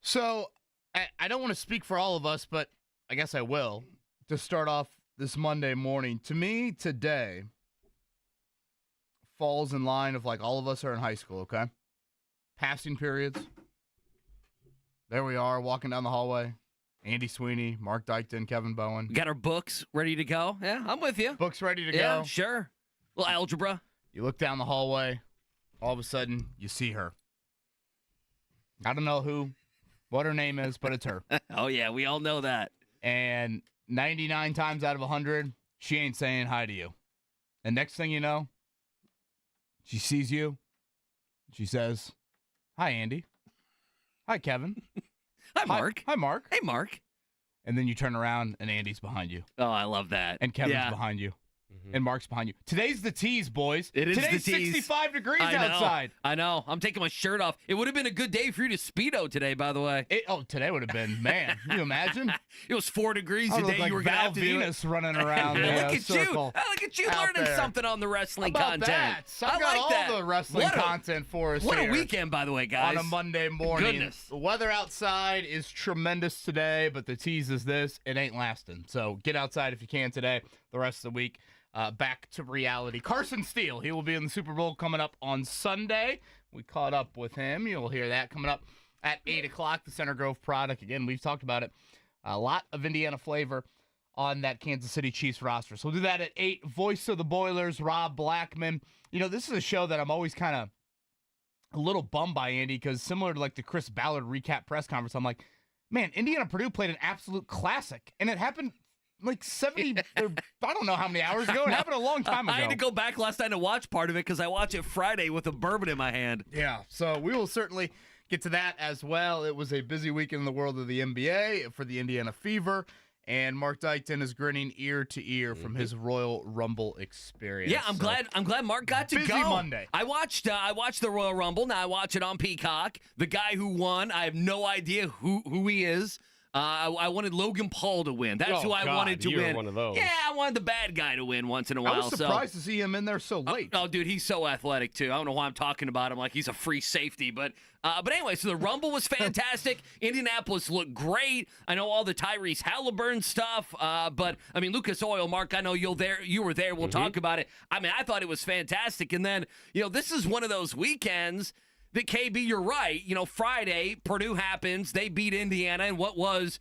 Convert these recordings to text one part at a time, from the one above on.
So, I don't want to speak for all of us, but I guess I will. To start off this Monday morning, to me, today falls in line of like all of us are in high school, okay? Passing periods. There we are, walking down the hallway. Andy Sweeney, Mark Dykton, Kevin Bowen. Got our books ready to go. Yeah, I'm with you. Books ready to Yeah, go. sure. A little algebra. You look down the hallway. All of a sudden, you see her. I don't know what her name is, but it's her. Oh, yeah, we all know that. And 99 times out of 100, she ain't saying hi to you. And next thing you know, she sees you. She says, "Hi, Andy. Hi, Kevin. Hi, Mark. Hi, Mark." Hey, Mark. And then you turn around, and Andy's behind you. Oh, I love that. And Kevin's behind you. And Mark's behind you. Today's the tease, boys. It is Today's the tease. 65 degrees outside. I know. I'm taking my shirt off. It would have been a good day for you to Speedo today, by the way. Today would have been, man, can you imagine? It was 4 degrees I today. look like you were going to Val have to do it. Venus running around the Look at circle. you. Look at you out learning there. something on the wrestling How about content. that? I've got like all that. the wrestling content for us What here a weekend, by the way, guys. on a Monday morning. Goodness. The weather outside is tremendous today, but the tease is this: it ain't lasting. So get outside if you can today. The rest of the week, back to reality. Carson Steele, he will be in the Super Bowl coming up on Sunday. We caught up with him. You'll hear that coming up at 8 o'clock. The Center Grove product. Again, we've talked about it. A lot of Indiana flavor on that Kansas City Chiefs roster. So we'll do that at 8. Voice of the Boilers, Rob Blackman. You know, this is a show that I'm always kind of a little bummed by, Andy, because similar to like the Chris Ballard recap press conference, I'm like, man, Indiana-Purdue played an absolute classic, and it happened like 70, or I don't know how many hours ago. It happened a long time ago. I had to go back last night to watch part of it because I watch it Friday with a bourbon in my hand. Yeah, so we will certainly get to that as well. It was a busy week in the world of the NBA for the Indiana Fever, and Mark Dykton is grinning ear to ear from his Royal Rumble experience. Yeah, I'm glad Mark got to busy go. Monday. I watched the Royal Rumble. Now I watch it on Peacock. The guy who won, I have no idea who he is. I wanted Logan Paul to win. That's who I wanted to you were win. one of those. Yeah, I wanted the bad guy to win once in a while. I was surprised to see him in there so late. Oh, dude, he's so athletic too. I don't know why I'm talking about him like he's a free safety, but anyway, so the Rumble was fantastic. Indianapolis looked great. I know all the Tyrese Halliburton stuff, but I mean Lucas Oil, Mark, I know you were there. We'll talk about it. I mean, I thought it was fantastic, and then this is one of those weekends. That KB, you're right. Friday, Purdue happens. They beat Indiana in what was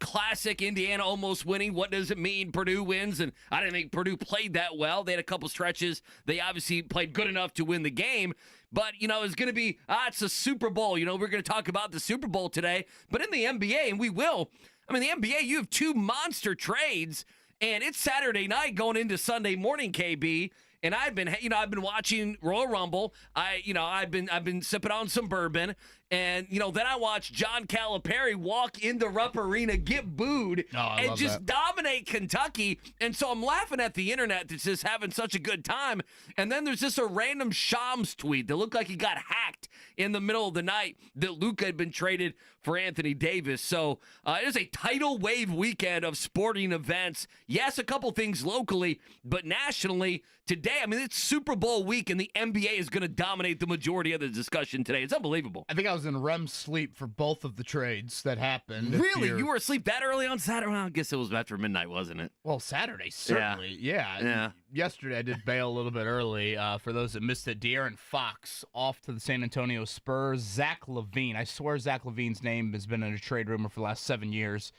classic Indiana almost winning. What does it mean? Purdue wins, and I didn't think Purdue played that well. They had a couple stretches. They obviously played good enough to win the game. But, it's going to be, it's a Super Bowl. We're going to talk about the Super Bowl today. But in the NBA, and we will, the NBA, you have 2 monster trades, and it's Saturday night going into Sunday morning, KB. And I've been watching Royal Rumble. I've been sipping on some bourbon, and then I watched John Calipari walk into Rupp Arena, get booed, and just dominate Kentucky. And so I'm laughing at the internet that's just having such a good time. And then there's just a random Shams tweet that looked like he got hacked in the middle of the night that Luka had been traded for Anthony Davis. So it is a tidal wave weekend of sporting events. Yes, a couple things locally, but nationally today. It's Super Bowl week, and the NBA is going to dominate the majority of the discussion today. It's unbelievable. I think I was in REM sleep for both of the trades that happened. Really? You were asleep that early on Saturday? Well, I guess it was after midnight, wasn't it? Well, Saturday, certainly. Yeah. Yesterday, I did bail a little bit early. For those that missed it, De'Aaron Fox off to the San Antonio Spurs. Zach LaVine. I swear Zach LaVine's name has been in a trade rumor for the last 7 years.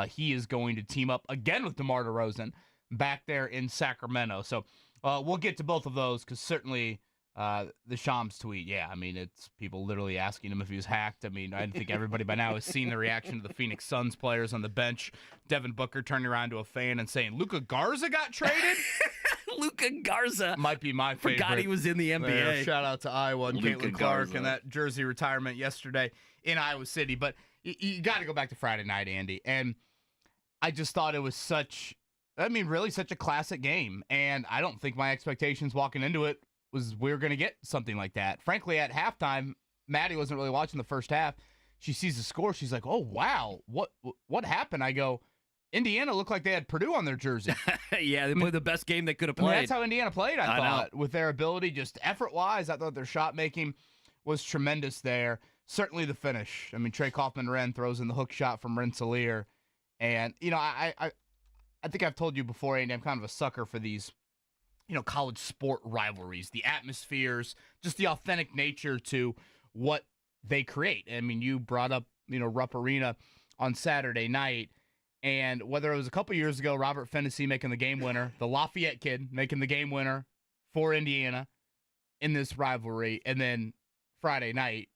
He is going to team up again with DeMar DeRozan back there in Sacramento. So we'll get to both of those because certainly the Shams tweet, it's people literally asking him if he was hacked. I think everybody by now has seen the reaction to the Phoenix Suns players on the bench. Devin Booker turning around to a fan and saying, Luka Garza got traded? Luka Garza. Might be my favorite. Forgot he was in the NBA. There, shout out to Iowa and Luka Caitlin Clark Garza. and that jersey retirement yesterday in Iowa City. But you got to go back to Friday night, Andy. And I just thought it was such a classic game. And I don't think my expectations walking into it was we were going to get something like that. Frankly, at halftime, Maddie wasn't really watching the first half. She sees the score. She's like, oh, wow, what happened? I go, Indiana looked like they had Purdue on their jersey. Yeah, they played the best game they could have played. That's how Indiana played, I thought, with their ability, just effort-wise. I thought their shot-making was tremendous there. certainly the finish. I mean, Trey Kaufman-Renn throws in the hook shot from Rensselaer. And, I think I've told you before, Andy, I'm kind of a sucker for these, college sport rivalries, the atmospheres, just the authentic nature to what they create. I mean, you brought up, Rupp Arena on Saturday night, and whether it was a couple years ago, Robert Fennessy making the game winner, the Lafayette kid making the game winner for Indiana in this rivalry, and then Friday night,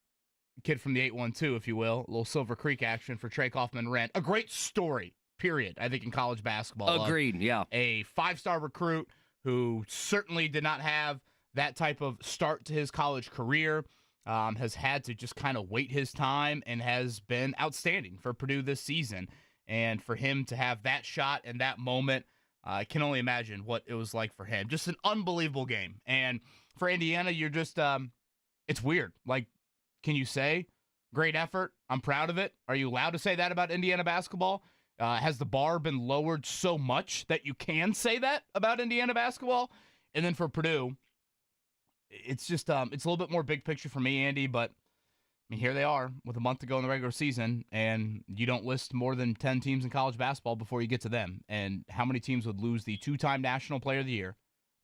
kid from the 812, if you will, a little Silver Creek action for Trey Kaufman-Renn. A great story, period, I think, in college basketball. Agreed, yeah. A 5-star recruit who certainly did not have that type of start to his college career, has had to just kind of wait his time and has been outstanding for Purdue this season. And for him to have that shot and that moment, I can only imagine what it was like for him. Just an unbelievable game. And for Indiana, you're just, it's weird. Like, can you say, great effort, I'm proud of it? Are you allowed to say that about Indiana basketball? Has the bar been lowered so much that you can say that about Indiana basketball? And then for Purdue, it's just it's a little bit more big picture for me, Andy, but I mean, here they are with a month to go in the regular season, and you don't list more than 10 teams in college basketball before you get to them. And how many teams would lose the 2-time National Player of the Year,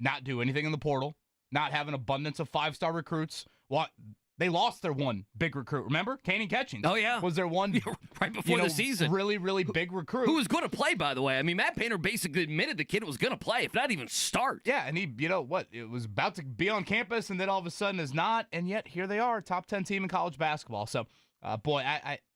not do anything in the portal, not have an abundance of 5-star recruits? What? They lost their one big recruit. Remember? Kanan Catchings. Oh, yeah. Was their one right before the season. Really, really big recruit. Who was going to play, by the way. I mean, Matt Painter basically admitted the kid was going to play, if not even start. Yeah, and he, it was about to be on campus, and then all of a sudden is not, and yet here they are, top 10 team in college basketball. So, boy,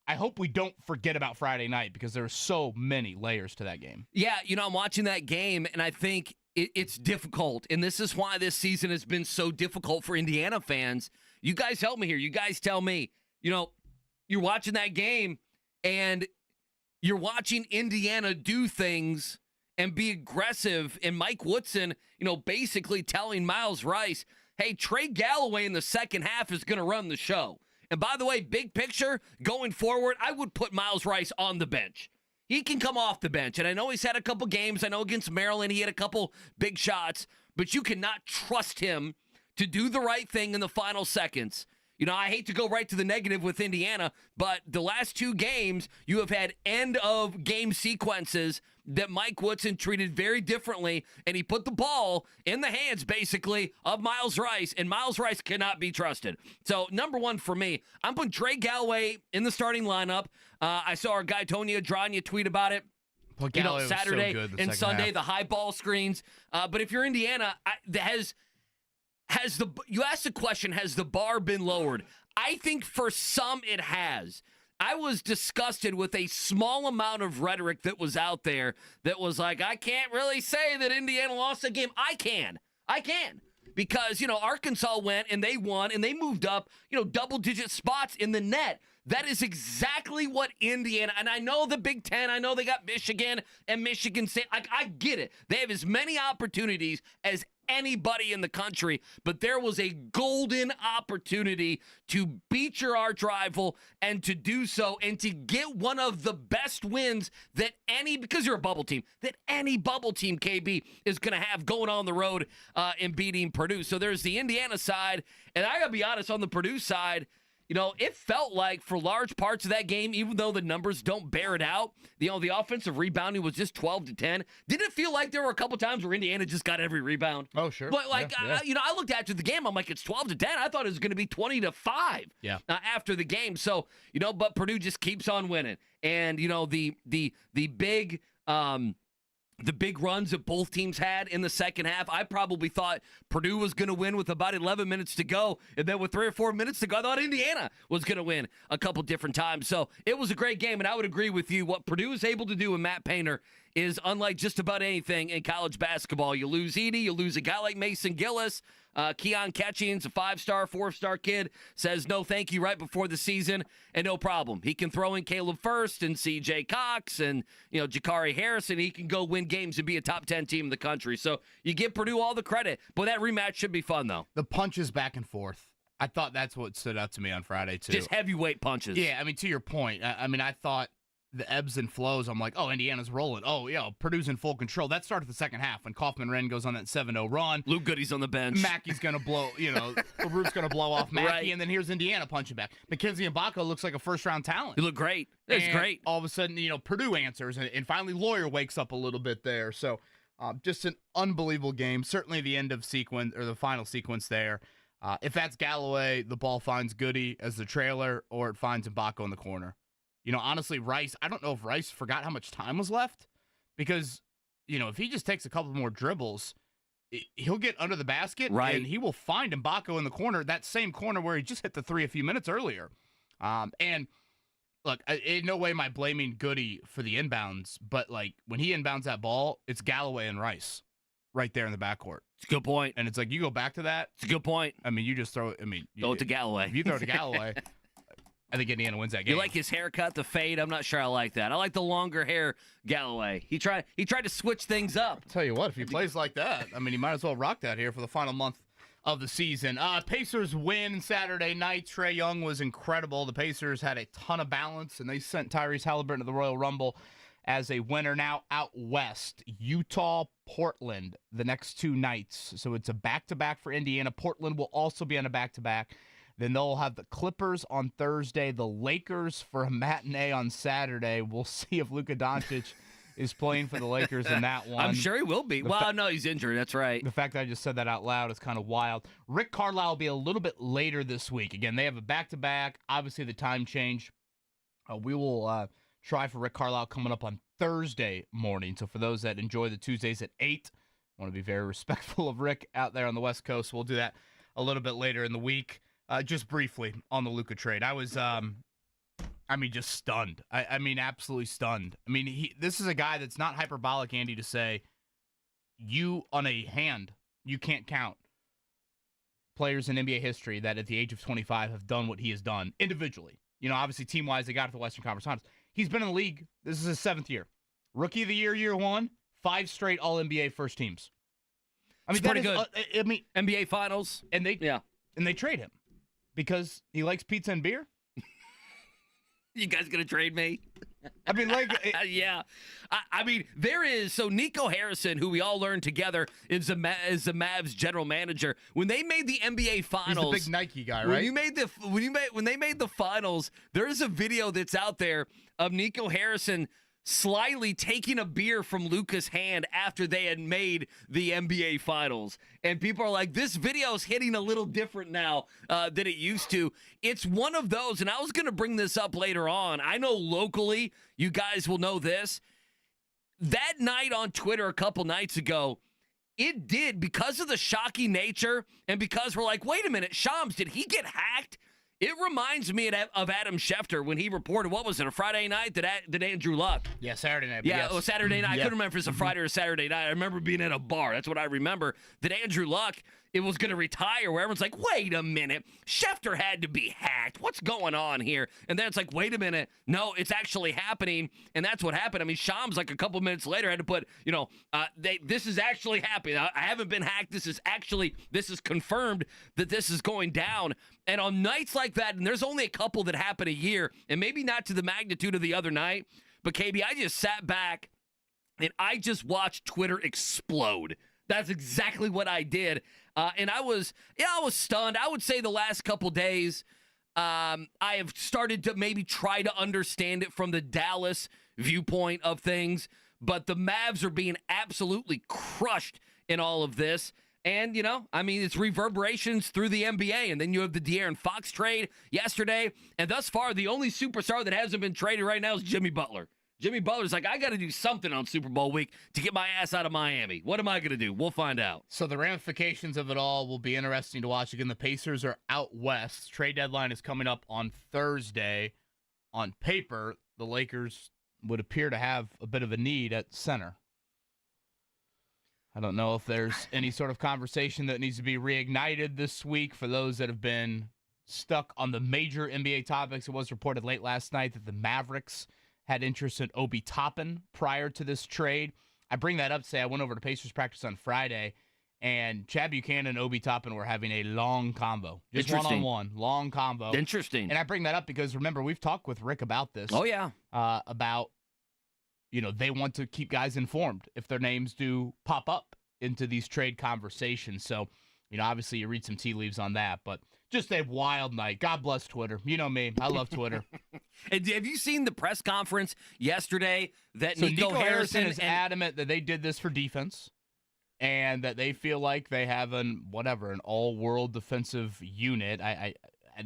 I hope we don't forget about Friday night because there are so many layers to that game. Yeah, I'm watching that game, and I think it's difficult, and this is why this season has been so difficult for Indiana fans. You guys help me here. You guys tell me, you're watching that game, and you're watching Indiana do things and be aggressive, and Mike Woodson, basically telling Miles Rice, hey, Trey Galloway in the second half is going to run the show. And by the way, big picture, going forward, I would put Miles Rice on the bench. He can come off the bench, and I know he's had a couple games. I know against Maryland he had a couple big shots, but you cannot trust him to do the right thing in the final seconds. I hate to go right to the negative with Indiana, but the last 2 games, you have had end-of-game sequences that Mike Woodson treated very differently, and he put the ball in the hands, basically, of Miles Rice, and Miles Rice cannot be trusted. So, number one for me, I'm putting Trey Galloway in the starting lineup. I saw our guy, Tony Adranya, tweet about it. Saturday so good and Sunday, the high ball screens. But if you're Indiana, you asked the question, has the bar been lowered? I think for some it has. I was disgusted with a small amount of rhetoric that was out there that was like, I can't really say that Indiana lost the game. I can. Because, Arkansas went and they won and they moved up, double-digit spots in the net. That is exactly what Indiana, and I know the Big Ten, I know they got Michigan and Michigan State. I get it. They have as many opportunities as anybody in the country, but there was a golden opportunity to beat your arch rival and to do so and to get one of the best wins that because you're a bubble team, that any bubble team, KB, is going to have going on the road and beating Purdue. So there's the Indiana side, and I got to be honest, on the Purdue side, it felt like for large parts of that game, even though the numbers don't bear it out, the offensive rebounding was just 12-10. Didn't it feel like there were a couple times where Indiana just got every rebound? Oh, sure. But I looked after the game. I'm like, it's 12-10. I thought it was going to be 20-5. Yeah. After the game. So but Purdue just keeps on winning, and the big. The big runs that both teams had in the second half, I probably thought Purdue was going to win with about 11 minutes to go. And then with 3 or 4 minutes to go, I thought Indiana was going to win a couple different times. So it was a great game, and I would agree with you. What Purdue is able to do with Matt Painter is unlike just about anything in college basketball. You lose Edey, you lose a guy like Mason Gillis. Keon Catchings, a 5-star, 4-star kid, says no thank you right before the season, and no problem. He can throw in Caleb First and C.J. Cox and, Jakari Harrison. He can go win games and be a top 10 team in the country. So you give Purdue all the credit. But that rematch should be fun, though. The punches back and forth. I thought that's what stood out to me on Friday, too. Just heavyweight punches. Yeah, to your point, I thought the ebbs and flows, I'm like, oh, Indiana's rolling. Oh, yeah, Purdue's in full control. That started the second half when Kaufman-Renn goes on that 7-0 run. Luke Goody's on the bench. Mackey's going to blow, LaRue's going to blow off Mackey, Right. and then here's Indiana punching back. Mackenzie Mbako looks like a first-round talent. He looked great. It's great. All of a sudden, Purdue answers, and finally Lawyer wakes up a little bit there. So just an unbelievable game. Certainly the end of sequence, or the final sequence there. If that's Galloway, the ball finds Goody as the trailer, or it finds Mbako in the corner. Honestly, Rice, I don't know if Rice forgot how much time was left, because, if he just takes a couple more dribbles, he'll get under the basket, right, and he will find Mbako in the corner, that same corner where he just hit the three a few minutes earlier. And look, in no way am I blaming Goody for the inbounds, but, when he inbounds that ball, it's Galloway and Rice right there in the backcourt. It's a good point. And it's like, you go back to that. It's a good point. I mean, you just throw it. Throw it to Galloway. If you throw it to Galloway, I think Indiana wins that game. You like his haircut, the fade? I'm not sure I like that. I like the longer hair Galloway. He tried to switch things up. I'll tell you what, if he plays like that, he might as well rock that here for the final month of the season. Pacers win Saturday night. Trae Young was incredible. The Pacers had a ton of balance, and they sent Tyrese Halliburton to the Royal Rumble as a winner. Now out west, Utah, Portland, the next two nights. So it's a back-to-back for Indiana. Portland will also be on a back-to-back. Then they'll have the Clippers on Thursday, the Lakers for a matinee on Saturday. We'll see if Luka Doncic is playing for the Lakers in that one. I'm sure he will be. No, he's injured. That's right. The fact that I just said that out loud is kind of wild. Rick Carlisle will be a little bit later this week. Again, they have a back-to-back. Obviously, the time change. We will try for Rick Carlisle coming up on Thursday morning. So for those that enjoy the Tuesdays at 8, I want to be very respectful of Rick out there on the West Coast. We'll do that a little bit later in the week. Just briefly on the Luka trade. I was, just stunned. Absolutely stunned. This is a guy that's not hyperbolic, Andy, to say you on a hand, you can't count players in NBA history that at the age of 25 have done what he has done individually. Obviously team-wise, they got to the Western Conference Finals. He's been in the league. This is his 7th year. Rookie of the year 1, 5 straight All-NBA first teams. It's pretty good. NBA Finals. And they trade him. Because he likes pizza and beer? You guys going to trade me? Yeah. There is, so Nico Harrison, who we all learned together, is the Mavs general manager. When they made the NBA Finals. He's the big Nike guy, right? When they made the Finals, there is a video that's out there of Nico Harrison slyly taking a beer from Luka's hand after they had made the NBA Finals. And people are like, this video's hitting a little different now than it used to. It's one of those, and I was going to bring this up later on. I know locally, you guys will know this. That night on Twitter a couple nights ago, it did, because of the shocking nature, and because we're like, wait a minute, Shams, did he get hacked? It reminds me of Adam Schefter when he reported, what was it, a Friday night that Andrew Luck? Yeah, Saturday night. Yeah, it was Saturday night. I couldn't remember if it was a Friday or Saturday night. I remember being at a bar. That's what I remember. That Andrew Luck, it was going to retire, where everyone's like, wait a minute. Schefter had to be hacked. What's going on here? And then it's like, wait a minute. No, it's actually happening. And that's what happened. Shams, like a couple minutes later, had to put, this is actually happening. I haven't been hacked. This is confirmed that this is going down. And on nights like that, and there's only a couple that happen a year, and maybe not to the magnitude of the other night, but KB, I just sat back and I just watched Twitter explode. That's exactly what I did. And I was stunned. I would say the last couple days, I have started to maybe try to understand it from the Dallas viewpoint of things, but the Mavs are being absolutely crushed in all of this. And, it's reverberations through the NBA. And then you have the De'Aaron Fox trade yesterday. And thus far, the only superstar that hasn't been traded right now is Jimmy Butler. Jimmy Butler's like, I got to do something on Super Bowl week to get my ass out of Miami. What am I going to do? We'll find out. So the ramifications of it all will be interesting to watch. Again, the Pacers are out west. Trade deadline is coming up on Thursday. On paper, the Lakers would appear to have a bit of a need at center. I don't know if there's any sort of conversation that needs to be reignited this week for those that have been stuck on the major NBA topics. It was reported late last night that the Mavericks had interest in Obi Toppin prior to this trade. I bring that up to say I went over to Pacers practice on Friday, and Chad Buchanan and Obi Toppin were having a long convo. Just Interesting. one-on-one, long convo. Interesting. And I bring that up because, remember, we've talked with Rick about this. Oh, yeah. About, they want to keep guys informed if their names do pop up into these trade conversations. So, obviously you read some tea leaves on that, but just a wild night. God bless Twitter. You know me. I love Twitter. And have you seen the press conference yesterday that So Nico Harrison is adamant that they did this for defense and that they feel like they have an all-world defensive unit.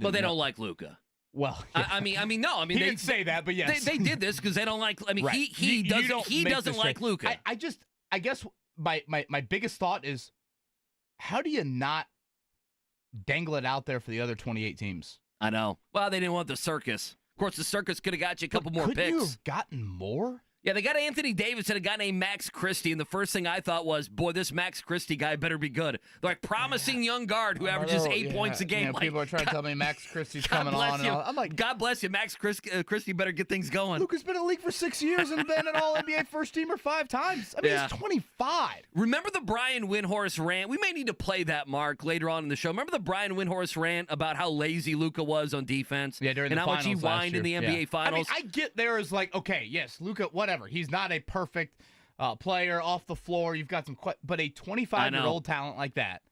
Well, they don't like Luka. Well, yeah. I mean, no. I mean, he they didn't say that, but yes, they did this because they don't like. I mean, right. he doesn't like Luka. I guess my biggest thought is, how do you not dangle it out there for the other 28 teams? I know. Well, they didn't want the circus. Of course, the circus could have got you a couple more Couldn't picks. you have gotten more? Yeah, they got Anthony Davis and a guy named Max Christie, and the first thing I thought was, boy, this Max Christie guy better be good. They're like promising young guard who averages 8 points a game. Like, people are trying to tell me Max Christie's coming on. And I'm like, God bless you, Max Christie better get things going. Luka's been in the league for 6 years and been an All-NBA first-teamer 5 times. I mean, Yeah. he's 25. Remember the Brian Windhorst rant? We may need to play that, Mark, later on in the show. Remember the Brian Windhorst rant about how lazy Luka was on defense? Yeah, during and the how finals much he last whined in the year. NBA Yeah. Finals. I mean, I get there is like, okay, yes, Luka, whatever. He's not a perfect player off the floor. You've got some, but a 25-year-old talent like that.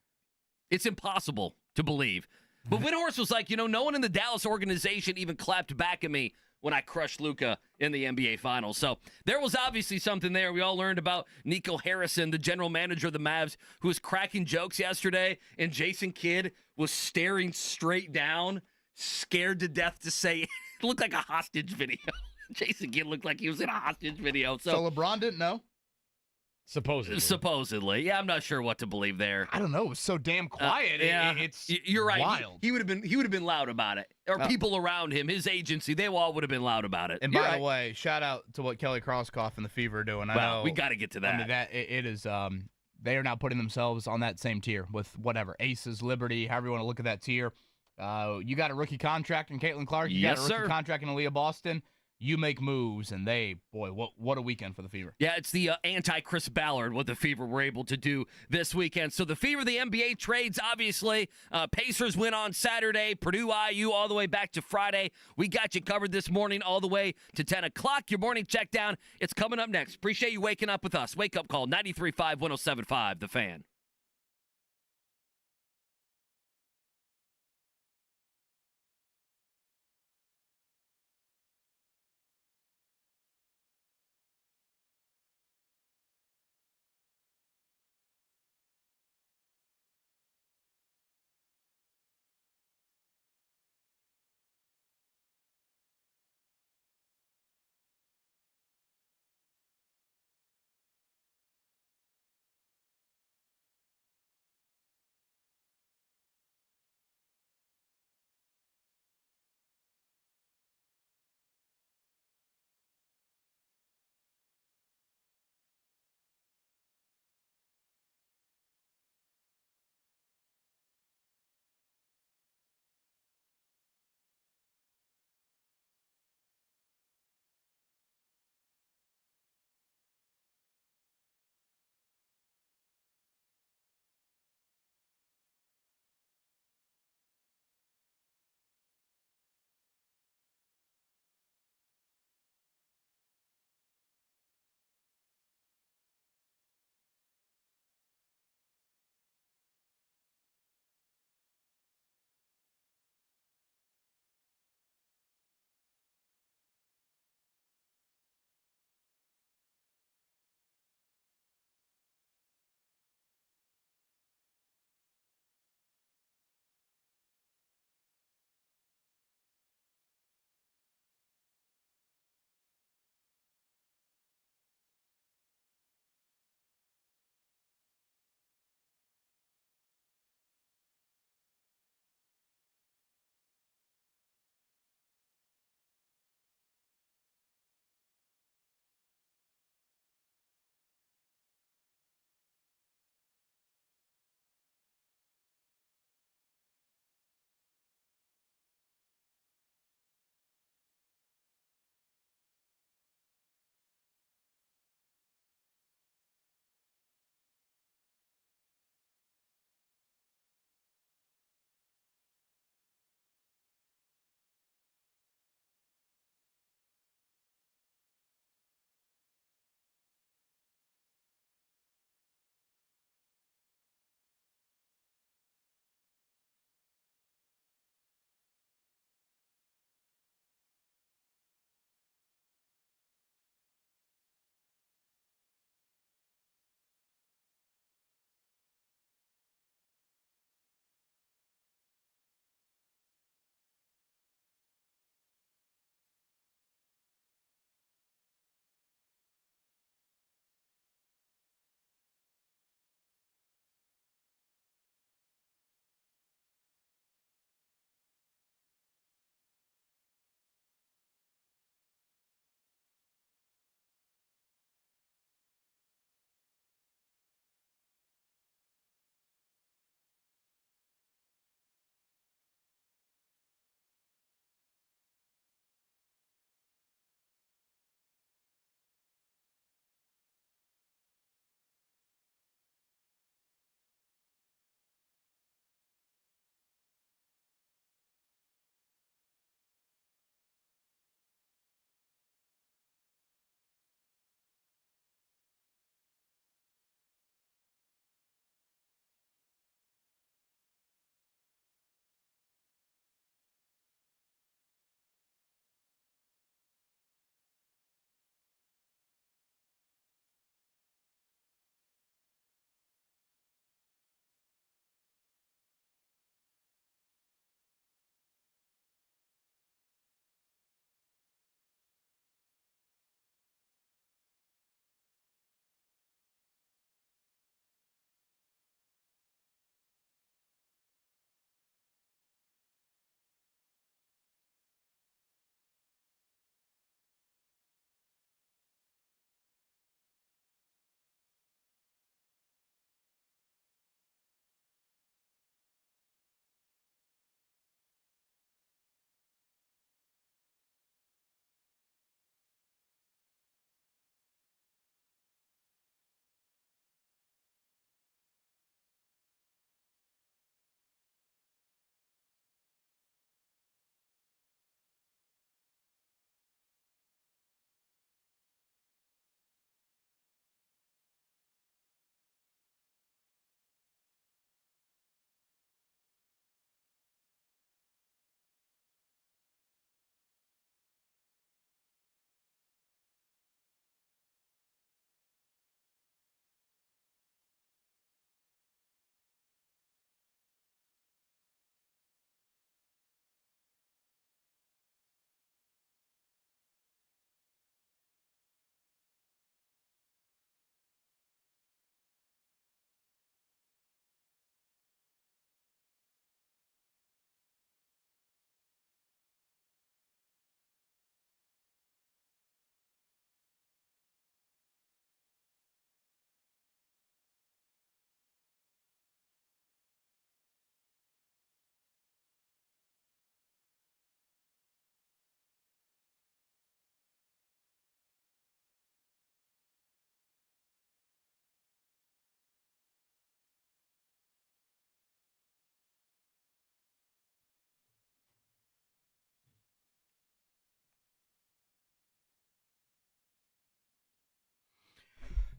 It's impossible to believe. But Windhorst was like, no one in the Dallas organization even clapped back at me when I crushed Luka in the NBA Finals. So there was obviously something there. We all learned about Nico Harrison, the general manager of the Mavs, who was cracking jokes yesterday, and Jason Kidd was staring straight down, scared to death to say it looked like a hostage video. Jason Kidd looked like he was in a hostage video. So LeBron didn't know? Supposedly. Yeah, I'm not sure what to believe there. I don't know. It was so damn quiet. It's You're right. wild. He would have been loud about it. Or people around him, his agency, they all would have been loud about it. And by the way, shout out to what Kelly Crosskoff and the Fever are doing. I know we got to get to that. I mean, it is. They are now putting themselves on that same tier with whatever Aces, Liberty, however you want to look at that tier. You got a rookie contract in Caitlin Clark. You got a rookie contract in Aaliyah Boston. You make moves, and what a weekend for the Fever. Yeah, it's the anti-Chris Ballard, what the Fever were able to do this weekend. So the Fever, the NBA trades, obviously. Pacers win on Saturday. Purdue-IU all the way back to Friday. We got you covered this morning all the way to 10 o'clock. Your morning check down, it's coming up next. Appreciate you waking up with us. Wake up call, 93.5, 107.5, The Fan.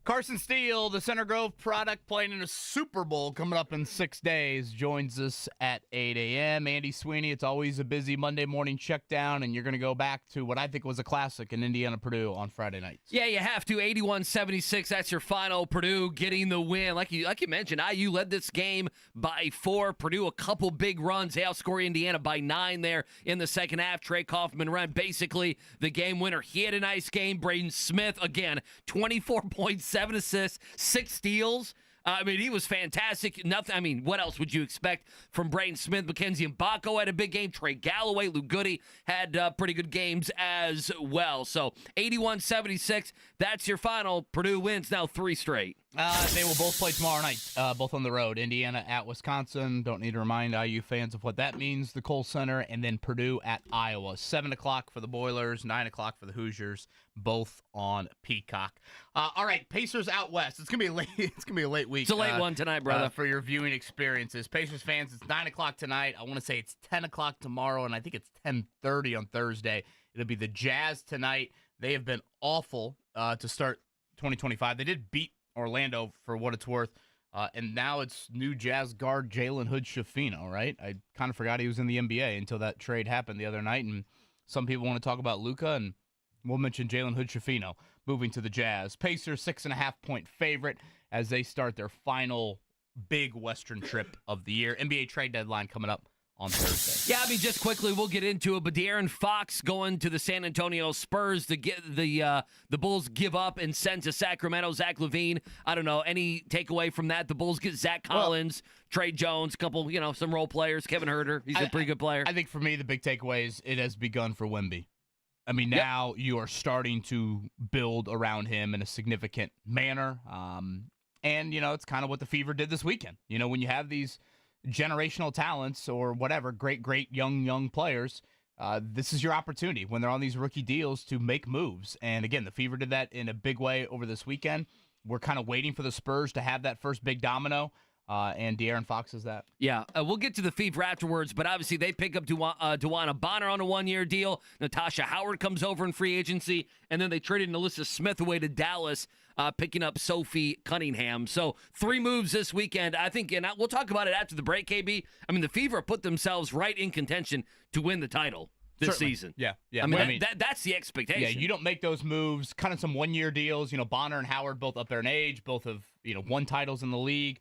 Carson Steele, the Center Grove product, playing in a Super Bowl coming up in 6 days, joins us at 8 a.m. Andy Sweeney, it's always a busy Monday morning check down, and you're going to go back to what I think was a classic in Indiana-Purdue on Friday nights. Yeah, you have to. 81-76, that's your final. Purdue getting the win. Like you mentioned, IU led this game by 4. Purdue, a couple big runs. They outscore Indiana by 9 there in the second half. Trey Kaufman ran basically the game winner. He had a nice game. Braden Smith, again, 24 points, 7 assists, 6 steals. I mean, he was fantastic. Nothing. I mean, what else would you expect from Braden Smith? Mackenzie Mbako had a big game. Trey Galloway, Lou Goody had pretty good games as well. So 81-76, that's your final. Purdue wins now 3 straight. They will both play tomorrow night, both on the road. Indiana at Wisconsin. Don't need to remind IU fans of what that means. The Kohl Center, and then Purdue at Iowa. 7 o'clock for the Boilers, 9 o'clock for the Hoosiers, both on Peacock. All right, Pacers out west. It's gonna be a late. It's gonna be a late week. It's a late one tonight, brother. For your viewing experiences. Pacers fans, it's 9 o'clock tonight. I want to say it's 10 o'clock tomorrow, and I think it's 10:30 on Thursday. It'll be the Jazz tonight. They have been awful to start 2025. They did beat Orlando for what it's worth, and now it's new Jazz guard Jalen Hood-Schifino, right? I kind of forgot he was in the NBA until that trade happened the other night, and some people want to talk about Luka, and we'll mention Jalen Hood-Schifino moving to the Jazz. Pacers 6.5-point favorite as they start their final big Western trip of the year. NBA trade deadline coming up on Thursday. Yeah, I mean, just quickly, we'll get into it, but De'Aaron Fox going to the San Antonio Spurs to get the Bulls give up and send to Sacramento Zach LaVine. I don't know, any takeaway from that? The Bulls get Zach Collins, Trey Jones, a couple, some role players, Kevin Huerter. He's a pretty good player. I think for me, the big takeaway is it has begun for Wemby. I mean, now you are starting to build around him in a significant manner. And, it's kind of what the Fever did this weekend. When you have these generational talents or whatever, great young players, this is your opportunity when they're on these rookie deals to make moves. And again, the Fever did that in a big way over this weekend. We're kind of waiting for the Spurs to have that first big domino, and De'Aaron Fox is that. Yeah, we'll get to the Fever afterwards, but obviously they pick up DeWanna Bonner on a 1-year deal. Natasha Howard comes over in free agency, and then they traded Alyssa Smith away to Dallas, picking up Sophie Cunningham. So 3 moves this weekend, I think, and we'll talk about it after the break, KB. I mean, the Fever put themselves right in contention to win the title this season. Yeah. I mean, that's the expectation. Yeah, you don't make those moves, kind of some 1-year deals. Bonner and Howard both up there in age, both have, won titles in the league.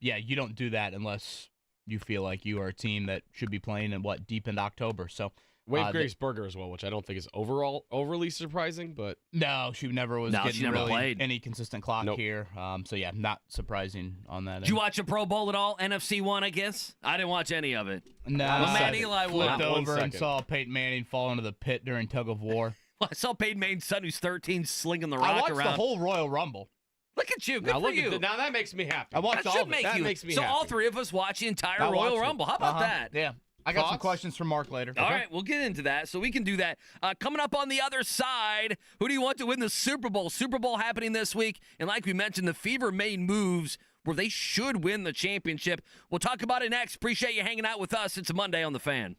You don't do that unless you feel like you are a team that should be playing in deep into October. So Wade Grace Berger as well, which I don't think is overly surprising, but no, she never was getting she never really played any consistent clock here. Not surprising on that. Did you watch a Pro Bowl at all? NFC 1, I guess. I didn't watch any of it. No, Matt Eli flipped won. over and saw Peyton Manning fall into the pit during tug of war. Well, I saw Peyton Manning's son, who's 13, slinging the rock I watched around. the whole Royal Rumble. Look at you. Good for you. Now that makes me happy. I watched that all should of it. make That you. makes me so happy. all 3 of us watch the entire Royal Rumble. How about that? Yeah. I got some Thoughts? questions from Mark later. All right, we'll get into that. So we can do that. Coming up on the other side, who do you want to win the Super Bowl? Super Bowl happening this week. And like we mentioned, the Fever made moves where they should win the championship. We'll talk about it next. Appreciate you hanging out with us. It's a Monday on The Fan.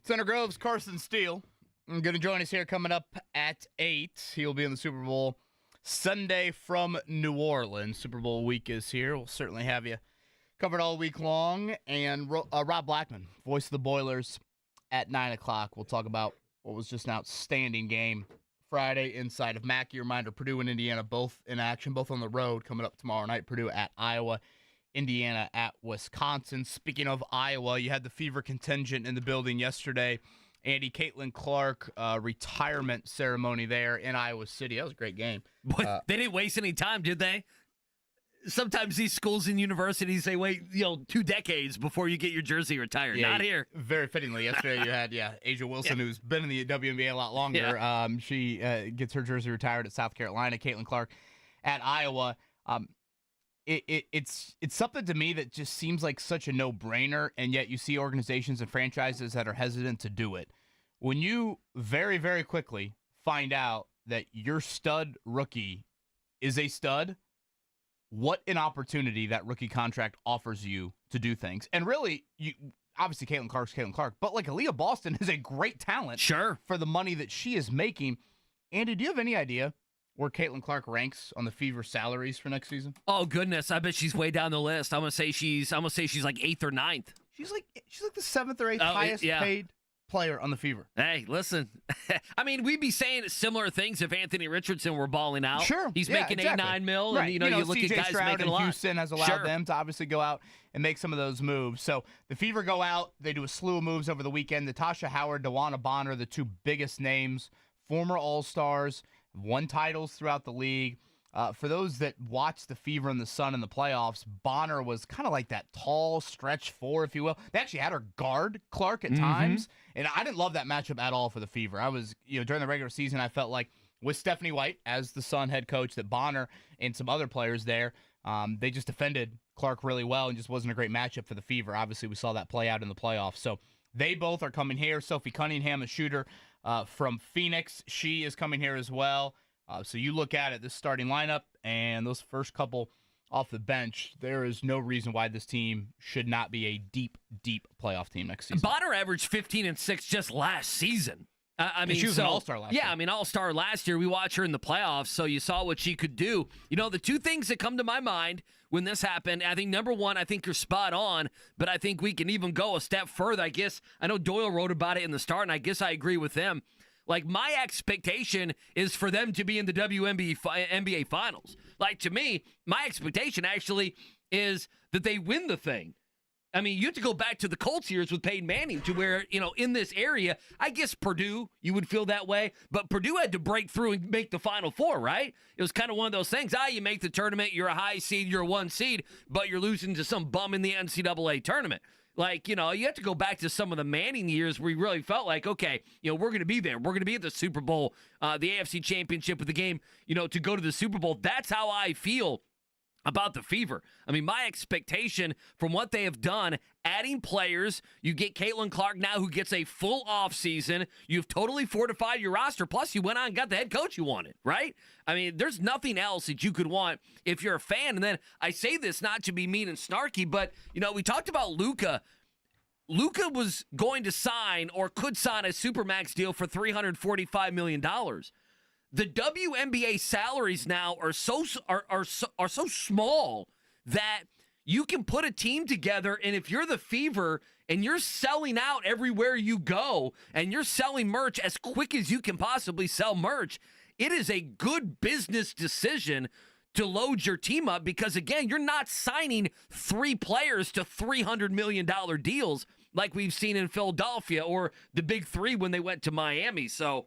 Center Grove's Carson Steele going to join us here coming up at 8. He'll be in the Super Bowl Sunday from New Orleans. Super Bowl week is here. We'll certainly have you covered all week long. And Rob Blackman, voice of the Boilers, at 9 o'clock. We'll talk about what was just an outstanding game Friday inside of Mackey. Reminder, Purdue and Indiana both in action, both on the road coming up tomorrow night. Purdue at Iowa, Indiana at Wisconsin. Speaking of Iowa, you had the Fever contingent in the building yesterday. Andy, Caitlin Clark retirement ceremony there in Iowa City. That was a great game. Boy, they didn't waste any time, did they? Sometimes these schools and universities, they wait 2 decades before you get your jersey retired. Yeah, Not here. Very fittingly, yesterday you had Asia Wilson, who's been in the WNBA a lot longer. She gets her jersey retired at South Carolina. Caitlin Clark at Iowa. It's something to me that just seems like such a no-brainer, and yet you see organizations and franchises that are hesitant to do it. When you very, very quickly find out that your stud rookie is a stud, what an opportunity that rookie contract offers you to do things. And really, obviously Caitlin Clark's Caitlin Clark, but like Aaliyah Boston is a great talent for the money that she is making. Andy, do you have any idea where Caitlin Clark ranks on the Fever salaries for next season? Oh goodness, I bet she's way down the list. I'm gonna say she's like 8th or 9th. She's like the 7th or 8th highest paid player on the Fever. Hey, listen. I mean, we'd be saying similar things if Anthony Richardson were balling out. Sure. He's making exactly. 8-9 mil, right. and you look CJ at guys Stroud making a lot. Houston has allowed them to obviously go out and make some of those moves. So the Fever go out, they do a slew of moves over the weekend. Natasha Howard, DeWanna Bonner, the two biggest names, former All-Stars, won titles throughout the league. For those that watch the Fever and the Sun in the playoffs, Bonner was kind of like that tall stretch 4, if you will. They actually had her guard Clark at times, and I didn't love that matchup at all for the Fever. I was, during the regular season, I felt like with Stephanie White as the Sun head coach, that Bonner and some other players there, they just defended Clark really well and just wasn't a great matchup for the Fever. Obviously, we saw that play out in the playoffs. So they both are coming here. Sophie Cunningham, a shooter from Phoenix, she is coming here as well. So you look at it, this starting lineup, and those first couple off the bench, there is no reason why this team should not be a deep, deep playoff team next season. Bonner averaged 15 and 6 just last season. I mean, she was an all-star last year. Yeah, I mean, all-star last year. We watched her in the playoffs, so you saw what she could do. The two things that come to my mind when this happened, I think, number one, I think you're spot on, but I think we can even go a step further. I know Doyle wrote about it in the start, and I guess I agree with them. Like, my expectation is for them to be in the NBA Finals. Like, to me, my expectation actually is that they win the thing. I mean, you have to go back to the Colts years with Peyton Manning to where, in this area, I guess Purdue, you would feel that way, but Purdue had to break through and make the Final Four, right? It was kind of one of those things. You make the tournament, you're a high seed, you're a 1 seed, but you're losing to some bum in the NCAA tournament. Like, you have to go back to some of the Manning years where you really felt like, okay, we're going to be there. We're going to be at the Super Bowl, the AFC Championship with the game, to go to the Super Bowl. That's how I feel about the Fever. I mean, my expectation from what they have done, adding players, you get Caitlin Clark now who gets a full offseason. You've totally fortified your roster. Plus, you went on and got the head coach you wanted, right? I mean, there's nothing else that you could want if you're a fan. And then I say this not to be mean and snarky, but, we talked about Luka. Luka was going to sign or could sign a Supermax deal for $345 million. The WNBA salaries now are so small that you can put a team together, and if you're the Fever and you're selling out everywhere you go and you're selling merch as quick as you can possibly sell merch, it is a good business decision to load your team up because, again, you're not signing 3 players to $300 million deals like we've seen in Philadelphia or the Big 3 when they went to Miami. So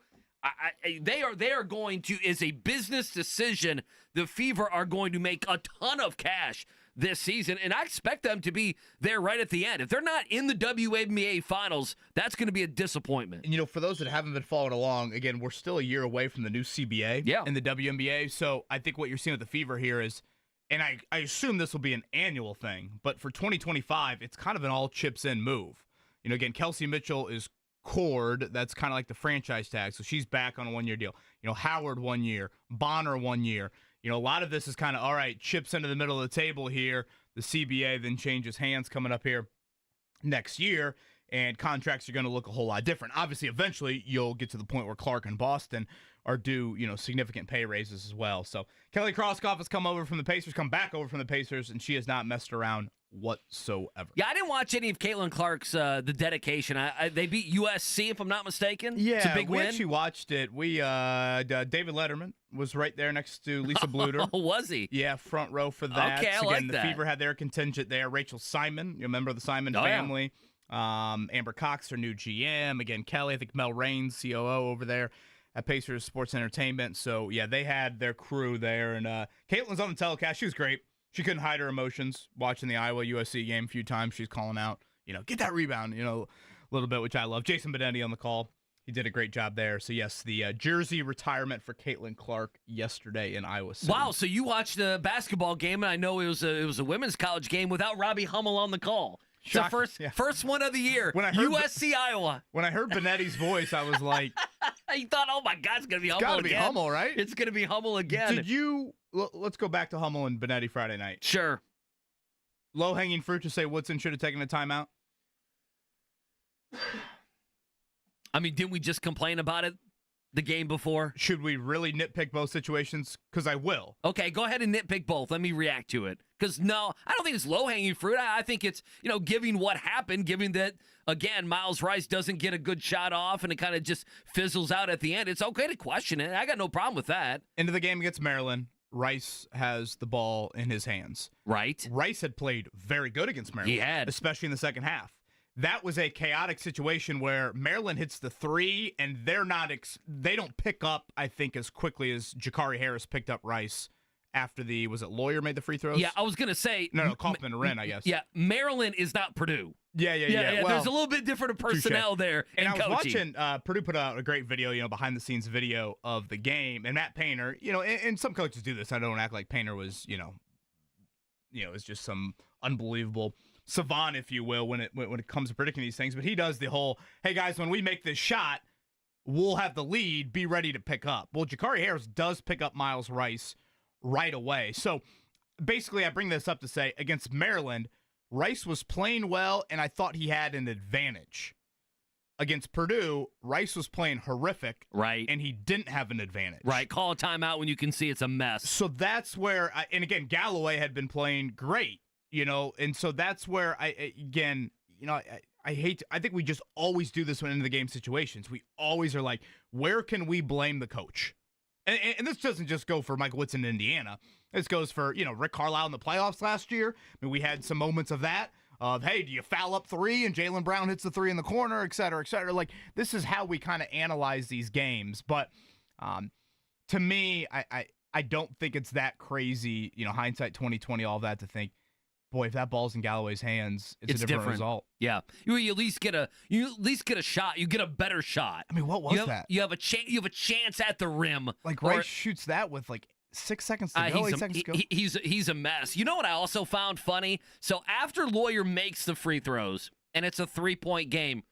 they are going to, as a business decision, the Fever are going to make a ton of cash this season, and I expect them to be there right at the end. If they're not in the WNBA Finals, that's going to be a disappointment. And, for those that haven't been following along, again, we're still a year away from the new CBA in the WNBA, so I think what you're seeing with the Fever here is, and I assume this will be an annual thing, but for 2025, it's kind of an all-chips-in move. Again, Kelsey Mitchell is cord. That's kind of like the franchise tag, so she's back on a 1-year deal. Howard 1 year, Bonner 1 year. A lot of this is kind of, all right, chips into the middle of the table here. The CBA then changes hands coming up here next year. and contracts are going to look a whole lot different. Obviously, eventually, you'll get to the point where Clark and Boston are due, significant pay raises as well. So Kelly Kroskoff has come back over from the Pacers, and she has not messed around whatsoever. Yeah, I didn't watch any of Caitlin Clark's the dedication. They beat USC, if I'm not mistaken. Yeah, it's a big we win. actually watched it. David Letterman was right there next to Lisa Bluter. Oh, was he? Yeah, front row for that. Okay, I like the that. Fever had their contingent there. Rachel Simon, you remember the Simon family. Yeah. Amber Cox, her new GM. Again, Kelly, I think Mel Raines, COO over there at Pacers Sports Entertainment. So, yeah, they had their crew there. And Caitlin's on the telecast. She was great. She couldn't hide her emotions watching the Iowa-USC game a few times. She's calling out, get that rebound, a little bit, which I love. Jason Benetti on the call. He did a great job there. So, yes, the jersey retirement for Caitlin Clark yesterday in Iowa City. Wow, so you watched the basketball game, and I know it was a women's college game without Robbie Hummel on the call. It's the first one of the year. When I heard USC Iowa. When I heard Benetti's voice, I was like, you thought, oh my God, it's gonna be Hummel again. It's gotta be Hummel, right? It's gonna be Hummel again. Let's go back to Hummel and Benetti Friday night. Sure. Low hanging fruit to say Woodson should have taken a timeout. I mean, didn't we just complain about it the game before? Should we really nitpick both situations? Because I will. Okay, go ahead and nitpick both. Let me react to it. Because, no, I don't think it's low-hanging fruit. I think it's, giving what happened, given that, again, Miles Rice doesn't get a good shot off and it kind of just fizzles out at the end. It's okay to question it. I got no problem with that. Into the game against Maryland, Rice has the ball in his hands. Right. Rice had played very good against Maryland. He had. Especially in the second half. That was a chaotic situation where Maryland hits the three, and they don't pick up, I think, as quickly as Jakari Harris picked up Rice after was it Lawyer made the free throws? Yeah, I was going to say. No, Kaufman and Wren, I guess. Yeah, Maryland is not Purdue. Yeah. Well, there's a little bit different of personnel there. And I was coaching. watching, Purdue put out a great video, behind the scenes video of the game. And Matt Painter, and some coaches do this. I don't act like Painter was, is just some unbelievable savant, if you will, when it comes to predicting these things. But he does the whole, hey guys, when we make this shot, we'll have the lead, be ready to pick up. Well, Jakari Harris does pick up Miles Rice right away. So basically, I bring this up to say, against Maryland, Rice was playing well, and I thought he had an advantage. Against Purdue, Rice was playing horrific, right, and he didn't have an advantage. Right, call a timeout when you can see it's a mess. So that's where, and again, Galloway had been playing great, and so that's where I think we just always do this when into the game situations. We always are like, where can we blame the coach? And this doesn't just go for Michael Whitson in Indiana. This goes for, Rick Carlisle in the playoffs last year. I mean, we had some moments of that, of, hey, do you foul up three and Jaylen Brown hits the three in the corner, et cetera, et cetera. Like, this is how we kind of analyze these games. But to me, I don't think it's that crazy, hindsight 2020, all that, to think, boy, if that ball's in Galloway's hands, it's a different result. Yeah, you at least get a shot. You get a better shot. I mean, what was that? You have a chance at the rim. Like Rice shoots that with 6 seconds to go, 8 seconds to go. He's a mess. You know what I also found funny? So after Lawyer makes the free throws and it's a 3-point game,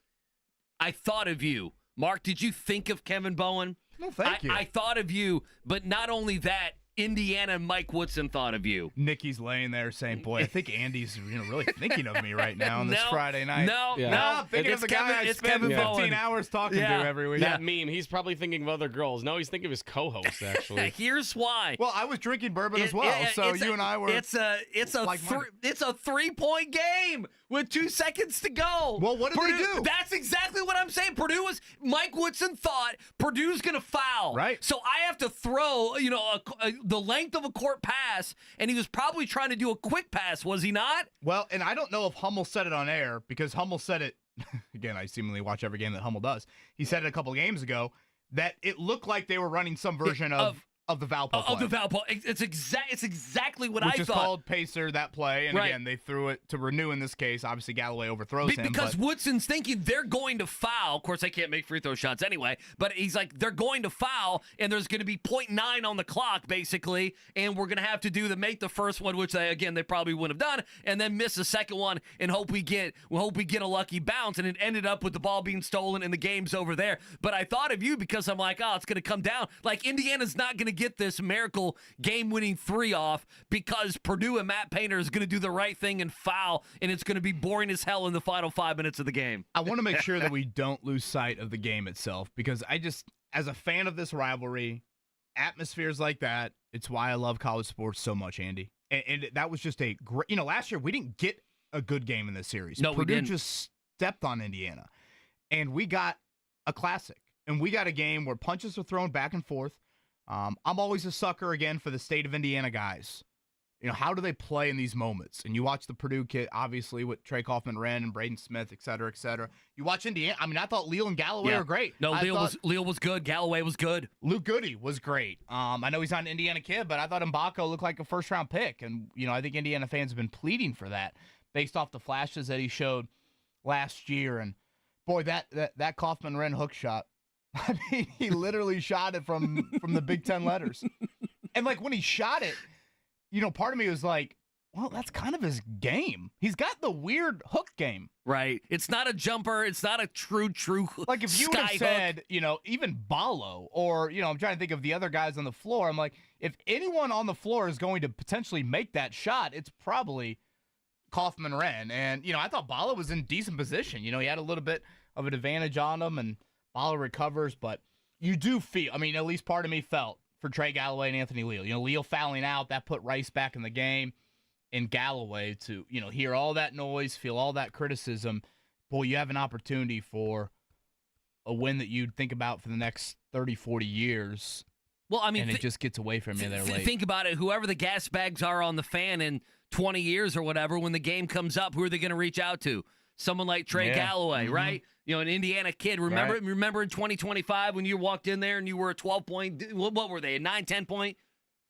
I thought of you, Mark. Did you think of Kevin Bowen? No, thank you. I thought of you, but not only that. Indiana and Mike Woodson thought of you. Nikki's laying there saying, boy, I think Andy's really thinking of me right now on this Friday night. No, I'm thinking of the guy I spend 15 hours talking to every week. That meme, he's probly thinking of other girls. No, he's thinking of his co-host, actually. Here's why. Well, I was drinking bourbon as well, so you and I were. It's a 3-point game with 2 seconds to go. Well, what did they do? That's exactly what I'm saying. Mike Woodson thought Purdue's going to foul. Right. So I have to throw, the length of a court pass, and he was probably trying to do a quick pass, was he not? Well, and I don't know if Hummel said it on air, because Hummel said it, again, I seemingly watch every game that Hummel does. He said it a couple games ago, that it looked like they were running some version of the Valpo play. Of the Valpo. It's exactly what I thought. Which is called Pacer, that play. And again, they threw it to Renew in this case. Obviously, Galloway overthrows him. Because Woodson's thinking they're going to foul. Of course, they can't make free throw shots anyway. But he's like, they're going to foul, and there's going to be 0.9 on the clock, basically. And we're going to have to make the first one, which they probably wouldn't have done, and then miss the second one and hope we get a lucky bounce. And it ended up with the ball being stolen and the game's over there. But I thought of you because I'm like, oh, it's going to come down. Like, Indiana's not going to get this miracle game-winning 3 off because Purdue and Matt Painter is going to do the right thing and foul, and it's going to be boring as hell in the final 5 minutes of the game. I want to make sure that we don't lose sight of the game itself, because as a fan of this rivalry, atmospheres like that, it's why I love college sports so much, Andy. And that was just a great, last year we didn't get a good game in this series. No, we Purdue didn't. just stepped on Indiana, and we got a classic. And we got a game where punches are thrown back and forth. I'm always a sucker, again, for the state of Indiana guys. How do they play in these moments? And you watch the Purdue kid, obviously, with Trey Kaufman-Renn and Braden Smith, et cetera, et cetera. You watch Indiana. I thought Leal and Galloway were great. No, Leal was good. Galloway was good. Luke Goody was great. I know he's not an Indiana kid, but I thought Mbako looked like a first-round pick. And, I think Indiana fans have been pleading for that based off the flashes that he showed last year. And, boy, that Kaufman-Renn hook shot, I mean, he literally shot it from the Big Ten letters. And, when he shot it, part of me was like, well, that's kind of his game. He's got the weird hook game. Right. It's not a jumper. It's not a true Like, if you would have said, even Ballo or, I'm trying to think of the other guys on the floor. I'm like, if anyone on the floor is going to potentially make that shot, it's probably Kaufman-Renn. And, I thought Ballo was in decent position. He had a little bit of an advantage on him, and Ballo recovers. But you do feel, at least part of me felt for Trey Galloway and Anthony Leal. Leal fouling out, that put Rice back in the game. And Galloway to, hear all that noise, feel all that criticism. Boy, you have an opportunity for a win that you'd think about for the next 30, 40 years. Well, and it just gets away from you there late. Think about it. Whoever the gas bags are on the fan in 20 years or whatever, when the game comes up, who are they going to reach out to? Someone like Trey Galloway, right? An Indiana kid. Remember in 2025 when you walked in there and you were a 12-point, what were they, a 9, 10-point?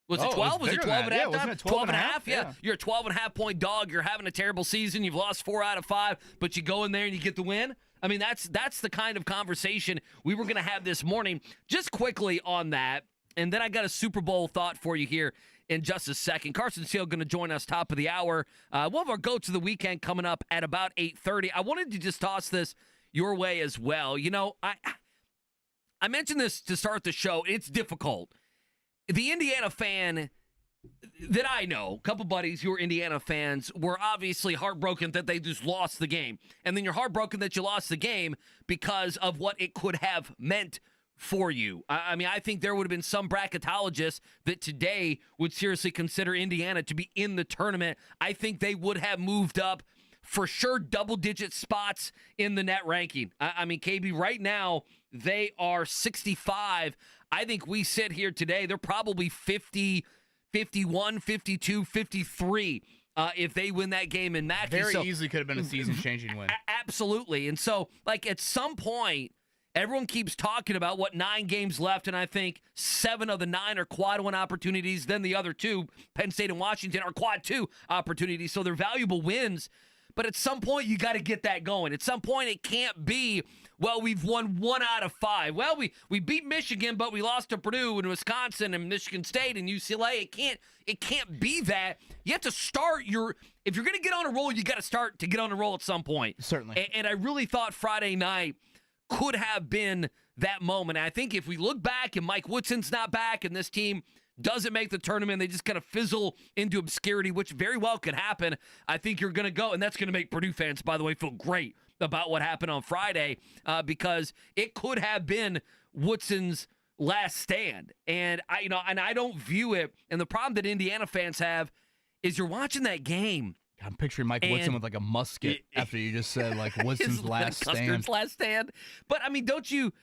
Was it 12? Was it 12 and a half? Wasn't it 12 and a half? Yeah. You're a 12.5 point dog. You're having a terrible season. You've lost 4 out of 5, but you go in there and you get the win. That's the kind of conversation we were going to have this morning. Just quickly on that, and then I got a Super Bowl thought for you here in just a second. Carson Steele going to join us top of the hour. We'll have our Go to the Weekend coming up at about 8:30. I wanted to just toss this your way as well. I mentioned this to start the show. It's difficult. The Indiana fan that I know, a couple buddies who are Indiana fans, were obviously heartbroken that they just lost the game. And then you're heartbroken that you lost the game because of what it could have meant for you. I think there would have been some bracketologists that today would seriously consider Indiana to be in the tournament. I think they would have moved up for sure double-digit spots in the net ranking. KB, right now, they are 65. I think we sit here today, they're probably 50, 51, 52, 53 if they win that game in Mackey. Very easily could have been a season-changing win. Absolutely. And so, at some point, everyone keeps talking about 9 games left, and I think 7 of the 9 are quad 1 opportunities. Then the other 2, Penn State and Washington, are quad 2 opportunities. So they're valuable wins. But at some point, you got to get that going. At some point, it can't be, we've won 1 out of 5. We beat Michigan, but we lost to Purdue and Wisconsin and Michigan State and UCLA. It can't be that. You have to start if you're going to get on a roll, you got to start to get on a roll at some point. Certainly. And I really thought Friday night could have been that moment. And I think if we look back and Mike Woodson's not back and this team doesn't make the tournament, they just kind of fizzle into obscurity, which very well could happen. I think you're going to go, and that's going to make Purdue fans, by the way, feel great about what happened on Friday because it could have been Woodson's last stand. And I don't view it. And the problem that Indiana fans have is you're watching that game. I'm picturing Mike Woodson with a musket after you just said Woodson's last stand. Custer's last stand. But don't you?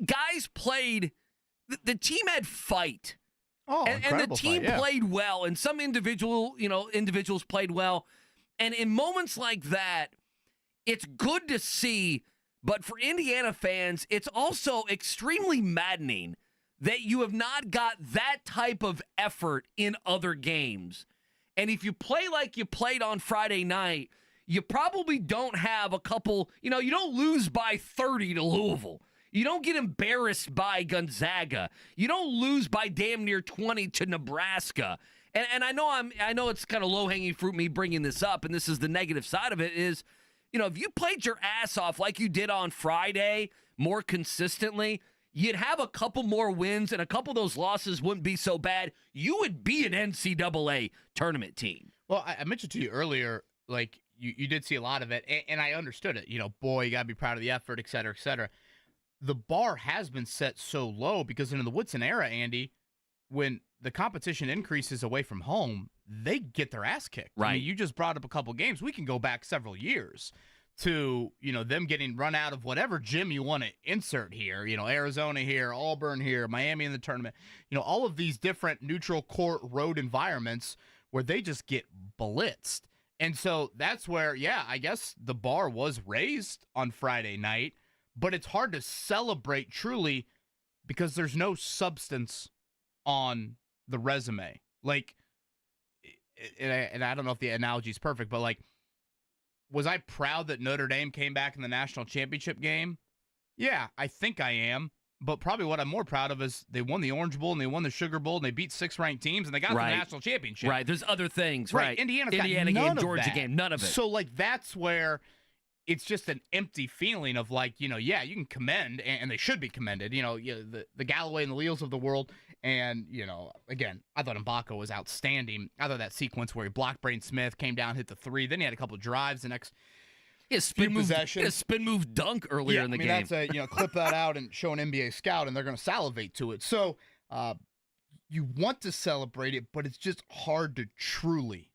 Guys played. The team had fight. And the team played well, and some individuals played well. And in moments like that, it's good to see, but for Indiana fans, it's also extremely maddening that you have not got that type of effort in other games. And if you play like you played on Friday night, you probably don't have a couple, you don't lose by 30 to Louisville. You don't get embarrassed by Gonzaga. You don't lose by damn near 20 to Nebraska. And I know it's kind of low-hanging fruit me bringing this up, and this is the negative side of it is, if you played your ass off like you did on Friday more consistently, you'd have a couple more wins, and a couple of those losses wouldn't be so bad. You would be an NCAA tournament team. Well, I mentioned to you earlier, like, you did see a lot of it, and I understood it. You know, boy, you got to be proud of the effort, et cetera, et cetera. The bar has been set so low because in the Woodson era, Andy, when the competition increases away from home, they get their ass kicked. Right. I mean, you just brought up a couple games. We can go back several years to, you know, them getting run out of whatever gym you want to insert here. You know, Arizona here, Auburn here, Miami in the tournament. You know, all of these different neutral court road environments where they just get blitzed. And so that's where, yeah, I guess the bar was raised on Friday night, but it's hard to celebrate truly because there's no substance on the resume. Like, and I don't know if the analogy is perfect, but like, was I proud that Notre Dame came back in the national championship game? Yeah, I think I am. But probably what I'm more proud of is they won the Orange Bowl and they won the Sugar Bowl and they beat 6 ranked teams and they got the national championship. Right. There's other things. Right. Indiana game, Georgia game, none of it. So like that's where it's just an empty feeling of like, you know, yeah, you can commend and they should be commended. You know, the Galloway and the Leals of the world. And, you know, again, I thought Mbaka was outstanding. I thought that sequence where he blocked Braden Smith, came down, hit the 3. Then he had a couple of drives the next a spin move dunk earlier in the game. That's a, you know, clip that out and show an NBA scout, and they're going to salivate to it. So you want to celebrate it, but it's just hard to truly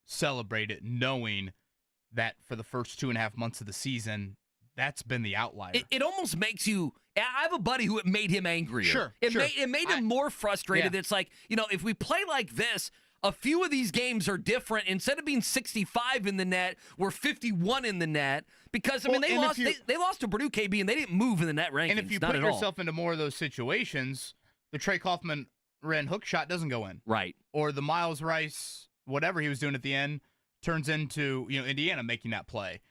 celebrate it, knowing that for the first 2.5 months of the season, that's been the outlier. It almost makes you. I have a buddy who it made him angrier. Sure. It made him more frustrated. It's like, you know, if we play like this, a few of these games are different. Instead of being 65 in the net, we're 51 in the net. Because, I mean, they lost to Purdue KB, and they didn't move in the net rankings. And if you put yourself into more of those situations, the Trey Kaufman ran hook shot doesn't go in. Right. Or the Miles Rice, whatever he was doing at the end, turns into, you know, Indiana making that play.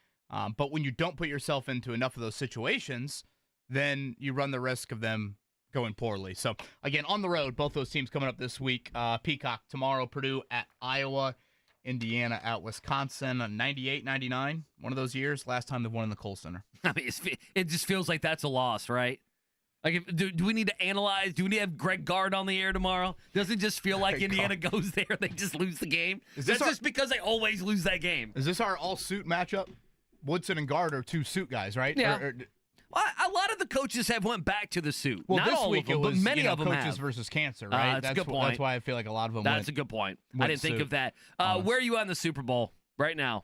But when you don't put yourself into enough of those situations, then you run the risk of them going poorly. So, again, on the road, both those teams coming up this week. Peacock tomorrow, Purdue at Iowa, Indiana at Wisconsin, 98-99, one of those years. Last time they won in the Kohl Center. I mean, it just feels like that's a loss, right? Like, do we need to analyze? Do we need to have Greg Gard on the air tomorrow? Does it just feel like Indiana goes there and they just lose the game? That's just because they always lose that game. Is this our all-suit matchup? Woodson and Gard are 2 suit guys, right? Yeah. Well, a lot of the coaches have went back to the suit. Well, Not this all week of them, it was, but many of them coaches have. versus cancer, right? That's a good point. That's why I feel like a lot of them That's a good point. I didn't think of that. Where are you on the Super Bowl right now?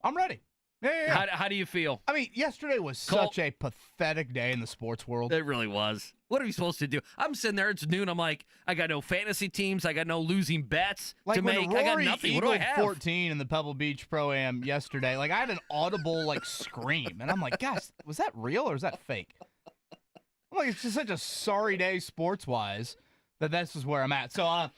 I'm ready. Yeah. How do you feel? I mean, yesterday was such a pathetic day in the sports world. It really was. What are we supposed to do? I'm sitting there. It's noon. I'm like, I got no fantasy teams. I got no losing bets to make. I got nothing. What do I have? 14 in the Pebble Beach Pro-Am yesterday. Like, I had an audible, like, scream. And I'm like, gosh, was that real or is that fake? I'm like, it's just such a sorry day sports-wise that this is where I'm at. So I'm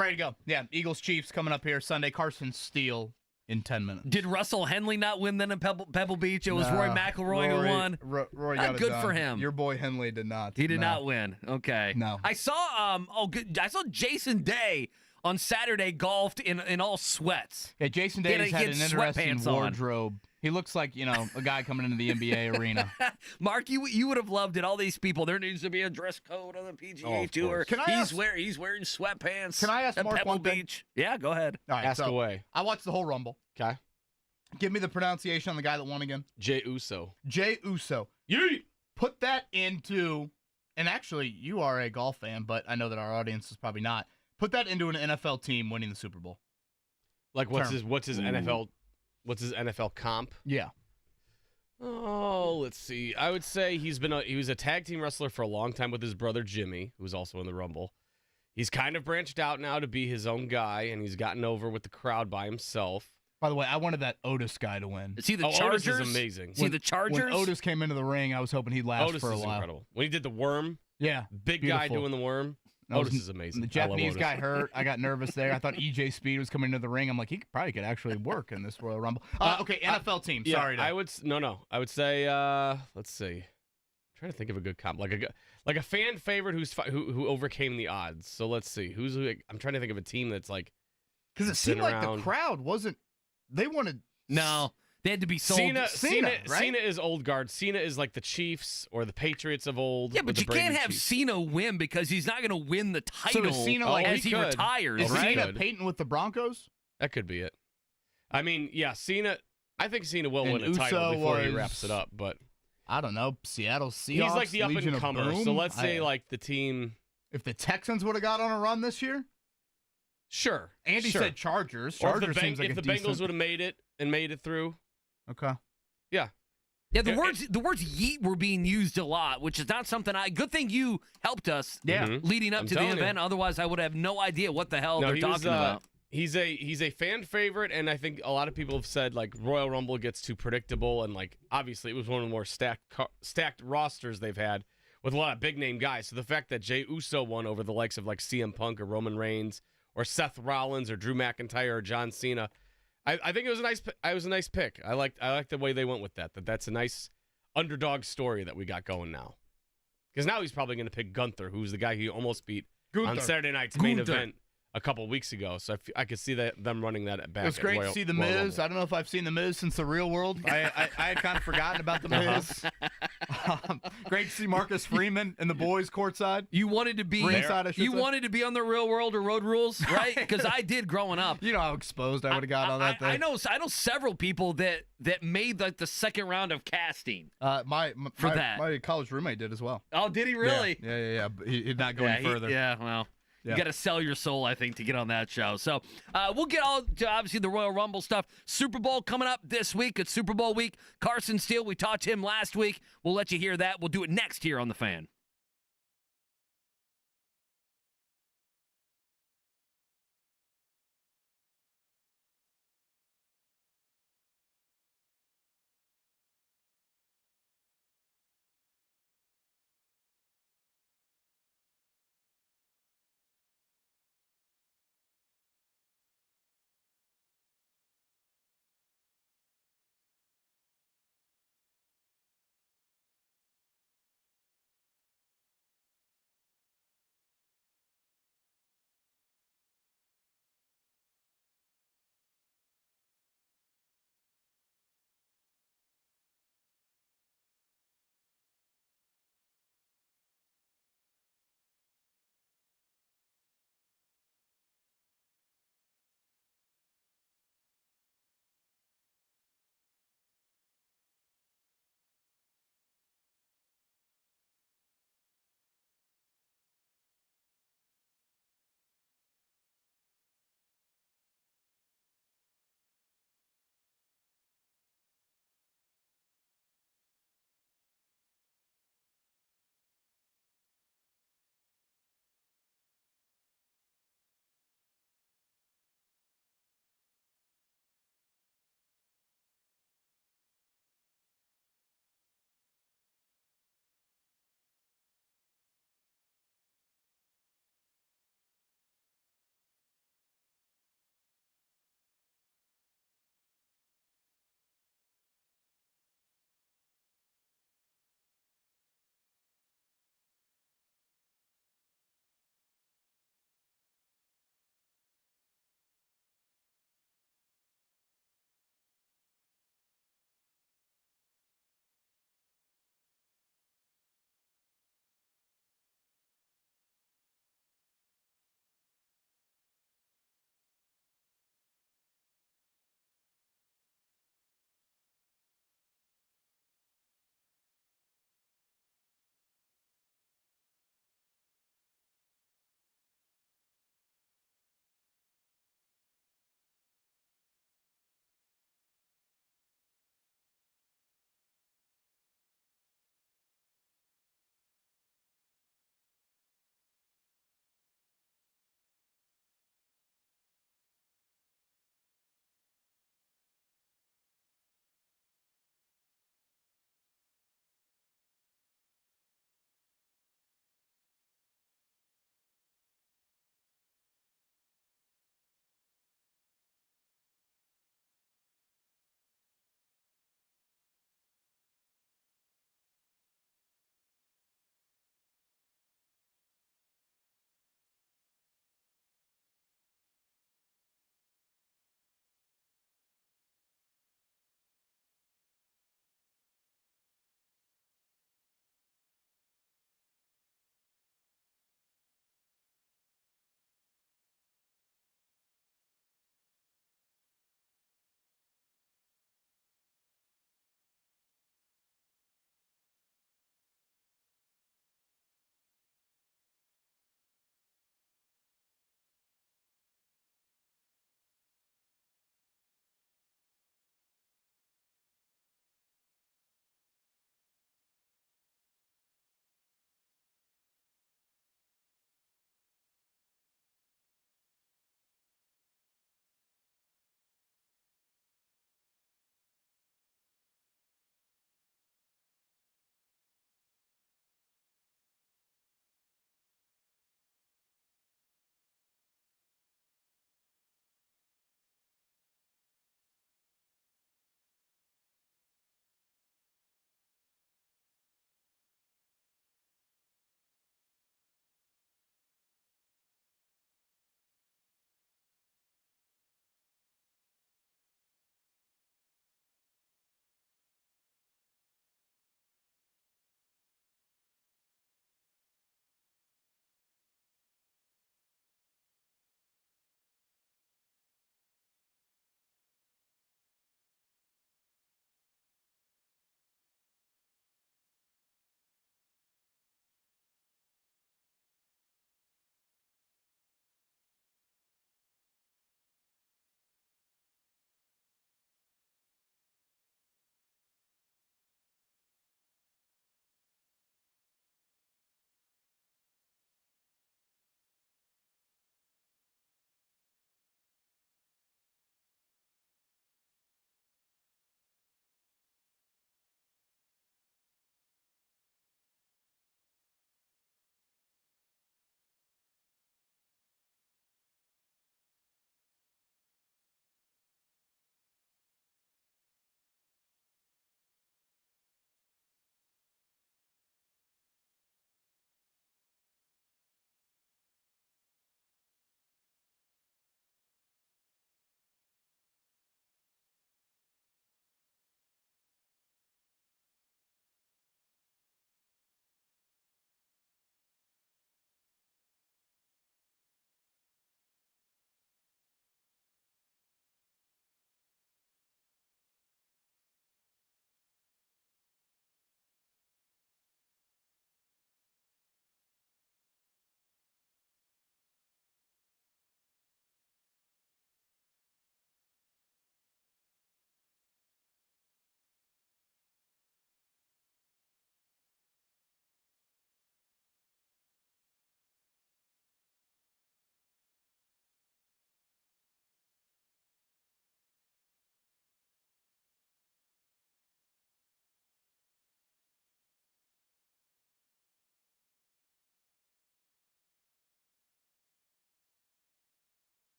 ready to go. Yeah, Eagles-Chiefs coming up here Sunday. Carson Steele in 10 minutes. Did Russell Henley not win then in Pebble Beach? It was Roy McIlroy who won. Roy got it good done. for him. Your boy Henley did not. He did not win. Okay. No. I saw I saw Jason Day on Saturday golfed in all sweats. Yeah, Jason Day had an interesting wardrobe. He looks like, you know, a guy coming into the NBA arena. Mark, you would have loved it. All these people. There needs to be a dress code on the PGA Tour. He's wearing sweatpants. Can I ask Mark Pebble one thing? Beach. Yeah, go ahead. All right, Ask away. I watched the whole Rumble. Okay. Give me the pronunciation on the guy that won again. Jey Uso. Jey Uso. Yeet. Put that into, and actually, you are a golf fan, but I know that our audience is probably not. Put that into an NFL team winning the Super Bowl. Like what's his NFL comp? Yeah. Oh, let's see. I would say he was a tag team wrestler for a long time with his brother Jimmy, who was also in the Rumble. He's kind of branched out now to be his own guy, and he's gotten over with the crowd by himself. By the way, I wanted that Otis guy to win. Is he the Chargers? Otis is amazing. Is he the Chargers? When Otis came into the ring, I was hoping he'd last Otis for a is while. incredible. When he did the worm, yeah, big guy doing the worm. Otis is amazing. The Japanese guy hurt. I got nervous there. I thought EJ Speed was coming into the ring. I'm like, he probably could actually work in this Royal Rumble. Okay, NFL team. Yeah, Sorry. I would say, let's see. I'm trying to think of a good comp, like a fan favorite who overcame the odds. So let's see, I'm trying to think of a team that's like, because it seemed like the crowd wasn't. They wanted. No, They had to be sold. Cena, right? Cena is old guard. Cena is like the Chiefs or the Patriots of old. Yeah, but with you the Brady can't have Chiefs. Cena win because he's not going to win the title is Cena like- as he he could. retires. Is Right? Cena Good. Peyton with the Broncos? That could be it. I mean, yeah, Cena. I think Cena will And win a title Uso before he was- wrakes it up, but I don't know. Seattle Seahawks. he's like the up Legion and of comer. So Boom? let's say like the team. If the Texans would have got on a run this year, Sure. Andy sure. said Chargers. Or Chargers seems like if a the Bengals decent- would have made it through. Okay. Yeah. Yeah, the words yeet were being used a lot, which is not something good thing you helped us Mhm. leading up I'm to the telling you. event. Otherwise, I would have no idea what the hell No, they're he was, talking about. He's a fan favorite, and I think a lot of people have said like Royal Rumble gets too predictable, and like obviously it was one of the more stacked rosters they've had with a lot of big name guys. So the fact that Jey Uso won over the likes of like CM Punk or Roman Reigns or Seth Rollins or Drew McIntyre or John Cena, I think it was a nice pick. I like the way they went with that. That's a nice underdog story that we got going now. Because now he's probably going to pick Gunther, who's the guy he almost beat on Saturday night's main Gunther. event a couple weeks ago. So I could see them running that back. It was at great Royal- to see The Royal Miz. Rumble. I don't know if I've seen The Miz since The Real World. I had kind of forgotten about The Miz. Great to see Marcus Freeman and the boys courtside. You wanted to be Ringside, I should you say. wanted to be on the Real World or Road Rules, right? Because I did growing up. You know how exposed I would have got on that thing. I know several people that made like the second round of casting. My college roommate did as well. Oh, did he really? Yeah. But he did not go any further. Well. Yeah. You got to sell your soul, I think, to get on that show. So we'll get all to obviously the Royal Rumble stuff. Super Bowl coming up this week. It's Super Bowl week. Carson Steele, we talked to him last week. We'll let you hear that. We'll do it next here on The Fan.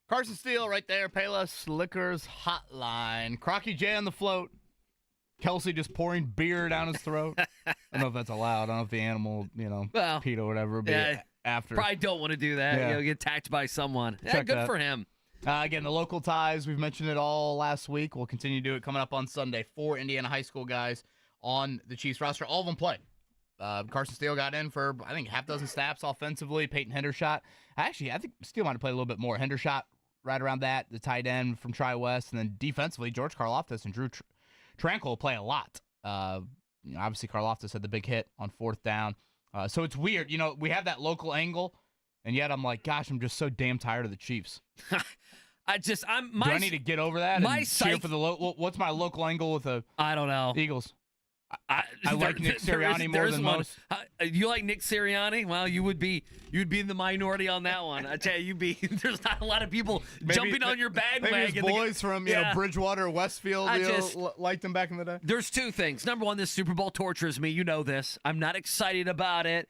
Carson Steele right there. Payless Liquors Hotline. Crocky J on the float. Kelsey just pouring beer down his throat. I don't know if that's allowed. I don't know if the animal, Well, peed or whatever. But after. Probably don't want to do that. Yeah. Get attacked by someone. Yeah, Check good that. for him. Again, the local ties, we've mentioned it all last week. We'll continue to do it coming up on Sunday. 4 Indiana high school guys on the Chiefs roster. All of them played. Carson Steele got in for, I think, half dozen snaps offensively. Peyton Hendershot. I think Steele might have played a little bit more. Hendershot right around that, the tight end from Tri-West. And then defensively, George Karlaftis and Drew Tranquil play a lot. Obviously, Karlaftis had the big hit on 4th down. So it's weird. We have that local angle, and yet I'm like, gosh, I'm just so damn tired of the Chiefs. Do I need to get over that and cheer for the what's my local angle with the I don't know. Eagles? I like Nick Sirianni more than most. You like Nick Sirianni? Well, you'd be in the minority on that one. I tell you, there's not a lot of people jumping on your bandwagon. Maybe his boys from Bridgewater, Westfield, liked him back in the day. There's two things. Number one, this Super Bowl tortures me. You know this. I'm not excited about it.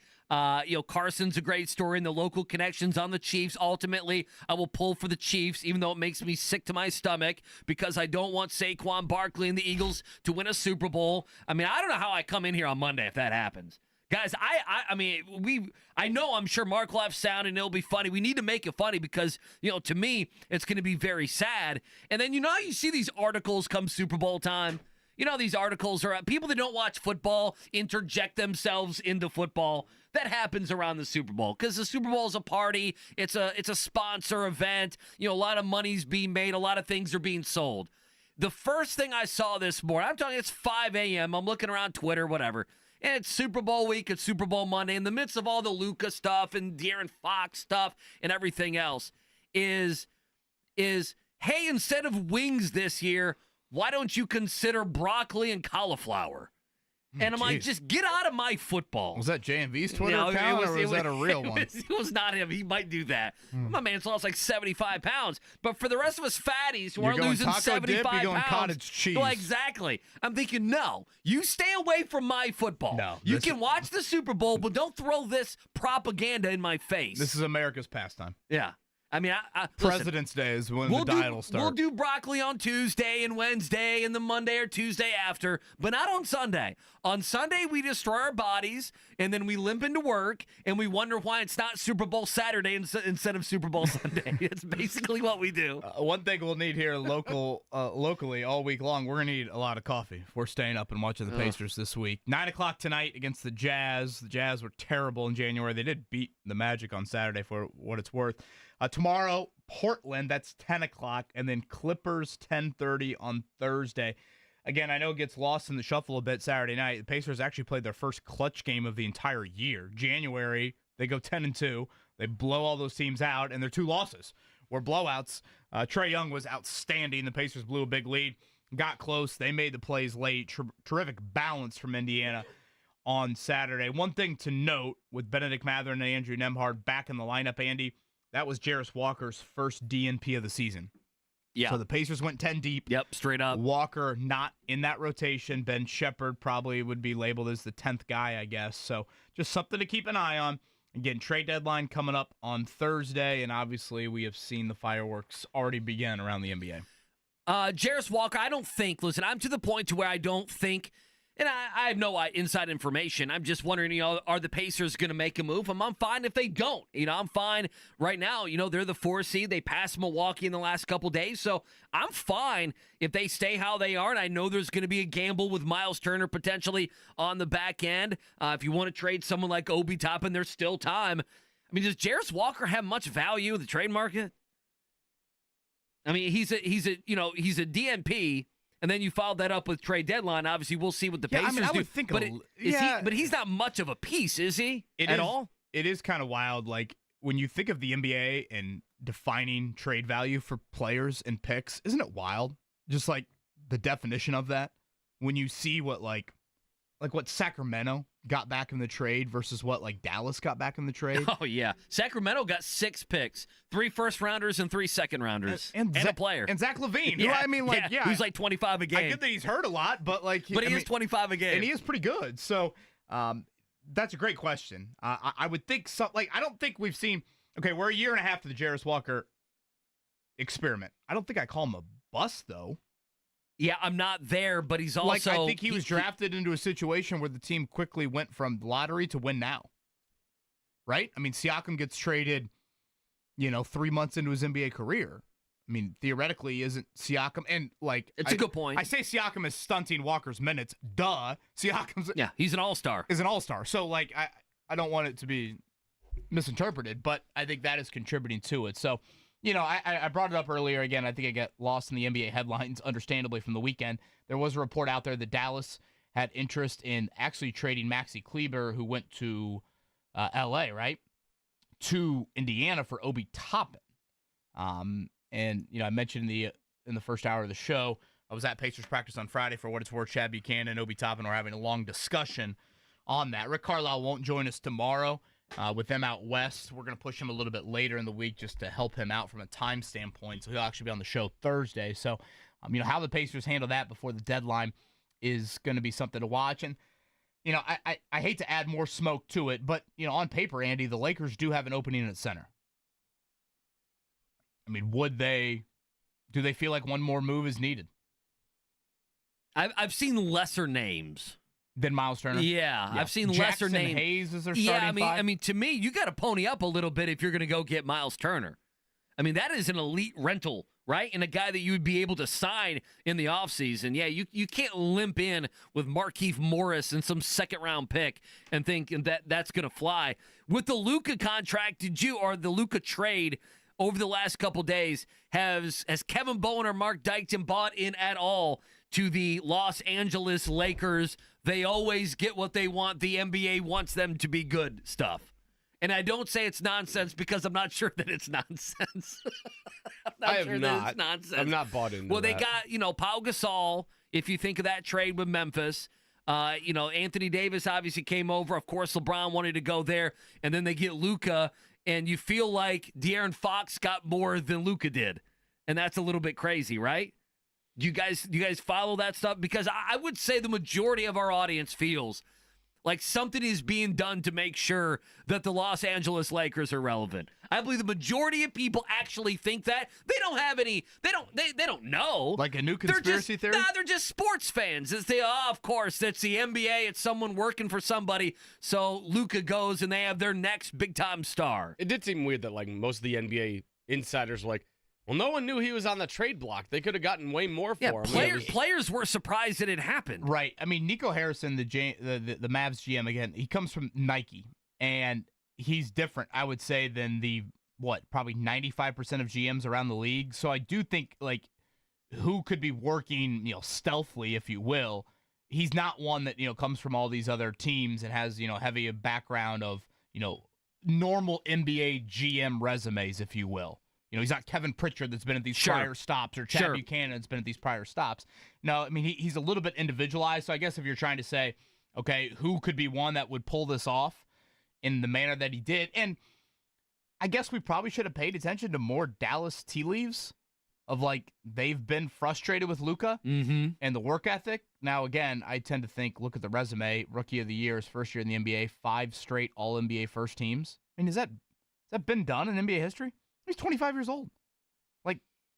Carson's a great story and the local connections on the Chiefs. Ultimately, I will pull for the Chiefs, even though it makes me sick to my stomach because I don't want Saquon Barkley and the Eagles to win a Super Bowl. I mean, I don't know how I come in here on Monday if that happens. Guys, I know I'm sure Mark will have sound and it'll be funny. We need to make it funny because, to me, it's going to be very sad. And then, how you see these articles come Super Bowl time? These articles are people that don't watch football interject themselves into football. That happens around the Super Bowl because the Super Bowl is a party. It's a sponsor event. A lot of money's being made. A lot of things are being sold. The first thing I saw this morning, I'm talking, it's 5 a.m. I'm looking around Twitter, whatever. And it's Super Bowl week. It's Super Bowl Monday. In the midst of all the Luka stuff and De'Aaron Fox stuff and everything else is hey, instead of wings this year, why don't you consider broccoli and cauliflower? And I'm like, just get out of my football. Was that JMV's Twitter account, or was that a real one? It was not him. He might do that. My man's lost like 75 pounds. But for the rest of us fatties who are losing 75 pounds. You're going cottage cheese. Well, exactly. I'm thinking, no, you stay away from my football. No, you can watch the Super Bowl, but don't throw this propaganda in my face. This is America's pastime. Yeah. I mean, President's Day is when the diet will start. We'll do broccoli on Tuesday and Wednesday and the Monday or Tuesday after, but not on Sunday. On Sunday, we destroy our bodies, and then we limp into work, and we wonder why it's not Super Bowl Saturday instead of Super Bowl Sunday. It's basically what we do. One thing we'll need here locally all week long, we're going to need a lot of coffee if we're staying up and watching the Pacers this week. 9 o'clock tonight against the Jazz. The Jazz were terrible in January. They did beat the Magic on Saturday for what it's worth. Tomorrow, Portland, that's 10 o'clock, and then Clippers 10:30 on Thursday. Again, I know it gets lost in the shuffle a bit Saturday night. The Pacers actually played their first clutch game of the entire year. January, they go 10-2. They blow all those teams out, and their 2 losses were blowouts. Trae Young was outstanding. The Pacers blew a big lead, got close. They made the plays late. Terrific balance from Indiana on Saturday. One thing to note with Benedict Mather and Andrew Nembhard back in the lineup, Andy, that was Jarris Walker's first DNP of the season. Yeah. So the Pacers went 10 deep. Yep, straight up. Walker not in that rotation. Ben Shepherd probably would be labeled as the 10th guy, I guess. So just something to keep an eye on. Again, trade deadline coming up on Thursday, and obviously we have seen the fireworks already begin around the NBA. Jarris Walker, I don't think, listen, I'm to the point to where I don't think, and I have no inside information. I'm just wondering, are the Pacers going to make a move? I'm fine if they don't. I'm fine right now. They're the 4 seed. They passed Milwaukee in the last couple days. So I'm fine if they stay how they are. And I know there's going to be a gamble with Miles Turner potentially on the back end. If you want to trade someone like Obi Toppin, there's still time. I mean, does Jarris Walker have much value in the trade market? I mean, he's a DNP. And then you followed that up with trade deadline. Obviously, we'll see what the Pacers do. I would think but he's not much of a piece, is he? At all? It is kind of wild. Like, when you think of the NBA and defining trade value for players and picks, isn't it wild? Just like the definition of that. When you see what what Sacramento got back in the trade versus what Dallas got back in the trade. Oh yeah, Sacramento got 6 picks, 3 first-rounders and 3 second-rounders, and a player, and Zach LaVine. Who's like 25 a game. I get that he's hurt a lot, but he is 25 a game, and he is pretty good. So that's a great question. I would think so. I don't think we've seen. Okay, we're a year and a half to the Jarris Walker experiment. I don't think I call him a bust, though. Yeah, I'm not there, but he's also... I think he was drafted into a situation where the team quickly went from lottery to win now. Right? I mean, Siakam gets traded, 3 months into his NBA career. I mean, theoretically, isn't Siakam... And, it's a good point. I say Siakam is stunting Walker's minutes. Duh. Siakam's... Yeah, he's an all-star. Is an all-star. So, I don't want it to be misinterpreted, but I think that is contributing to it. So, I brought it up earlier. Again, I think I got lost in the NBA headlines, understandably, from the weekend. There was a report out there that Dallas had interest in actually trading Maxi Kleber, who went to L.A., right, to Indiana for Obi Toppin. And, I mentioned in the first hour of the show, I was at Pacers practice on Friday. For what it's worth, Chad Buchanan and Obi Toppin are having a long discussion on that. Rick Carlisle won't join us tomorrow. With them out west, we're going to push him a little bit later in the week just to help him out from a time standpoint. So he'll actually be on the show Thursday. So, how the Pacers handle that before the deadline is going to be something to watch. And, I hate to add more smoke to it, but, on paper, Andy, the Lakers do have an opening at center. I mean, do they feel like one more move is needed? I've seen lesser names than Miles Turner? Yeah, I've seen lesser names. Jackson Hayes is their starting five? I mean, to me, you got to pony up a little bit if you're going to go get Miles Turner. I mean, that is an elite rental, right? And a guy that you would be able to sign in the offseason. Yeah, you can't limp in with Markieff Morris and some second-round pick and think that's going to fly. With the Luka contract, or the Luka trade over the last couple days, has Kevin Bowen or Mark Dykton bought in at all to the Los Angeles Lakers? They always get what they want. The NBA wants them to be good stuff. And I don't say it's nonsense because I'm not sure that it's nonsense. It's nonsense. I'm not bought into that. They got, Pau Gasol, if you think of that trade with Memphis. Anthony Davis obviously came over. Of course, LeBron wanted to go there. And then they get Luka, and you feel like De'Aaron Fox got more than Luka did. And that's a little bit crazy, right? Do you guys follow that stuff? Because I would say the majority of our audience feels like something is being done to make sure that the Los Angeles Lakers are relevant. I believe the majority of people actually think that. They don't have any. They don't know. Like a new conspiracy theory? Nah, they're just sports fans. Of course, that's the NBA. It's someone working for somebody. So Luka goes and they have their next big time star. It did seem weird that most of the NBA insiders were like, well, no one knew he was on the trade block. They could have gotten way more for him. Players were surprised that it happened. Right. I mean, Nico Harrison, the Mavs GM, again, he comes from Nike, and he's different, I would say, than probably 95% of GMs around the league. So I do think, who could be working, stealthily, if you will. He's not one that, comes from all these other teams and has, heavy background of, normal NBA GM resumes, if you will. He's not Kevin Pritchard that's been at these prior stops, or Chad Buchanan that's been at these prior stops. No, I mean, he's a little bit individualized. So I guess if you're trying to say, okay, who could be one that would pull this off in the manner that he did? And I guess we probably should have paid attention to more Dallas tea leaves of they've been frustrated with Luka and the work ethic. Now, again, I tend to think, look at the resume. Rookie of the year, his first year in the NBA, 5 straight All-NBA first teams. I mean, has that been done in NBA history? He's 25 years old.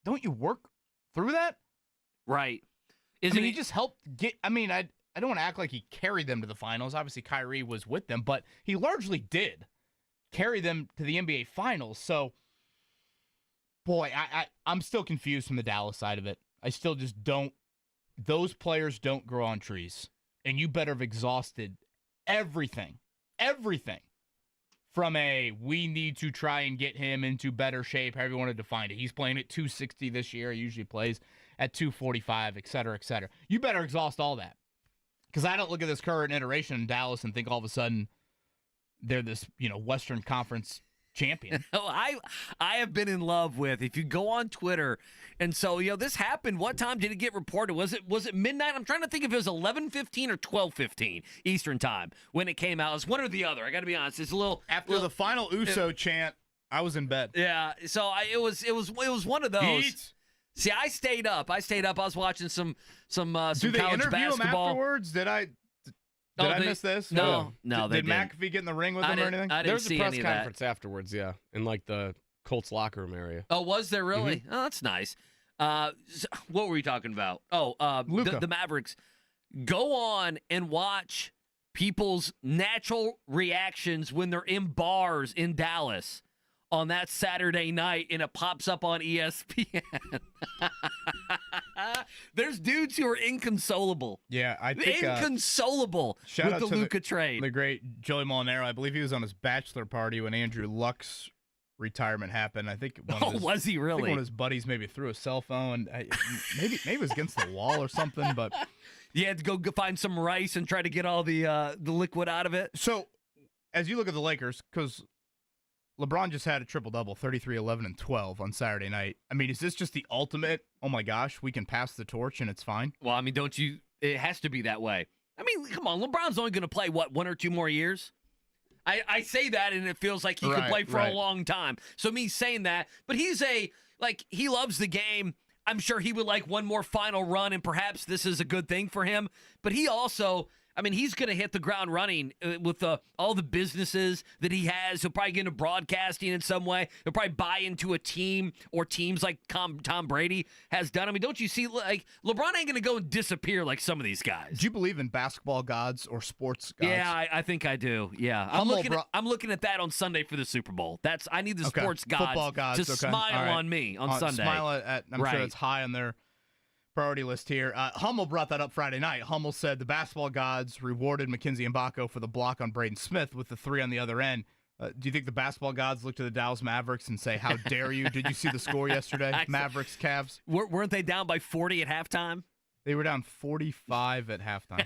Don't you work through that? Right. He just helped get... I mean, I don't want to act like he carried them to the finals. Obviously, Kyrie was with them, but he largely did carry them to the NBA finals. So, boy, I'm still confused from the Dallas side of it. I still just don't... Those players don't grow on trees. And you better have exhausted everything. Everything. From we need to try and get him into better shape, however you want to define it. He's playing at 260 this year. He usually plays at 245, et cetera, et cetera. You better exhaust all that. Because I don't look at this current iteration in Dallas and think all of a sudden they're this, Western Conference champion. I have been in love with, if you go on Twitter, and so this happened. What time did it get reported? Was it midnight? I'm trying to think if it was 11:15 or 12:15 Eastern time when it came out. It was one or the other. I got to be honest. It's a little after the final USO chant. I was in bed. Yeah, so it was one of those. Heat. See, I stayed up. I was watching some Do college they interview basketball. him afterwards? Did I miss this? No, they did didn't. McAfee get in the ring with him or anything? I didn't There's see a press any conference afterwards, yeah, in the Colts locker room area. Oh, was there really? Oh, that's nice. What were we talking about? Oh, the Mavericks. Go on and watch people's natural reactions when they're in bars in Dallas on that Saturday night and it pops up on ESPN. There's dudes who are inconsolable. Yeah, I think inconsolable with the Luka trade. The great Joey Molinaro. I believe he was on his bachelor party when Andrew Luck's retirement happened. I think was he really? I think one of his buddies maybe threw a cell phone. Maybe it was against the wall or something, but you had to go find some rice and try to get all the liquid out of it. So, as you look at the Lakers, because LeBron just had a triple-double, 33, 11, and 12 on Saturday night. I mean, is this just the ultimate, oh my gosh, we can pass the torch and it's fine? Well, I mean, it has to be that way. I mean, come on, LeBron's only going to play, 1 or 2 more years? I say that and it feels like he could play for a long time. So me saying that, but he loves the game. I'm sure he would like one more final run, and perhaps this is a good thing for him. But he also, I mean, he's going to hit the ground running with all the businesses that he has. He'll probably get into broadcasting in some way. He'll probably buy into a team or teams like Tom Brady has done. I mean, don't you see, like, LeBron ain't going to go and disappear like some of these guys. Do you believe in basketball gods or sports gods? Yeah, I think I do. Yeah. I'm looking at that on Sunday for the Super Bowl. I need the sports gods, football gods to smile on me on Sunday. Smile at I'm sure it's high on their priority list here. Hummel brought that up Friday night. Hummel said the basketball gods rewarded Mackenzie Mbako for the block on Braden Smith with the 3 on the other end. Do you think the basketball gods look to the Dallas Mavericks and say, how dare you? Did you see the score yesterday? Mavericks, Cavs. Weren't they down by 40 at halftime? They were down 45 at halftime.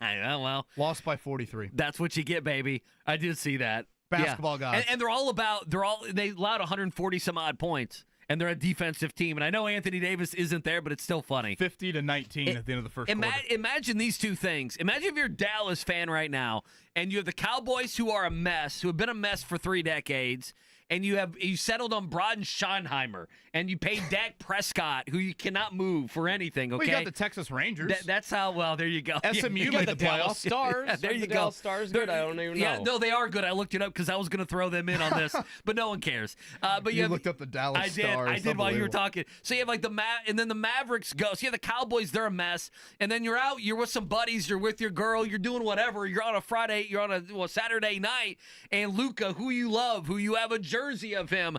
Yeah, well. Lost by 43. That's what you get, baby. I did see that. Basketball gods. And they allowed 140 some odd points. And they're a defensive team. And I know Anthony Davis isn't there, but it's still funny. 50-19 at the end of the first quarter. Imagine these two things. Imagine if you're a Dallas fan right now, and you have the Cowboys who are a mess, who have been a mess for 3 decades, and you settled on Braden Schottenheimer, and you paid Dak Prescott, who you cannot move for anything, okay? We got the Texas Rangers. That's how, well, there you go. SMU made the Dallas playoffs. Stars. There you go. Dallas Stars good? I don't even know. Yeah, no, they are good. I looked it up because I was going to throw them in on this, but no one cares. But you looked up the Dallas Stars. I did while you were talking. So you have like and then the Mavericks go. So you have the Cowboys, they're a mess. And then you're out, you're with some buddies, you're with your girl, you're doing whatever. You're on a Friday, you're on a Saturday night, and Luka, who you love, who you have a jersey of him,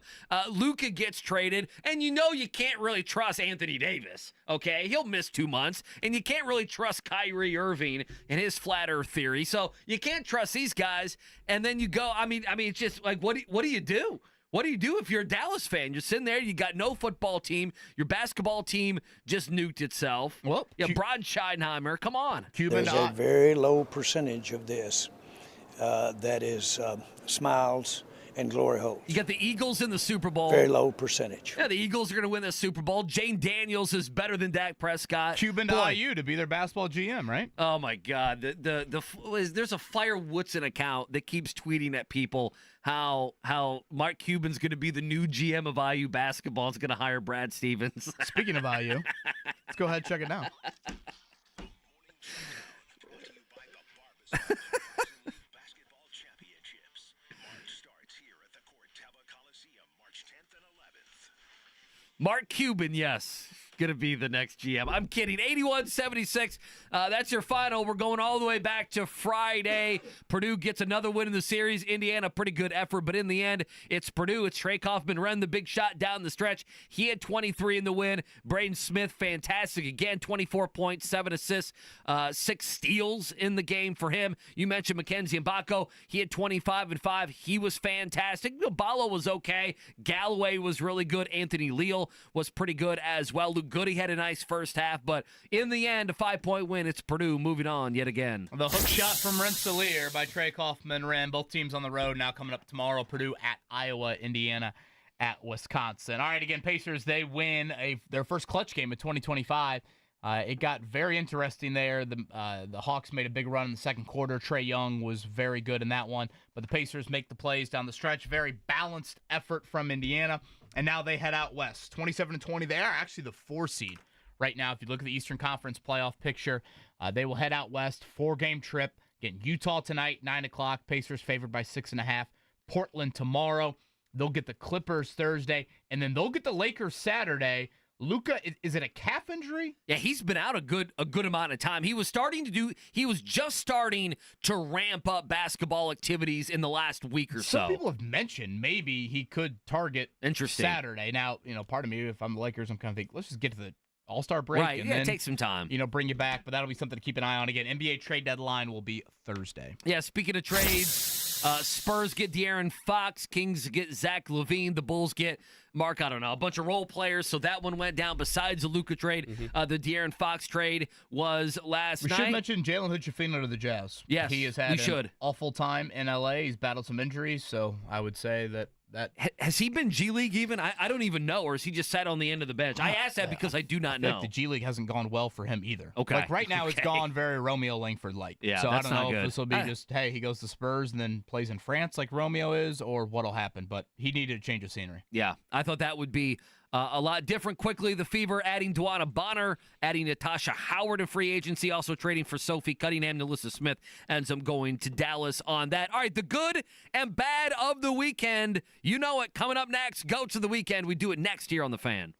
Luka gets traded, and you know you can't really trust Anthony Davis, okay? He'll miss 2 months, and you can't really trust Kyrie Irving and his flat earth theory. So you can't trust these guys, and then you go, I mean, it's just like, what do you do? What do you do if you're a Dallas fan? You're sitting there, you got no football team, your basketball team just nuked itself. Well, Braden Schottenheimer, come on. There's a very low percentage of this that is smiles and glory holes. You got the Eagles in the Super Bowl. Very low percentage. Yeah, the Eagles are going to win the Super Bowl. Jane Daniels is better than Dak Prescott. Cuban to IU to be their basketball GM, right? Oh my God! There's a Fire Woodson account that keeps tweeting at people how Mark Cuban's going to be the new GM of IU basketball. Is going to hire Brad Stevens. Speaking of IU, let's go ahead and check it now. Mark Cuban, yes, going to be the next GM. I'm kidding. 81-76. That's your final. We're going all the way back to Friday. Purdue gets another win in the series. Indiana, pretty good effort, but in the end, it's Purdue. It's Trey Kaufman-Renn, the big shot down the stretch. He had 23 in the win. Braden Smith, fantastic. Again, 24 points, 7 assists, 6 steals in the game for him. You mentioned Mackenzie Mbako. He had 25 and 5. He was fantastic. Ballo was okay. Galloway was really good. Anthony Leal was pretty good as well. Luke Goody had a nice first half, but in the end, a 5-point win. It's Purdue moving on yet again. The hook shot from Rensselaer by Trey Kaufman-Renn. Both teams on the road now coming up tomorrow. Purdue at Iowa, Indiana at Wisconsin. All right, again, Pacers, they win their first clutch game of 2025. It got very interesting there. The Hawks made a big run in the second quarter. Trae Young was very good in that one, but the Pacers make the plays down the stretch. Very balanced effort from Indiana, and now they head out west. 27-20. They are actually the 4 seed right now. If you look at the Eastern Conference playoff picture, they will head out west. 4-game trip. Again, Utah tonight, 9 o'clock. Pacers favored by 6.5. Portland tomorrow. They'll get the Clippers Thursday, and then they'll get the Lakers Saturday. Luka, is it a calf injury? Yeah, he's been out a good amount of time. He was just starting to ramp up basketball activities in the last week or so. Some people have mentioned maybe he could target Saturday. Now, part of me, if I'm the Lakers, I'm kind of thinking, let's just get to the All-Star break. Right, and then, take some time. Bring you back, but that'll be something to keep an eye on. Again, NBA trade deadline will be Thursday. Yeah, speaking of trades, Spurs get De'Aaron Fox, Kings get Zach LaVine, the Bulls get a bunch of role players, so that one went down besides the Luka trade. The De'Aaron Fox trade was last night. We should mention Jalen Hood-Schifino to the Jazz. Yes, he has had an awful time in L.A. He's battled some injuries, so I would say that has he been G League even? I don't even know, or has he just sat on the end of the bench? I asked that because I do not know. The G League hasn't gone well for him either. Okay. Like right now, it's gone very Romeo Langford-like. Yeah, so that's I don't know not if good. this will be just, hey, he goes to Spurs and then plays in France like Romeo is, or what'll happen. But he needed a change of scenery. Yeah, I thought that would be a lot different. Quickly, the Fever adding Dwana Bonner, adding Natasha Howard in free agency, also trading for Sophie Cunningham. Nalissa Smith ends up going to Dallas on that. All right, the good and bad of the weekend. You know it. Coming up next, go to the weekend. We do it next here on The Fan.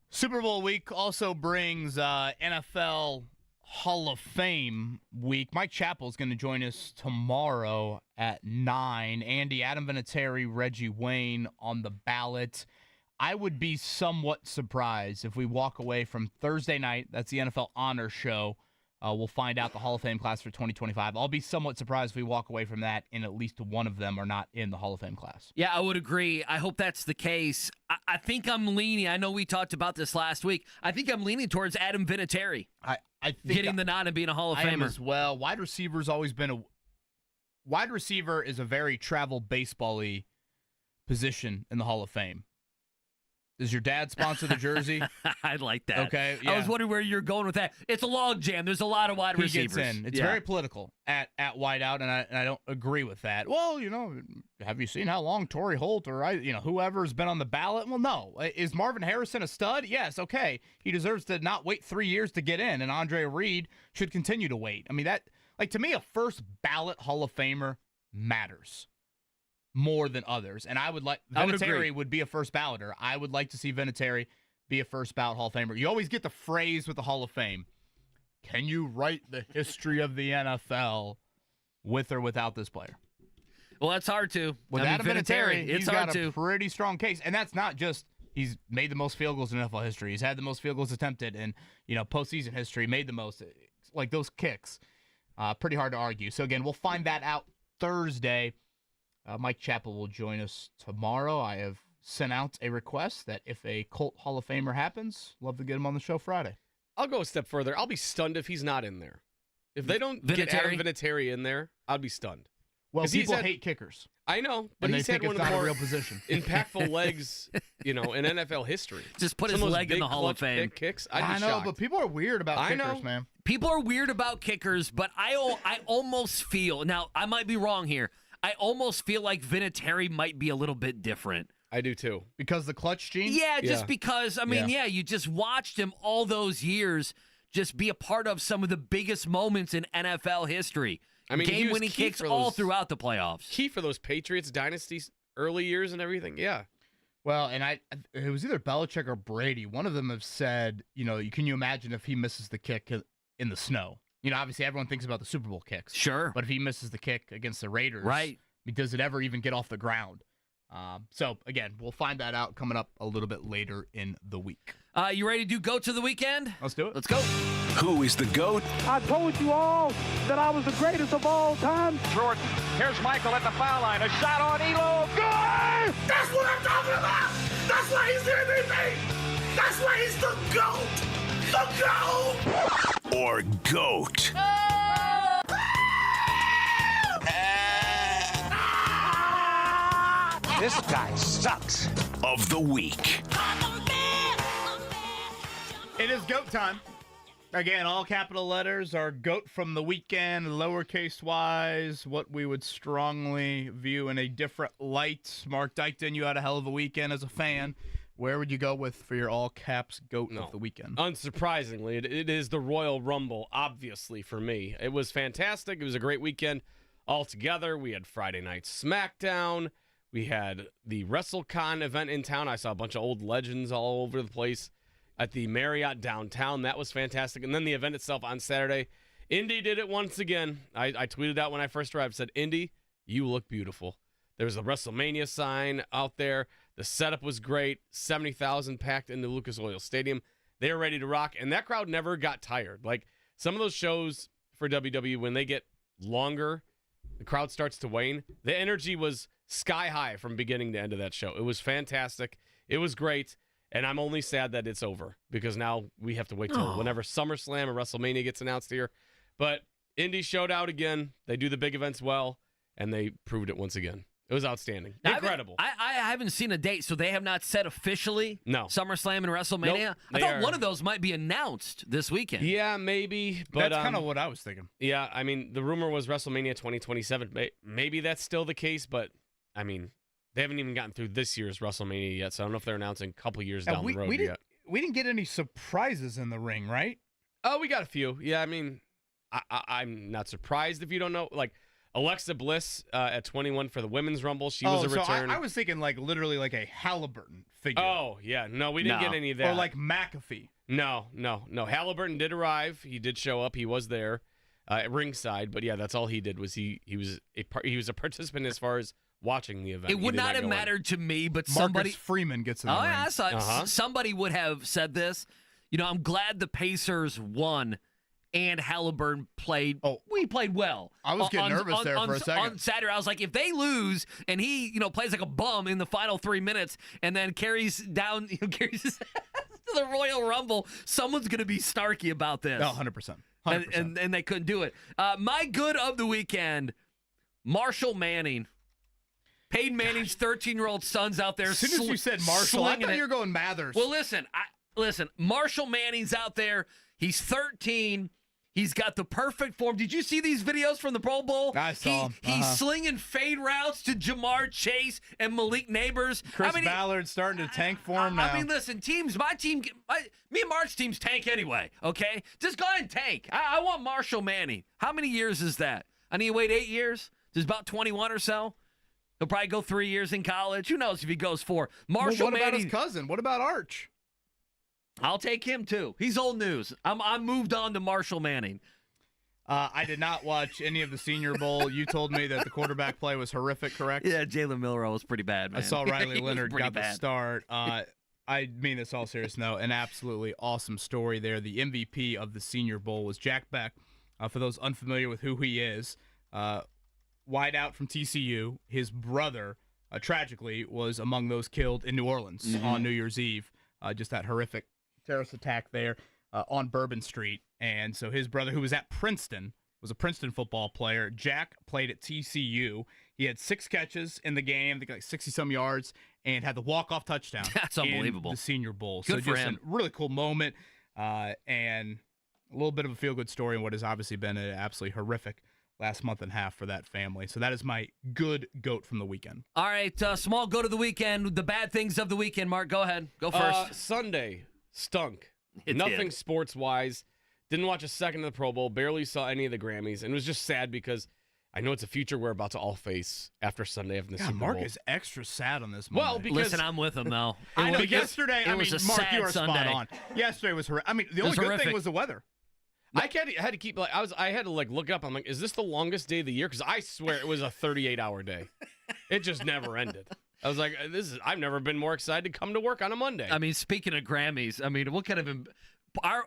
Super Bowl week also brings NFL Hall of Fame week. Mike Chappell is going to join us tomorrow at 9. Andy, Adam Vinatieri, Reggie Wayne on the ballot. I would be somewhat surprised if we walk away from Thursday night. That's the NFL Honor Show. We'll find out the Hall of Fame class for 2025. I'll be somewhat surprised if we walk away from that and at least one of them are not in the Hall of Fame class. Yeah, I would agree. I hope that's the case. I think I'm leaning. I know we talked about this last week. I think I'm leaning towards Adam Vinatieri I think getting the nod and being a Hall of I am Famer as well. Wide receiver's always been a wide receiver is a very travel baseball-y position in the Hall of Fame. Does your dad sponsor the jersey? I like that. Okay, I was wondering where you're going with that. It's a log jam. There's a lot of wide receivers. Gets in. It's very political at wideout, and I don't agree with that. Well, have you seen how long Torrey Holt or whoever's been on the ballot? Well, no. Is Marvin Harrison a stud? Yes. Okay, he deserves to not wait 3 years to get in, and Andre Reed should continue to wait. I mean to me, a first ballot Hall of Famer matters more than others. And I would like Vinatieri would be a first balloter. I would like to see Vinatieri be a first ballot Hall of Famer. You always get the phrase with the Hall of Fame. Can you write the history of the NFL with or without this player? Well, that's hard to. With Adam Vinatieri, it's he's hard got to. a pretty strong case. And that's not just he's made the most field goals in NFL history. He's had the most field goals attempted in, postseason history, made the most. Like those kicks. Pretty hard to argue. So, again, we'll find that out Thursday. Mike Chappell will join us tomorrow. I have sent out a request that if a Colt Hall of Famer happens, love to get him on the show Friday. I'll go a step further. I'll be stunned if he's not in there. If they don't get Adam Vinatieri in there, I'd be stunned. Well, people hate kickers. I know, but and he's had one of the more impactful legs, in NFL history. Just put his leg in the Hall of Fame. Kicks. I know, but people are weird about kickers, man. People are weird about kickers, but I almost feel, now I might be wrong here, I almost feel like Vinatieri might be a little bit different. I do too. Because the clutch gene? Yeah, just because, you just watched him all those years just be a part of some of the biggest moments in NFL history. Game-winning kicks all throughout the playoffs. Key for those Patriots dynasties, early years and everything, yeah. Well, and it was either Belichick or Brady. One of them have said, can you imagine if he misses the kick in the snow? Obviously everyone thinks about the Super Bowl kicks. Sure. But if he misses the kick against the Raiders, right? Does it ever even get off the ground? So, again, we'll find that out coming up a little bit later in the week. You ready to do GOAT to the weekend? Let's do it. Let's go. Who is the GOAT? I told you all that I was the greatest of all time. Jordan, here's Michael at the foul line. A shot on Elo. Good! That's what I'm talking about! That's why he's the MVP! That's why he's the GOAT! The GOAT! Or GOAT? This guy sucks. Of the week. It is GOAT time. Again, all capital letters are GOAT from the weekend, lowercase wise, what we would strongly view in a different light. Mark Dykton, you had a hell of a weekend as a fan. Where would you go with for your all caps GOAT of the weekend? Unsurprisingly, it is the Royal Rumble, obviously, for me. It was fantastic. It was a great weekend altogether. We had Friday Night SmackDown. We had the WrestleCon event in town. I saw a bunch of old legends all over the place at the Marriott downtown. That was fantastic. And then the event itself on Saturday. Indy did it once again. I tweeted out when I first arrived, said, Indy, you look beautiful. There was a WrestleMania sign out there. The setup was great. 70,000 packed into Lucas Oil Stadium. They were ready to rock. And that crowd never got tired. Like some of those shows for WWE, when they get longer, the crowd starts to wane. The energy was sky high from beginning to end of that show. It was fantastic. It was great. And I'm only sad that it's over because now we have to wait till whenever SummerSlam or WrestleMania gets announced here. But Indy showed out again. They do the big events well, and they proved it once again. It was outstanding. Incredible. I haven't seen a date, so they have not said officially SummerSlam and WrestleMania. Nope, I thought one of those might be announced this weekend. Yeah, maybe. But that's kind of what I was thinking. Yeah, I mean, the rumor was WrestleMania 2027. Maybe that's still the case, but, I mean, they haven't even gotten through this year's WrestleMania yet, so I don't know if they're announcing a couple years down the road yet. We didn't get any surprises in the ring, right? Oh, we got a few. Yeah, I mean, I'm not surprised if you don't know. Like, Alexa Bliss at 21 for the Women's Rumble. She was a return. I was thinking literally like a Halliburton figure. Oh, yeah. No, we didn't get any of that. Or like McAfee. No. Halliburton did arrive. He did show up. He was there at ringside. But, yeah, that's all he did was he was a participant as far as watching the event. It would not have mattered to me, but Marcus somebody. Freeman gets in the Oh, ring. yeah, I saw it. Somebody would have said this. I'm glad the Pacers won and Halliburton played. Oh. We played well. I was getting nervous there for a second. On Saturday, I was like, if they lose and he, plays like a bum in the final 3 minutes and then carries carries his to the Royal Rumble, someone's going to be snarky about this. No, 100%. And they couldn't do it. My good of the weekend, Marshall Manning. Peyton Manning's 13-year-old son's out there. As soon as you said Marshall, I thought you were going Mathers. Well, listen. Marshall Manning's out there. He's 13. He's got the perfect form. Did you see these videos from the Pro Bowl? I saw him. He's slinging fade routes to Jamar Chase and Malik Neighbors. Chris Ballard's starting to tank for him now. I mean, listen, me and Mark's teams tank anyway, okay? Just go ahead and tank. I want Marshall Manning. How many years is that? I need to wait 8 years? There's about 21 or so. He'll probably go 3 years in college. Who knows if he goes 4? Marshall Manning. What about his Manning. cousin? What about Arch? I'll take him too. He's old news. I'm moved on to Marshall Manning. I did not watch any of the Senior Bowl. You told me that the quarterback play was horrific, correct? Yeah, Jalen Milroe was pretty bad, man. I saw Riley Leonard got bad. the start. I mean this all serious. No, an absolutely awesome story there. The MVP of the Senior Bowl was Jack Beck. For those unfamiliar with who he is, wideout from TCU. His brother, tragically, was among those killed in New Orleans on New Year's Eve. Just that horrific terrorist attack there on Bourbon Street. And so his brother, who was at Princeton, was a Princeton football player. Jack played at TCU. He had 6 catches in the game, I think like 60-some yards, and had the walk-off touchdown. That's unbelievable. In the Senior Bowl. Good so for just him. a really cool moment and a little bit of a feel-good story in what has obviously been an absolutely horrific last month and a half for that family. So that is my good GOAT from the weekend. All right, small GOAT of the weekend, the bad things of the weekend. Mark, go ahead. Go first. Sunday stunk. It Nothing did. sports-wise. Didn't watch a second of the Pro Bowl. Barely saw any of the Grammys. And it was just sad because I know it's a future we're about to all face after Sunday after the Super Mark Bowl. is extra sad on this Well, Monday. because Listen, I'm with him, though. I know. It was- Yesterday, it was a Mark, sad you are Sunday. spot on. Yesterday was horrific. I mean, the It was only good horrific. thing was the weather. I had to keep I had to look up. I'm like, is this the longest day of the year? Because I swear it was a 38-hour day. It just never ended. I was like, I've never been more excited to come to work on a Monday. I mean, speaking of Grammys, what kind of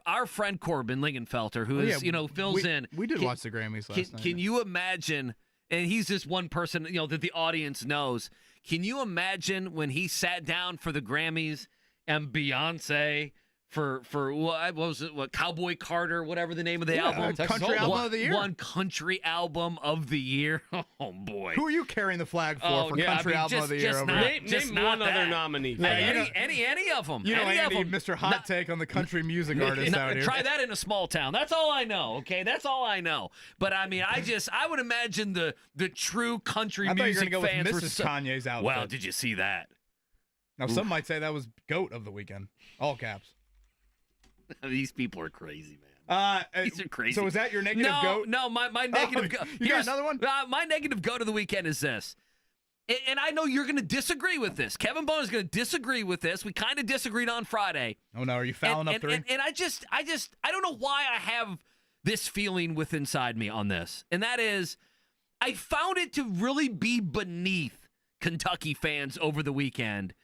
our friend Corbin Lingenfelter, who is fills in. We did watch the Grammys last night. Can you imagine? And he's just one person that the audience knows. Can you imagine when he sat down for the Grammys and Beyonce for what was it? What Cowboy Carter, whatever the name of the album? Country Album of the Year. One country album of the year. Oh boy. Who are you carrying the flag for Country Album of the Year? Just Over not, here? just name not one other that. nominee. Any of them. You know, any of Andy, them. Mr. Hot Take on the country music artist out here. Try that in a small town. That's all I know. Okay, that's all I know. But I mean, I would imagine the true country I thought you were music going to fans go were with Mrs. Kanye's outfit. Wow, did you see that? Now, some might say that was GOAT of the weekend. All caps. These people are crazy, man. These are crazy. So is that your negative GOAT? No, my negative GOAT. You got another one? My negative GOAT of the weekend is this. And I know you're going to disagree with this. Kevin Bone is going to disagree with this. We kind of disagreed on Friday. Oh, no. Are you fouling up three? And I don't know why I have this feeling inside me on this. And that is, I found it to really be beneath Kentucky fans over the weekend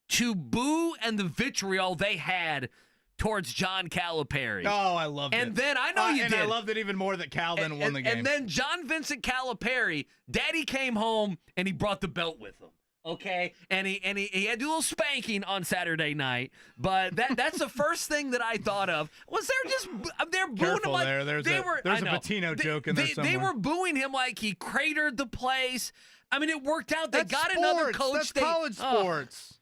to boo and the vitriol they had towards John Calipari. Oh, I loved it. And then I know you and did. I loved it even more that Cal then won the game. And then John Vincent Calipari, Daddy came home and he brought the belt with him. Okay, and he had to do a little spanking on Saturday night, but that's the first thing that I thought of. Was there just they're booing Careful him like there. There's a Patino joke in there somewhere. They were booing him like he cratered the place. I mean, it worked out. They got another coach. That's college sports.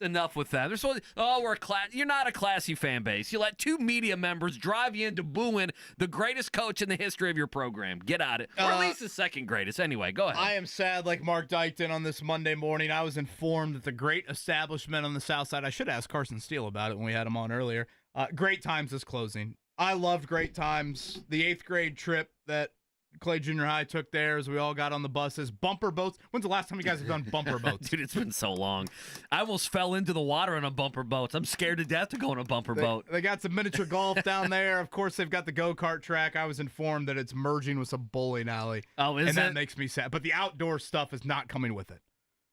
Enough with that. They're supposed we're class. You're not a classy fan base. You let 2 media members drive you into booing the greatest coach in the history of your program. Get out of it. Or at least the second greatest. Anyway, go ahead. I am sad like Mark Dykton on this Monday morning. I was informed that the great establishment on the South Side, I should ask Carson Steele about it when we had him on earlier, Great Times is closing. I loved Great Times. The 8th grade trip that Clay Junior High took theirs. We all got on the buses. Bumper boats. When's the last time you guys have done bumper boats? Dude, it's been so long. I almost fell into the water on a bumper boat. I'm scared to death to go on a bumper boat. They got some miniature golf down there. Of course, they've got the go-kart track. I was informed that it's merging with some bowling alley. Oh, is and it? that makes me sad. But the outdoor stuff is not coming with it.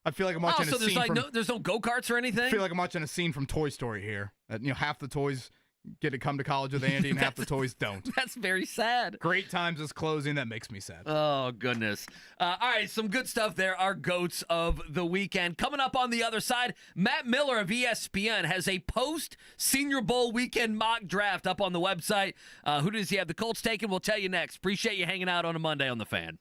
I feel like I'm watching so a there's scene from. there's no go-karts or anything? I feel like I'm watching a scene from Toy Story here. Half the toys get to come to college with Andy, and half the toys don't. That's very sad. Great Times is closing. That makes me sad. Oh, goodness. All right, some good stuff there. Our GOATs of the weekend. Coming up on the other side, Matt Miller of ESPN has a post-Senior Bowl weekend mock draft up on the website. Who does he have the Colts taking? We'll tell you next. Appreciate you hanging out on a Monday on The Fan.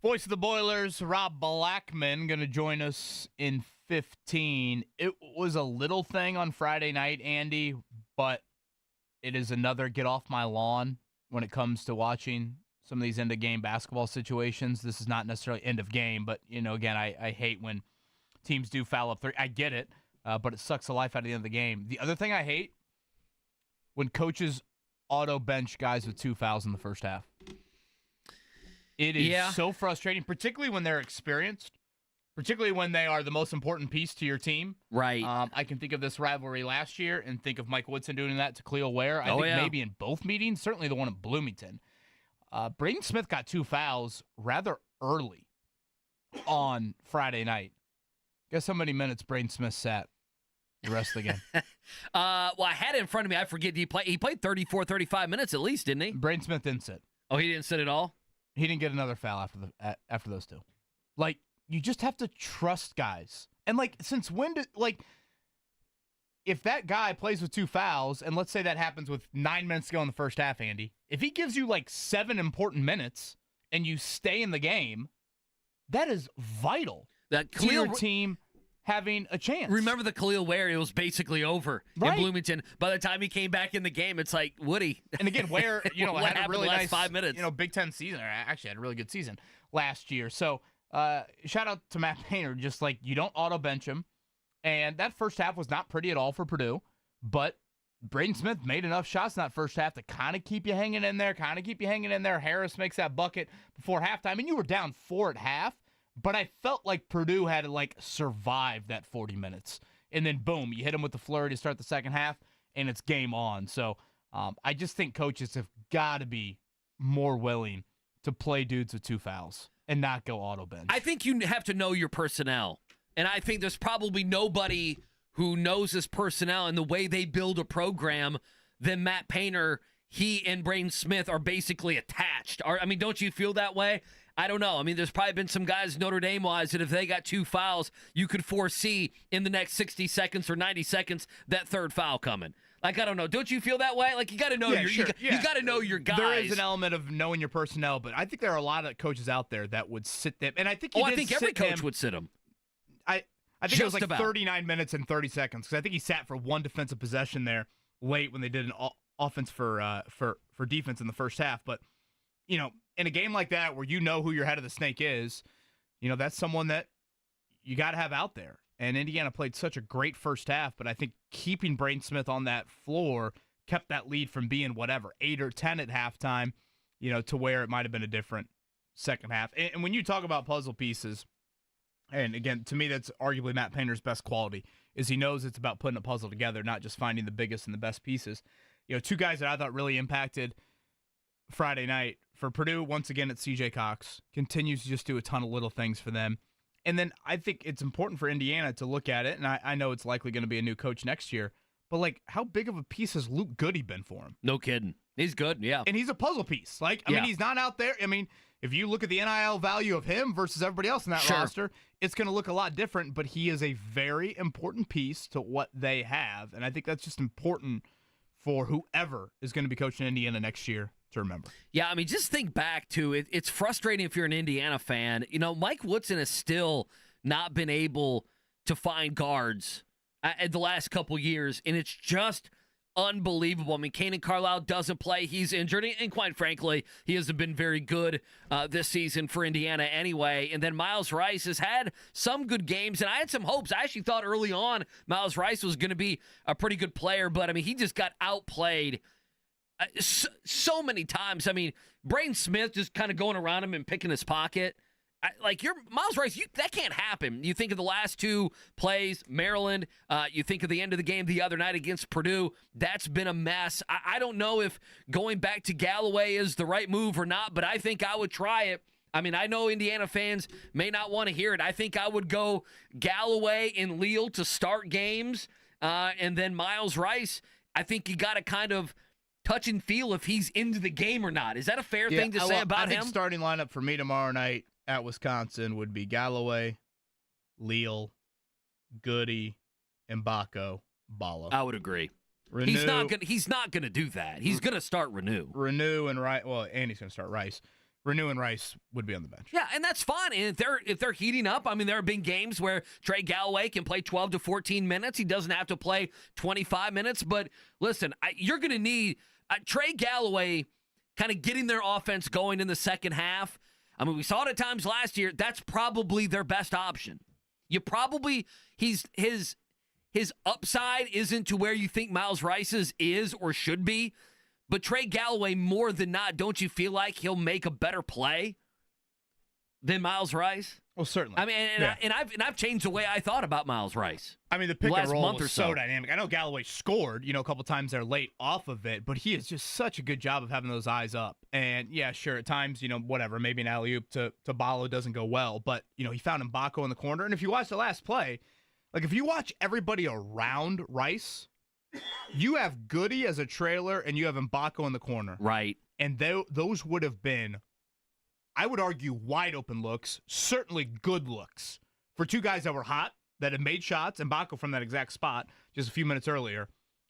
Voice of the Boilers, Rob Blackman, going to join us in 15. It was a little thing on Friday night, Andy, but it is another get off my lawn when it comes to watching some of these end-of-game basketball situations. This is not necessarily end of game, but, again, I hate when teams do foul up 3. I get it, but it sucks the life out of the end of the game. The other thing I hate, when coaches auto-bench guys with 2 fouls in the first half. It is so frustrating, particularly when they're experienced, particularly when they are the most important piece to your team. Right. I can think of this rivalry last year and think of Mike Woodson doing that to Khalil Ware. I think maybe in both meetings, certainly the one in Bloomington. Braden Smith got 2 fouls rather early on Friday night. Guess how many minutes Braden Smith sat the rest of the game? Well, I had it in front of me. I forget. He played 34, 35 minutes at least, didn't he? Braden Smith didn't sit. Oh, he didn't sit at all? He didn't get another foul after those 2. Like, you just have to trust guys. And, since when if that guy plays with 2 fouls, and let's say that happens with 9 minutes to go in the first half, Andy, if he gives you, 7 important minutes and you stay in the game, that is vital to your team having a chance. Remember the Khalil Ware? It was basically over in Bloomington. By the time he came back in the game, it's like, Woody. And again, Ware, what had a really nice 5 minutes? Big Ten season. Actually, had a really good season last year. So, shout out to Matt Painter. Just you don't auto bench him. And that first half was not pretty at all for Purdue, but Braden Smith made enough shots in that first half to kind of keep you hanging in there. Harris makes that bucket before halftime, and you were down 4 at half. But I felt like Purdue had to, survive that 40 minutes. And then, boom, you hit them with the flurry to start the second half, and it's game on. So I just think coaches have got to be more willing to play dudes with 2 fouls and not go auto bench. I think you have to know your personnel. And I think there's probably nobody who knows his personnel and the way they build a program than Matt Painter. He and Braden Smith are basically attached. Don't you feel that way? I don't know. There's probably been some guys Notre Dame-wise that if they got 2 fouls, you could foresee in the next 60 seconds or 90 seconds that third foul coming. I don't know. Don't you feel that way? You got to know you got to know your guys. There is an element of knowing your personnel, but I think there are a lot of coaches out there that would sit them. And I think I think every coach would sit them. I think it was 39 minutes and 30 seconds because I think he sat for one defensive possession there late when they did an offense for defense in the first half. But in a game like that where who your head of the snake is, that's someone that you got to have out there. And Indiana played such a great first half, but I think keeping Braden Smith on that floor kept that lead from being 8 or 10 at halftime, to where it might have been a different second half. And when you talk about puzzle pieces, and again, to me, that's arguably Matt Painter's best quality, is he knows it's about putting a puzzle together, not just finding the biggest and the best pieces. 2 guys that I thought really impacted Friday night for Purdue, once again, it's CJ Cox. Continues to just do a ton of little things for them. And then I think it's important for Indiana to look at it, and I know it's likely going to be a new coach next year, but how big of a piece has Luke Goody been for him? No kidding. He's good, yeah. And he's a puzzle piece. He's not out there. If you look at the NIL value of him versus everybody else in that roster, it's going to look a lot different, but he is a very important piece to what they have, and I think that's just important for whoever is going to be coaching Indiana next year to remember. Yeah, just think back to it. It's frustrating if you're an Indiana fan. Mike Woodson has still not been able to find guards at the last couple years, and it's just unbelievable. Kanan Carlisle doesn't play. He's injured, and quite frankly, he hasn't been very good this season for Indiana anyway. And then Miles Rice has had some good games, and I had some hopes. I actually thought early on Miles Rice was going to be a pretty good player, but, he just got outplayed so many times. Braden Smith just kind of going around him and picking his pocket. You're Miles Rice, that can't happen. You think of the last 2 plays, Maryland. You think of the end of the game the other night against Purdue. That's been a mess. I don't know if going back to Galloway is the right move or not, but I think I would try it. I know Indiana fans may not want to hear it. I think I would go Galloway and Leal to start games, and then Miles Rice. I think you got to kind of touch and feel if he's into the game or not. Is that a fair thing to say about him? I think starting lineup for me tomorrow night at Wisconsin would be Galloway, Leal, Goody, Mbako, Balla. I would agree. Renew, he's not gonna do that. He's gonna start Renew. And Rice. Well, and he's gonna start Rice. Renew and Rice would be on the bench. Yeah, and that's fine. And if they're heating up, I mean, there have been games where Trey Galloway can play 12 to 14 minutes. He doesn't have to play 25 minutes. But listen, you're going to need Trey Galloway kind of getting their offense going in the second half. I mean, we saw it at times last year. That's probably their best option. His upside isn't to where you think Miles Rice's is or should be. But Trey Galloway, more than not, don't you feel like he'll make a better play than Miles Rice? Well, certainly. I mean, and I've changed the way I thought about Miles Rice. I mean, the pick and roll month was or so. so dynamic. I know Galloway scored, a couple times there late off of it, but he is just such a good job of having those eyes up. And yeah, sure, at times, whatever, maybe an alley-oop to Balo doesn't go well, but he found Mbako in the corner. And if you watch the last play, like if you watch everybody around Rice, you have Goody as a trailer, and you have Mbako in the corner. Right. And those would have been, I would argue, wide open looks, certainly good looks, for two guys that were hot, that had made shots, Mbako from that exact spot just a few minutes earlier.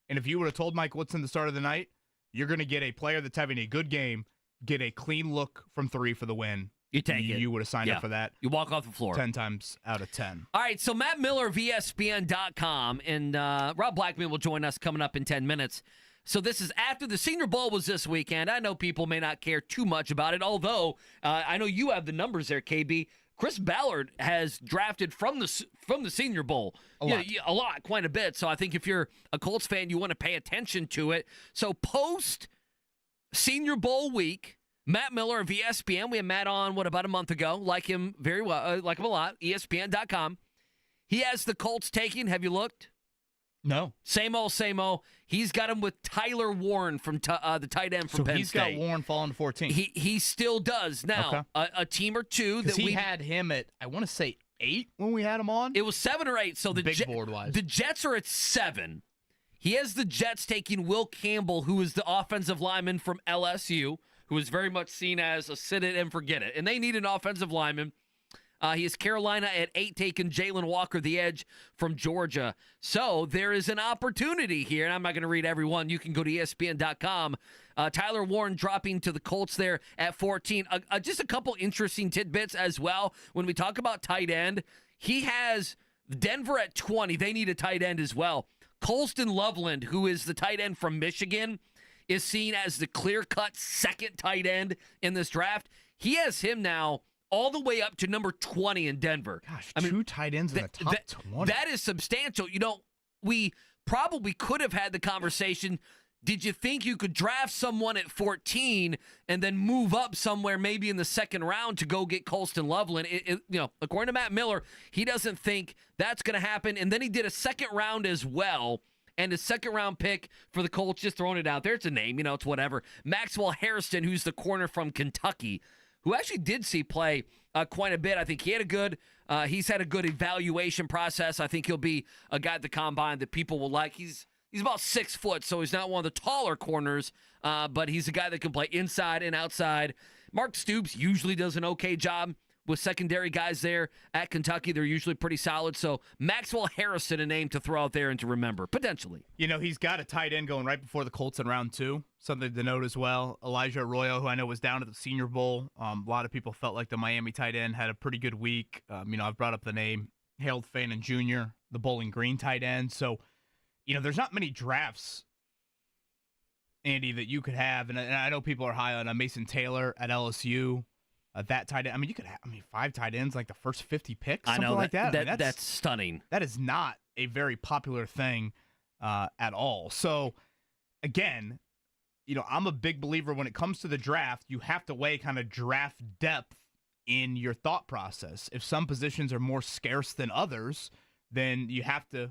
And if you would have told Mike Woodson the start of the night, you're going to get a player that's having a good game, get a clean look from three for the win. You take it. You would have signed up for that. You walk off the floor. 10 times out of 10. All right, so Matt Miller of ESPN.com, and Rob Blackman will join us coming up in 10 minutes. So this is after the Senior Bowl was this weekend. I know people may not care too much about it, although I know you have the numbers there, KB. Chris Ballard has drafted from the Senior Bowl. A lot, quite a bit. So I think if you're a Colts fan, you want to pay attention to it. So post Senior Bowl week, Matt Miller of ESPN. We had Matt on, about a month ago. Like him very well, like him a lot. ESPN.com. He has the Colts taking. Have you looked? No. Same old, same old. He's got him with Tyler Warren from the tight end from Penn State. So he's got Warren falling to 14. He still does. Now, a team or two that we had him at, I want to say 8 when we had him on. It was 7 or 8. So big board-wise. The Jets are at 7. He has the Jets taking Will Campbell, who is the offensive lineman from LSU, who is very much seen as a sit it and forget it. And they need an offensive lineman. He has Carolina at 8, taking Jalen Walker, the edge from Georgia. So there is an opportunity here, and I'm not going to read every one. You can go to ESPN.com. Tyler Warren dropping to the Colts there at 14. Just a couple interesting tidbits as well. When we talk about tight end, he has Denver at 20. They need a tight end as well. Colston Loveland, who is the tight end from Michigan, is seen as the clear-cut second tight end in this draft. He has him now all the way up to number 20 in Denver. Gosh, two tight ends in the top 20. That is substantial. We probably could have had the conversation. Did you think you could draft someone at 14 and then move up somewhere maybe in the second round to go get Colston Loveland? According to Matt Miller, he doesn't think that's going to happen. And then he did a second round as well. And his second-round pick for the Colts, just throwing it out there. It's a name, it's whatever. Maxwell Harrison, who's the corner from Kentucky, who actually did see play quite a bit. I think he's had a good evaluation process. I think he'll be a guy at the combine that people will like. He's about 6 foot, so he's not one of the taller corners, but he's a guy that can play inside and outside. Mark Stoops usually does an okay job with secondary guys there at Kentucky. They're usually pretty solid. So Maxwell Harrison, a name to throw out there and to remember, potentially. He's got a tight end going right before the Colts in round 2. Something to note as well. Elijah Arroyo, who I know was down at the Senior Bowl. A lot of people felt like the Miami tight end had a pretty good week. I've brought up the name Harold Fannin Jr., the Bowling Green tight end. So, there's not many drafts, Andy, that you could have. And I know people are high on Mason Taylor at LSU. That tight end. You could have 5 tight ends, like the first 50 picks, something like that. That's stunning. That is not a very popular thing at all. So, again, I'm a big believer when it comes to the draft, you have to weigh kind of draft depth in your thought process. If some positions are more scarce than others, then you have to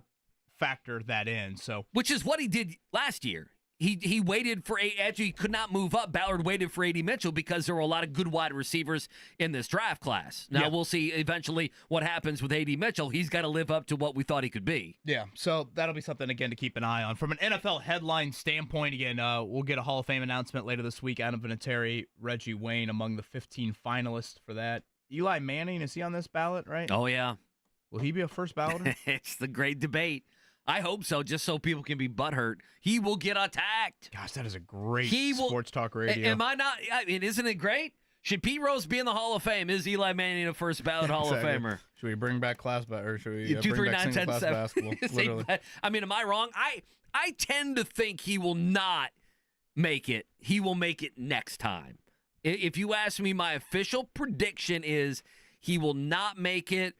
factor that in. So, which is what he did last year. He waited for actually he could not move up. Ballard waited for A.D. Mitchell because there were a lot of good wide receivers in this draft class. Now we'll see eventually what happens with A.D. Mitchell. He's got to live up to what we thought he could be. Yeah, so that'll be something again to keep an eye on. From an NFL headline standpoint, again, we'll get a Hall of Fame announcement later this week. Adam Vinatieri, Reggie Wayne among the 15 finalists for that. Eli Manning, is he on this ballot? Right? Oh yeah. Will he be a first balloter? It's the great debate. I hope so, just so people can be butthurt. He will get attacked. Gosh, that is a great sports talk radio. Am I not? Isn't it great? Should Pete Rose be in the Hall of Fame? Is Eli Manning a first ballot Hall of Exactly. Famer? Should we bring back or should we 2, 3, bring 9, back 10, single class 7. basketball? Literally. I mean, am I wrong? I tend to think he will not make it. He will make it next time. If you ask me, my official prediction is he will not make it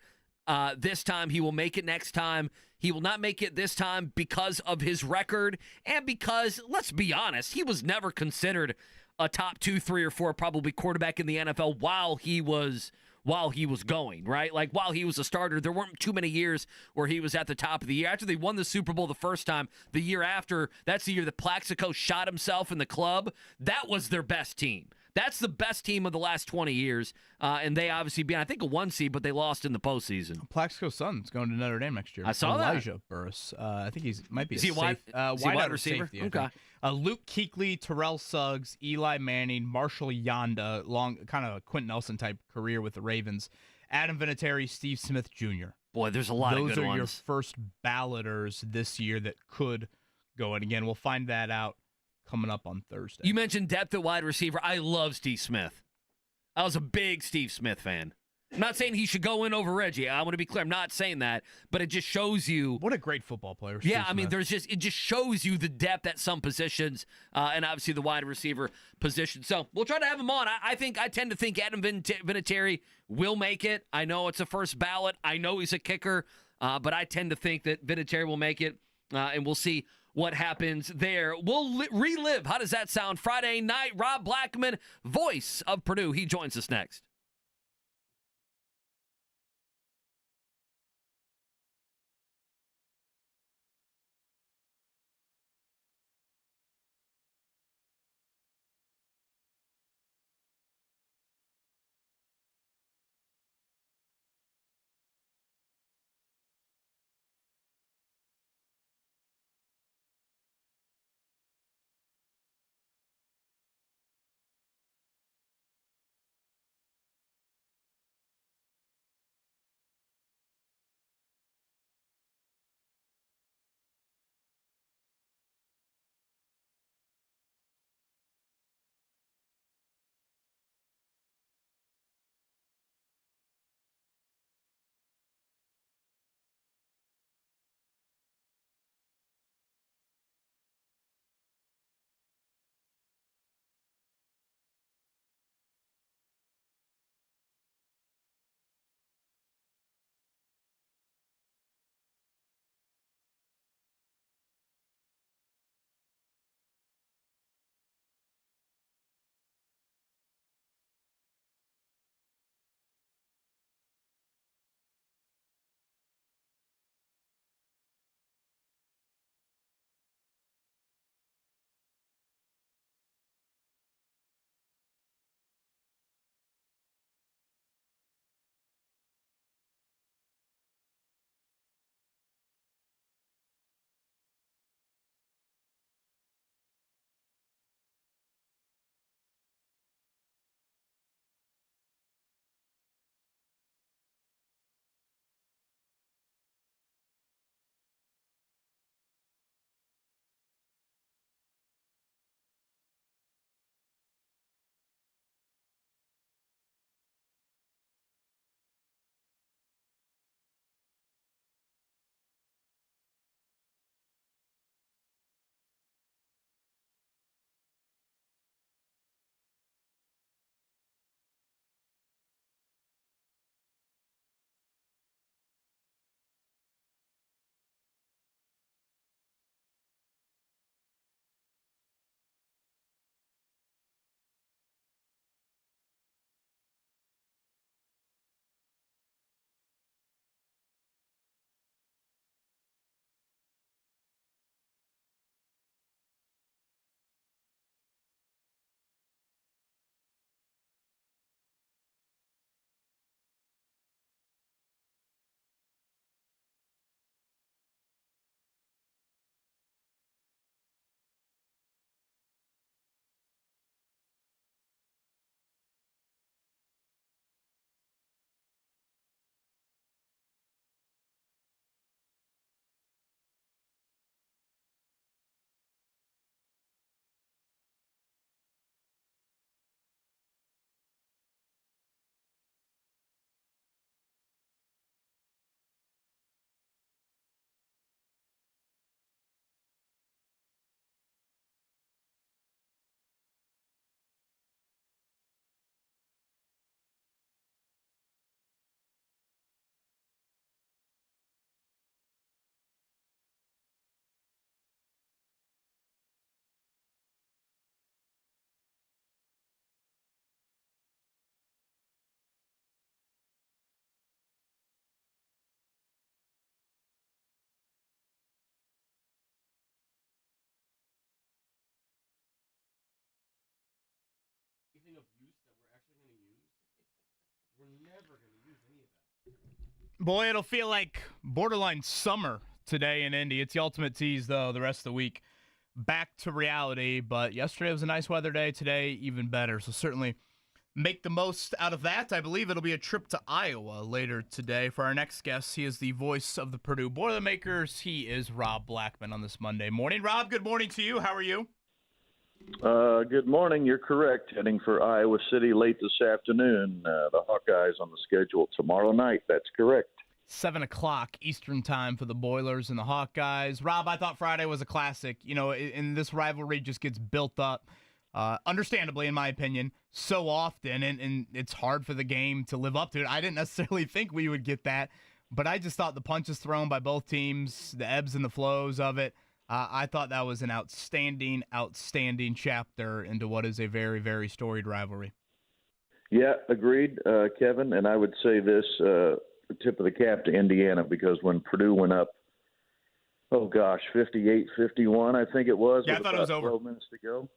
this time. He will make it next time. He will not make it this time because of his record and because, let's be honest, he was never considered a top 2, 3, or 4 probably quarterback in the NFL while he was going, right? Like while he was a starter, there weren't too many years where he was at the top of the year. After they won the Super Bowl the first time, the year after, that's the year that Plaxico shot himself in the club. That was their best team. That's the best team of the last 20 years, and they obviously beat, I think, a 1 seed, but they lost in the postseason. Plaxico's son's going to Notre Dame next year. I saw that. Elijah Burris. I think might be Is he a wide receiver? Safety, I Okay. think. Luke Kuechly, Terrell Suggs, Eli Manning, Marshall Yanda, long kind of Quentin Nelson type career with the Ravens. Adam Vinatieri, Steve Smith Jr. Boy, there's a lot of Those good are ones. your first balloters this year that could go. And again, we'll find that out coming up on Thursday. You mentioned depth at wide receiver. I love Steve Smith. I was a big Steve Smith fan. I'm not saying he should go in over Reggie. I want to be clear. I'm not saying that, but it just shows you. What a great football player. Yeah, Steve I mean, Smith. it just shows you the depth at some positions, and obviously the wide receiver position. So we'll try to have him on. I tend to think Adam Vinatieri will make it. I know it's a first ballot. I know he's a kicker, but I tend to think that Vinatieri will make it, and we'll see what happens there. We'll relive. How does that sound? Friday night, Rob Blackman, voice of Purdue. He joins us next. Boy, it'll feel like borderline summer today in Indy. It's the ultimate tease, though, the rest of the week. Back to reality, but yesterday was a nice weather day. Today, even better. So certainly make the most out of that. I believe it'll be a trip to Iowa later today. For our next guest, he is the voice of the Purdue Boilermakers. He is Rob Blackman on this Monday morning. Rob, good morning to you. How are you? Good morning. You're correct. Heading for Iowa City late this afternoon. The Hawkeyes on the schedule tomorrow night. That's correct. 7 o'clock Eastern time for the Boilers and the Hawkeyes. Rob, I thought Friday was a classic. You know, and this rivalry just gets built up, understandably, in my opinion, so often, and it's hard for the game to live up to it. I didn't necessarily think we would get that, but I just thought the punches thrown by both teams, the ebbs and the flows of it, I thought that was an outstanding chapter into what is a very, very storied rivalry. Yeah, agreed, Kevin. And I would say this, tip of the cap to Indiana, because when Purdue went up, 58-51, I think it was. Yeah, I thought it was over. 12 minutes to go.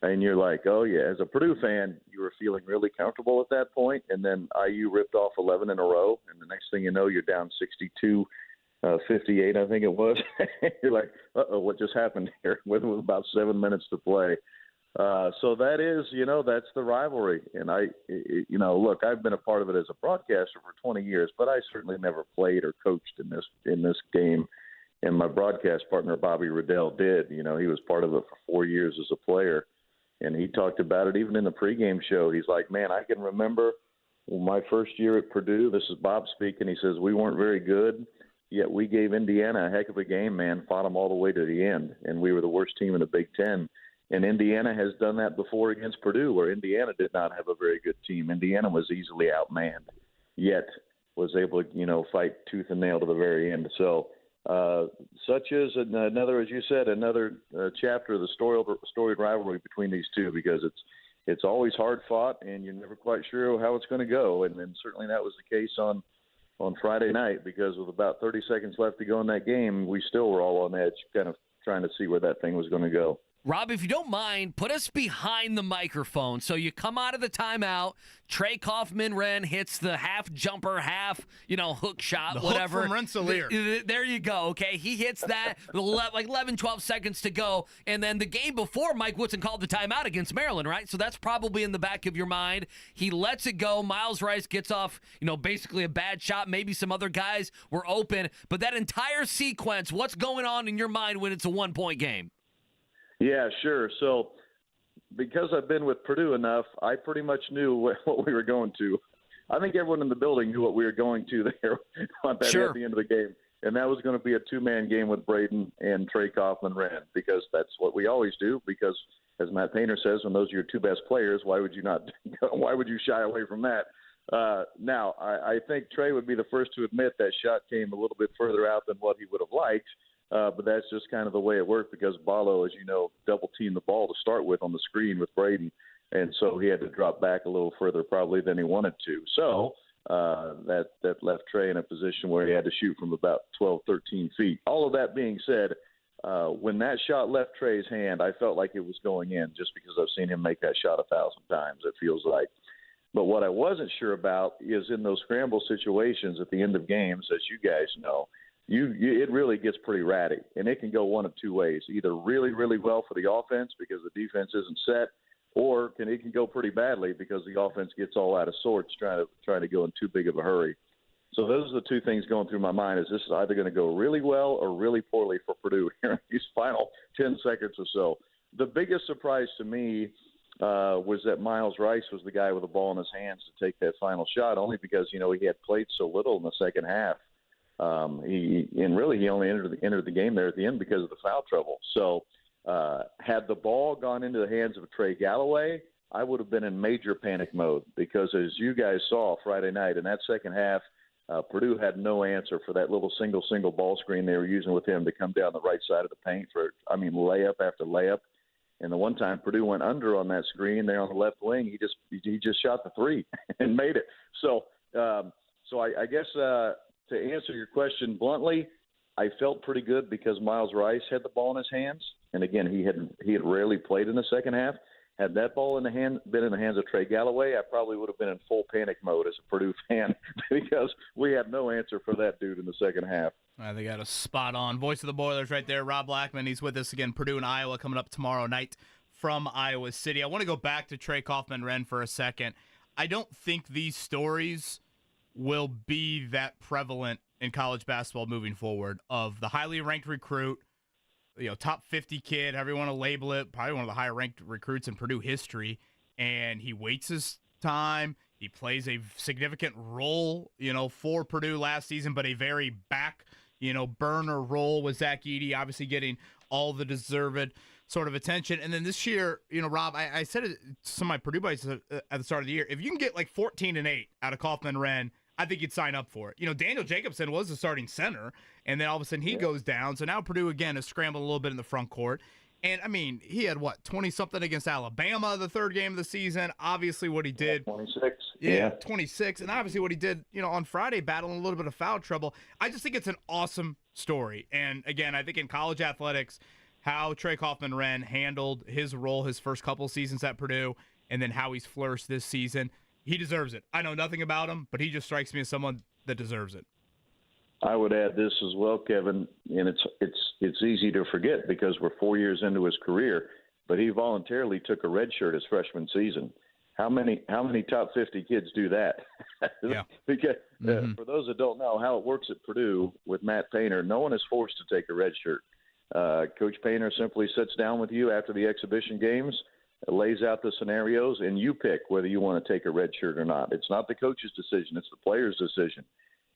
And you're like, oh, yeah. As a Purdue fan, you were feeling really comfortable at that point. And then IU ripped off 11 in a row. And the next thing you know, you're down 62-58, I think it was. You're like, uh-oh, what just happened here? With about 7 minutes to play. So that is, that's the rivalry. And look, I've been a part of it as a broadcaster for 20 years, but I certainly never played or coached in this game. And my broadcast partner, Bobby Riddell, did. He was part of it for 4 years as a player. And he talked about it even in the pregame show. He's like, man, I can remember my first year at Purdue. This is Bob speaking. He says, we weren't very good, yet we gave Indiana a heck of a game, man, fought them all the way to the end. And we were the worst team in the Big Ten. And Indiana has done that before against Purdue, where Indiana did not have a very good team. Indiana was easily outmanned, yet was able to, fight tooth and nail to the very end. So such is another, as you said, another chapter of the storied rivalry between these two, because it's always hard fought, and you're never quite sure how it's going to go. And certainly that was the case on Friday night, because with about 30 seconds left to go in that game, we still were all on edge, kind of trying to see where that thing was going to go. Rob, if you don't mind, put us behind the microphone. So you come out of the timeout, Trey Kaufman-Renn hits the half jumper, hook shot, the whatever. Hook from Rensselaer. There you go, okay? He hits that with 11, 12 seconds to go. And then the game before, Mike Woodson called the timeout against Maryland, right? So that's probably in the back of your mind. He lets it go. Miles Rice gets off, basically a bad shot. Maybe some other guys were open. But that entire sequence, what's going on in your mind when it's a one-point game? Yeah, sure. So because I've been with Purdue enough, I pretty much knew what we were going to. I think everyone in the building knew what we were going to there at the end of the game. And that was going to be a two-man game with Braden and Trey Kaufman-Renn, because that's what we always do. Because, as Matt Painter says, when those are your two best players, why would you shy away from that? Now, I think Trey would be the first to admit that shot came a little bit further out than what he would have liked. But that's just kind of the way it worked, because Ballo, as you know, double-teamed the ball to start with on the screen with Braden, and so he had to drop back a little further probably than he wanted to. So that left Trey in a position where he had to shoot from about 12, 13 feet. All of that being said, when that shot left Trey's hand, I felt like it was going in, just because I've seen him make that shot 1,000 times, it feels like. But what I wasn't sure about is in those scramble situations at the end of games, as you guys know, it really gets pretty ratty, and it can go one of two ways: either really, really well for the offense because the defense isn't set, or it can go pretty badly because the offense gets all out of sorts trying to go in too big of a hurry. So those are the two things going through my mind: is this is either going to go really well or really poorly for Purdue here in these final 10 seconds or so. The biggest surprise to me was that Miles Rice was the guy with the ball in his hands to take that final shot, only because he had played so little in the second half. He only entered the game there at the end because of the foul trouble. So had the ball gone into the hands of Trey Galloway, I would have been in major panic mode, because as you guys saw Friday night in that second half, Purdue had no answer for that little single ball screen they were using with him to come down the right side of the paint for, layup after layup. And the one time Purdue went under on that screen there on the left wing, he just shot the three and made it. So I guess to answer your question bluntly, I felt pretty good because Miles Rice had the ball in his hands, and again, he had rarely played in the second half. Had that ball been in the hands of Trey Galloway, I probably would have been in full panic mode as a Purdue fan because we had no answer for that dude in the second half. They got a spot on. Voice of the Boilers right there, Rob Blackman. He's with us again. Purdue and Iowa coming up tomorrow night from Iowa City. I want to go back to Trey Kaufman-Renn for a second. I don't think these stories will be that prevalent in college basketball moving forward of the highly ranked recruit, top 50 kid, however you want to label it, probably one of the higher ranked recruits in Purdue history, and he waits his time. He plays a significant role, for Purdue last season, but a very back, burner role with Zach Edey, obviously getting all the deserved sort of attention. And then this year, Rob, I said it to some of my Purdue buddies at the start of the year, if you can get like 14-8 out of Kaufman-Renn, I think you'd sign up for it. Daniel Jacobson was the starting center, and then all of a sudden he goes down. So now Purdue, again, is scrambling a little bit in the front court. And, he had, 20-something against Alabama the third game of the season. Obviously what he did. 26. Yeah, 26. And obviously what he did, on Friday, battling a little bit of foul trouble. I just think it's an awesome story. And, again, I think in college athletics, how Trey Kaufman-Renn handled his role his first couple seasons at Purdue and then how he's flourished this season, he deserves it. I know nothing about him, but he just strikes me as someone that deserves it. I would add this as well, Kevin, and it's easy to forget because we're 4 years into his career, but he voluntarily took a red shirt his freshman season. How many top 50 kids do that? Yeah. Because for those that don't know how it works at Purdue with Matt Painter, no one is forced to take a red shirt. Coach Painter simply sits down with you after the exhibition games, lays out the scenarios, and you pick whether you want to take a red shirt or not. It's not the coach's decision. It's the player's decision.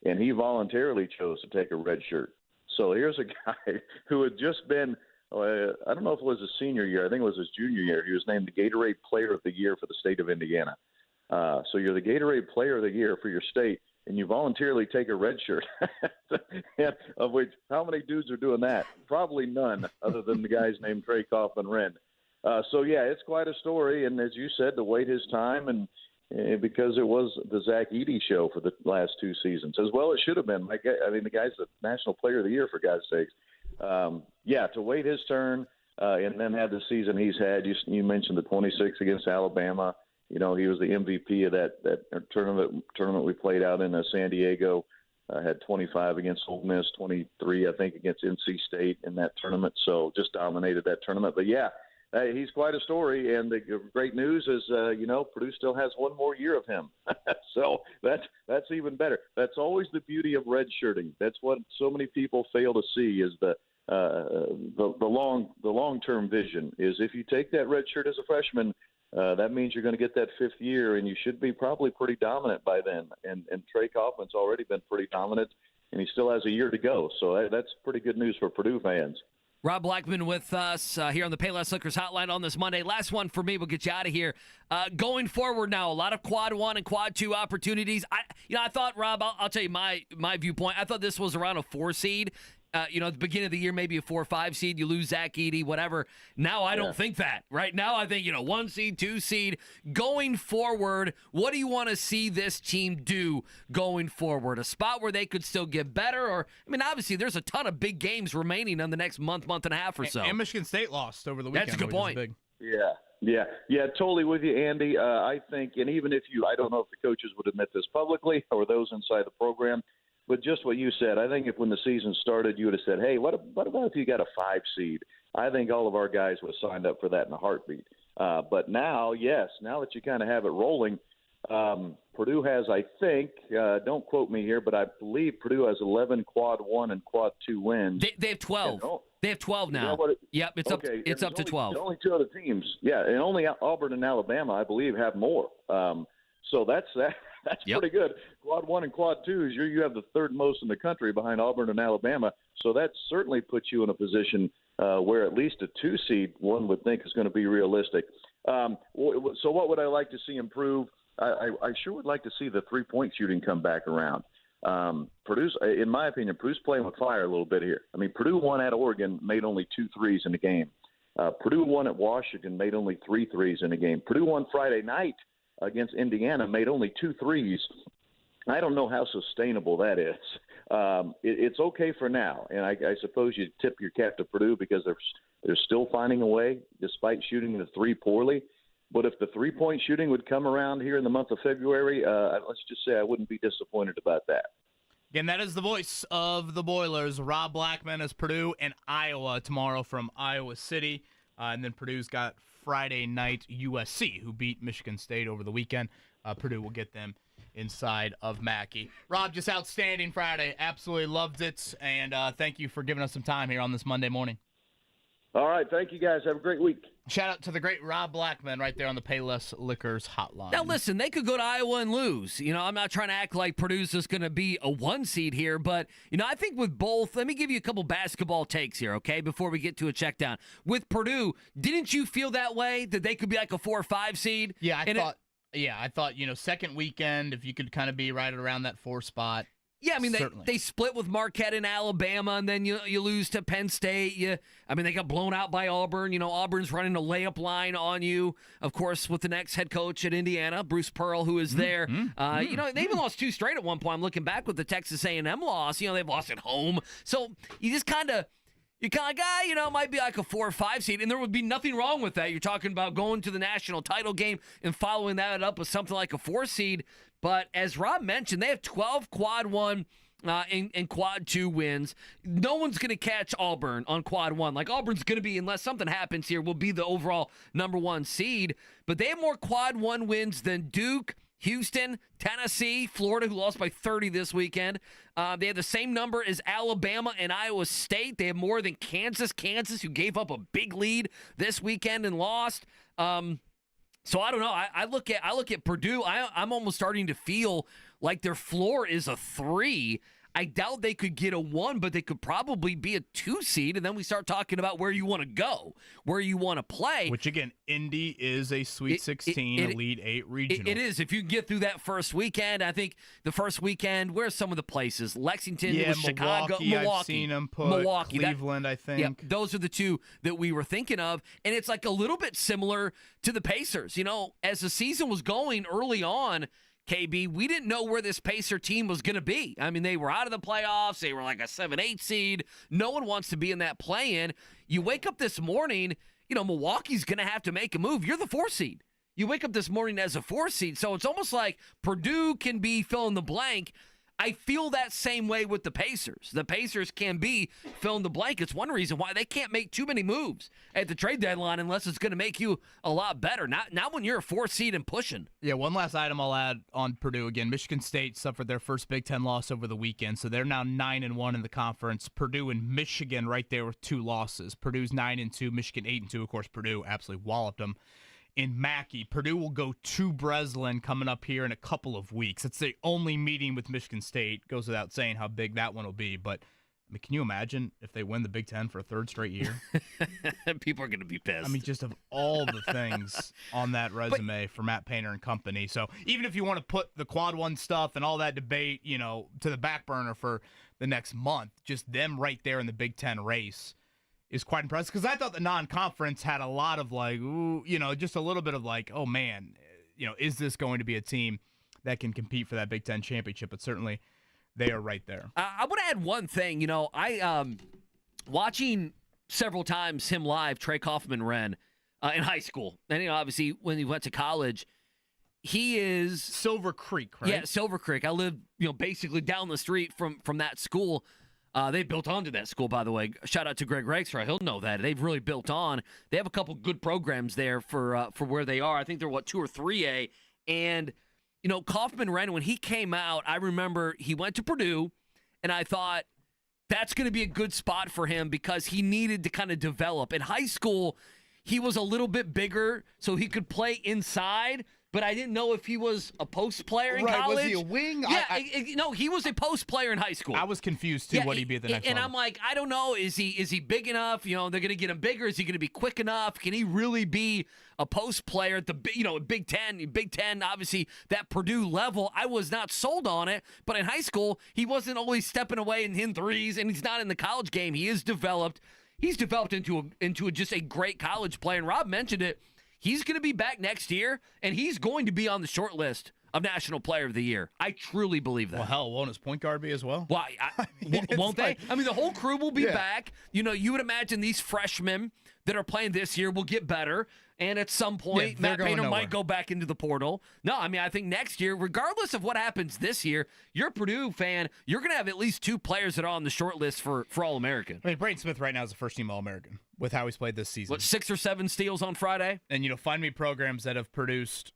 And he voluntarily chose to take a red shirt. So here's a guy who had just been, I don't know if it was his senior year. I think it was his junior year. He was named the Gatorade Player of the Year for the state of Indiana. So you're the Gatorade Player of the Year for your state, and you voluntarily take a red shirt, of which how many dudes are doing that? Probably none other than the guys named Trey Kaufman-Renn. So, yeah, it's quite a story. And as you said, to wait his time and because it was the Zach Edey show for the last two seasons, as well it should have been. The guy's the National Player of the Year, for God's sakes. To wait his turn and then have the season he's had. You mentioned the 26 against Alabama. He was the MVP of that tournament we played out in San Diego. Had 25 against Ole Miss, 23, I think, against NC State in that tournament. So just dominated that tournament. But, yeah, he's quite a story. And the great news is, Purdue still has one more year of him. So that's even better. That's always the beauty of redshirting. That's what so many people fail to see is the long-term vision is if you take that red shirt as a freshman, that means you're going to get that fifth year, and you should be probably pretty dominant by then. And Trey Kaufman's already been pretty dominant, and he still has a year to go. So that's pretty good news for Purdue fans. Rob Blackman with us here on the Payless Liquors Hotline on this Monday. Last one for me. We'll get you out of here. Going forward now, a lot of quad 1 and quad 2 opportunities. I thought, Rob, I'll tell you my viewpoint. I thought this was around a 4 seed. At the beginning of the year, maybe a 4 or 5 seed, you lose Zach Edey, whatever. Now I don't think that. Right now I think, 1 seed, 2 seed. Going forward, what do you want to see this team do going forward? A spot where they could still get better? Or, obviously there's a ton of big games remaining in the next month and a half or so. And Michigan State lost over the weekend. That's a good point. Yeah, totally with you, Andy. I think, and even if I don't know if the coaches would admit this publicly or those inside the program, but just what you said, I think if when the season started, you would have said, hey, what about if you got a 5 seed? I think all of our guys would have signed up for that in a heartbeat. But now, now that you kind of have it rolling, Purdue has, I think, don't quote me here, but I believe Purdue has 11 quad 1 and quad 2 wins. They have 12. They have 12 now. Yep, it's up to 12. Only 2 other teams. Yeah, and only Auburn and Alabama, I believe, have more. So that's pretty good. Quad 1 and quad 2 you have the third most in the country behind Auburn and Alabama. So that certainly puts you in a position where at least a 2 seed one would think is going to be realistic. So what would I like to see improve? I sure would like to see the 3-point shooting come back around. Purdue's, in my opinion, Purdue's playing with fire a little bit here. Purdue won at Oregon, made only 2 threes in the game. Purdue won at Washington, made only 3 threes in the game. Purdue won Friday night against Indiana, made only 2 threes. I don't know how sustainable that is. It's okay for now, and I suppose you tip your cap to Purdue because they're still finding a way, despite shooting the 3 poorly. But if the three-point shooting would come around here in the month of February, let's just say I wouldn't be disappointed about that. Again, that is the voice of the Boilers. Rob Blackman as Purdue and Iowa tomorrow from Iowa City. And then Purdue's got Friday night USC, who beat Michigan State over the weekend. Purdue will get them inside of Mackey. Rob, just outstanding Friday. Absolutely loved it. And thank you for giving us some time here on this Monday morning. All right. Thank you, guys. Have a great week. Shout out to the great Rob Blackman right there on the Payless Liquors hotline. Now, listen, they could go to Iowa and lose. I'm not trying to act like Purdue's just going to be a 1 seed here, but, I think with both, let me give you a couple basketball takes here, okay, before we get to a check down. With Purdue, didn't you feel that way, that they could be like a 4 or 5 seed? Yeah, I thought, second weekend, if you could kind of be right around that 4 spot. Yeah, they split with Marquette in Alabama, and then you lose to Penn State. They got blown out by Auburn. Auburn's running a layup line on you, of course, with the next head coach at Indiana, Bruce Pearl, who is there. They even lost 2 straight at one point. I'm looking back with the Texas A&M loss. They've lost at home. So you just kind of... You're kind of like, it might be like a 4 or 5 seed, and there would be nothing wrong with that. You're talking about going to the national title game and following that up with something like a 4 seed. But as Rob mentioned, they have 12 quad 1 and quad 2 wins. No one's going to catch Auburn on quad 1. Like Auburn's going to be, unless something happens here, will be the overall number 1 seed. But they have more quad 1 wins than Duke, Houston, Tennessee, Florida, who lost by 30 this weekend. They have the same number as Alabama and Iowa State. They have more than Kansas, who gave up a big lead this weekend and lost. So I don't know. I look at Purdue. I'm almost starting to feel like their floor is a 3. I doubt they could get a 1, but they could probably be a 2 seed, and then we start talking about where you want to go, where you want to play. Which, again, Indy is a Sweet 16, Elite 8 regional. It is. If you get through that first weekend, I think the first weekend, where's some of the places? Lexington, it was Chicago, Milwaukee. I've seen them put, Milwaukee, Cleveland, I think. Yeah, those are the 2 that we were thinking of, and it's like a little bit similar to the Pacers. As the season was going early on, KB, we didn't know where this Pacer team was going to be. They were out of the playoffs. They were like a 7-8 seed. No one wants to be in that play-in. You wake up this morning, Milwaukee's going to have to make a move. You're the 4 seed. You wake up this morning as a 4 seed. So it's almost like Purdue can be fill in the blank. I feel that same way with the Pacers. The Pacers can be fill in the blank. It's one reason why they can't make too many moves at the trade deadline unless it's going to make you a lot better. Not when you're a 4 seed and pushing. Yeah, one last item I'll add on Purdue. Again, Michigan State suffered their first Big Ten loss over the weekend, so they're now 9-1 in the conference. Purdue and Michigan right there with 2 losses. Purdue's 9-2, Michigan 8-2. Of course, Purdue absolutely walloped them in Mackey. Purdue will go to Breslin coming up here in a couple of weeks. It's the only meeting with Michigan State. Goes without saying how big that one will be. But, can you imagine if they win the Big Ten for a 3rd straight year? People are going to be pissed. Just of all the things on that resume for Matt Painter and company. So even if you want to put the quad 1 stuff and all that debate, to the back burner for the next month, just them right there in the Big Ten race is quite impressive, because I thought the non-conference had a lot of just a little bit of oh man, is this going to be a team that can compete for that Big Ten championship? But certainly they are right there. I want to add one thing. I watching several times him live, Trey Kaufman-Renn, in high school, and obviously when he went to college, he is Silver Creek, right? Yeah, Silver Creek. I lived basically down the street from that school. They built onto that school, by the way. Shout out to Greg Rexra. He'll know that. They've really built on. They have a couple good programs there for where they are. I think they're, 2 or 3A. And, Kaufman-Renn, when he came out, I remember he went to Purdue, and I thought that's going to be a good spot for him because he needed to kind of develop. In high school, he was a little bit bigger, so he could play inside, but I didn't know if he was a post player in college. Was he a wing? Yeah, no, he was a post player in high school. I was confused too. What he'd be at the next level. And I'm like, I don't know. Is he big enough? They're going to get him bigger. Is he going to be quick enough? Can he really be a post player at the Big Ten? Big Ten, obviously that Purdue level. I was not sold on it, but in high school he wasn't always stepping away and hitting threes, and he's not in the college game. He is developed. He's developed into just a great college player. And Rob mentioned it. He's going to be back next year, and he's going to be on the short list of National Player of the Year. I truly believe that. Well, hell, won't his point guard be as well? Why? Won't they? The whole crew will be back. You would imagine these freshmen that are playing this year will get better. And at some point, they're Matt going Painter nowhere. might go back into the portal. No, I mean, I think next year, regardless of what happens this year, you're a Purdue fan, you're going to have at least 2 players that are on the short list for All-American. I mean, Braden Smith right now is a first-team All-American with how he's played this season. What, 6 or 7 steals on Friday? And, find me programs that have produced,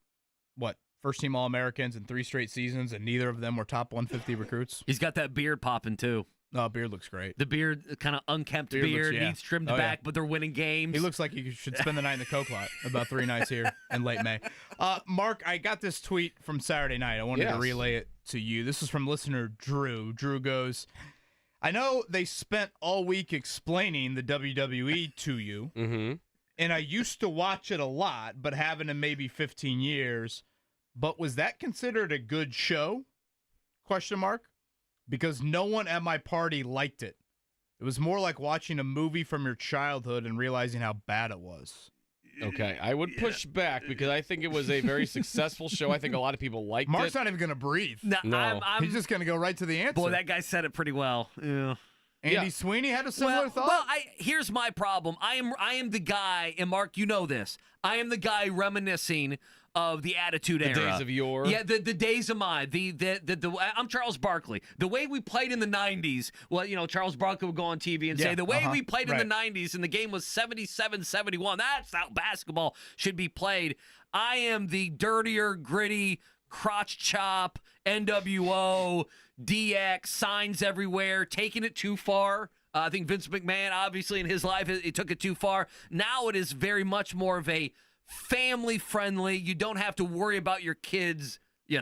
first-team All-Americans in 3 straight seasons, and neither of them were top 150 recruits. He's got that beard popping, too. No, beard looks great. The beard, kind of unkempt beard, needs trimmed back, but they're winning games. He looks like he should spend the night in the Coke lot about 3 nights here in late May. Mark, I got this tweet from Saturday night. I wanted to relay it to you. This is from listener Drew. Drew goes, I know they spent all week explaining the WWE to you, and I used to watch it a lot, but haven't in maybe 15 years. But was that considered a good show? ? Because no one at my party liked it. It was more like watching a movie from your childhood and realizing how bad it was. Okay, I would push back because I think it was a very successful show. I think a lot of people liked it. Mark's not even going to breathe. No. He's just going to go right to the answer. Boy, that guy said it pretty well. Yeah. Andy Sweeney had a similar thought? Well, here's my problem. I am the guy, and Mark, you know this. I am the guy reminiscing of the Attitude Era. The days of yore. Yeah, the days of mine. I'm Charles Barkley. The way we played in the 90s, Charles Barkley would go on TV and say, the way we played in the 90s, and the game was 77-71. That's how basketball should be played. I am the dirtier, gritty, crotch chop, NWO, DX, signs everywhere, taking it too far. I think Vince McMahon, obviously, in his life, he took it too far. Now it is very much more of a family-friendly. You don't have to worry about your kids, They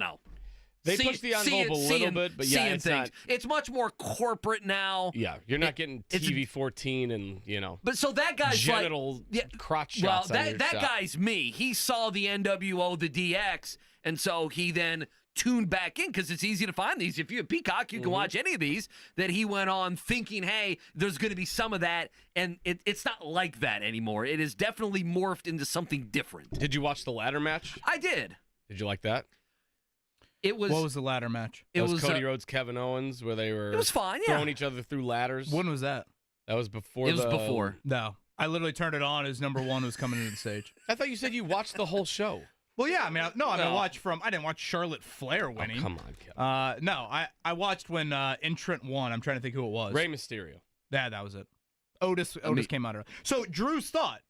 push the envelope a little bit, but yeah, it's not. It's much more corporate now. Yeah, you're not getting TV 14 and, But so that guy's genital crotch shots. Well, that guy's me. He saw the NWO, the DX, and so he then tuned back in because it's easy to find these. If you have Peacock, you can watch any of these. That he went on thinking, hey, there's going to be some of that, and it's not like that anymore. It is definitely morphed into something different. Did you watch the ladder match? I did. Did you like that? What was the ladder match? It was Cody Rhodes, Kevin Owens, where they were it was fine, throwing each other through ladders. When was that? That was before It was before. No. I literally turned it on as number 1 was coming into the stage. I thought you said you watched the whole show. Well, yeah, I mean, I didn't watch Charlotte Flair winning. Oh, come on, Kevin. No, I watched when Entrant won. I'm trying to think who it was. Rey Mysterio. Yeah, that was it. Otis came out of it. So Drew's thought.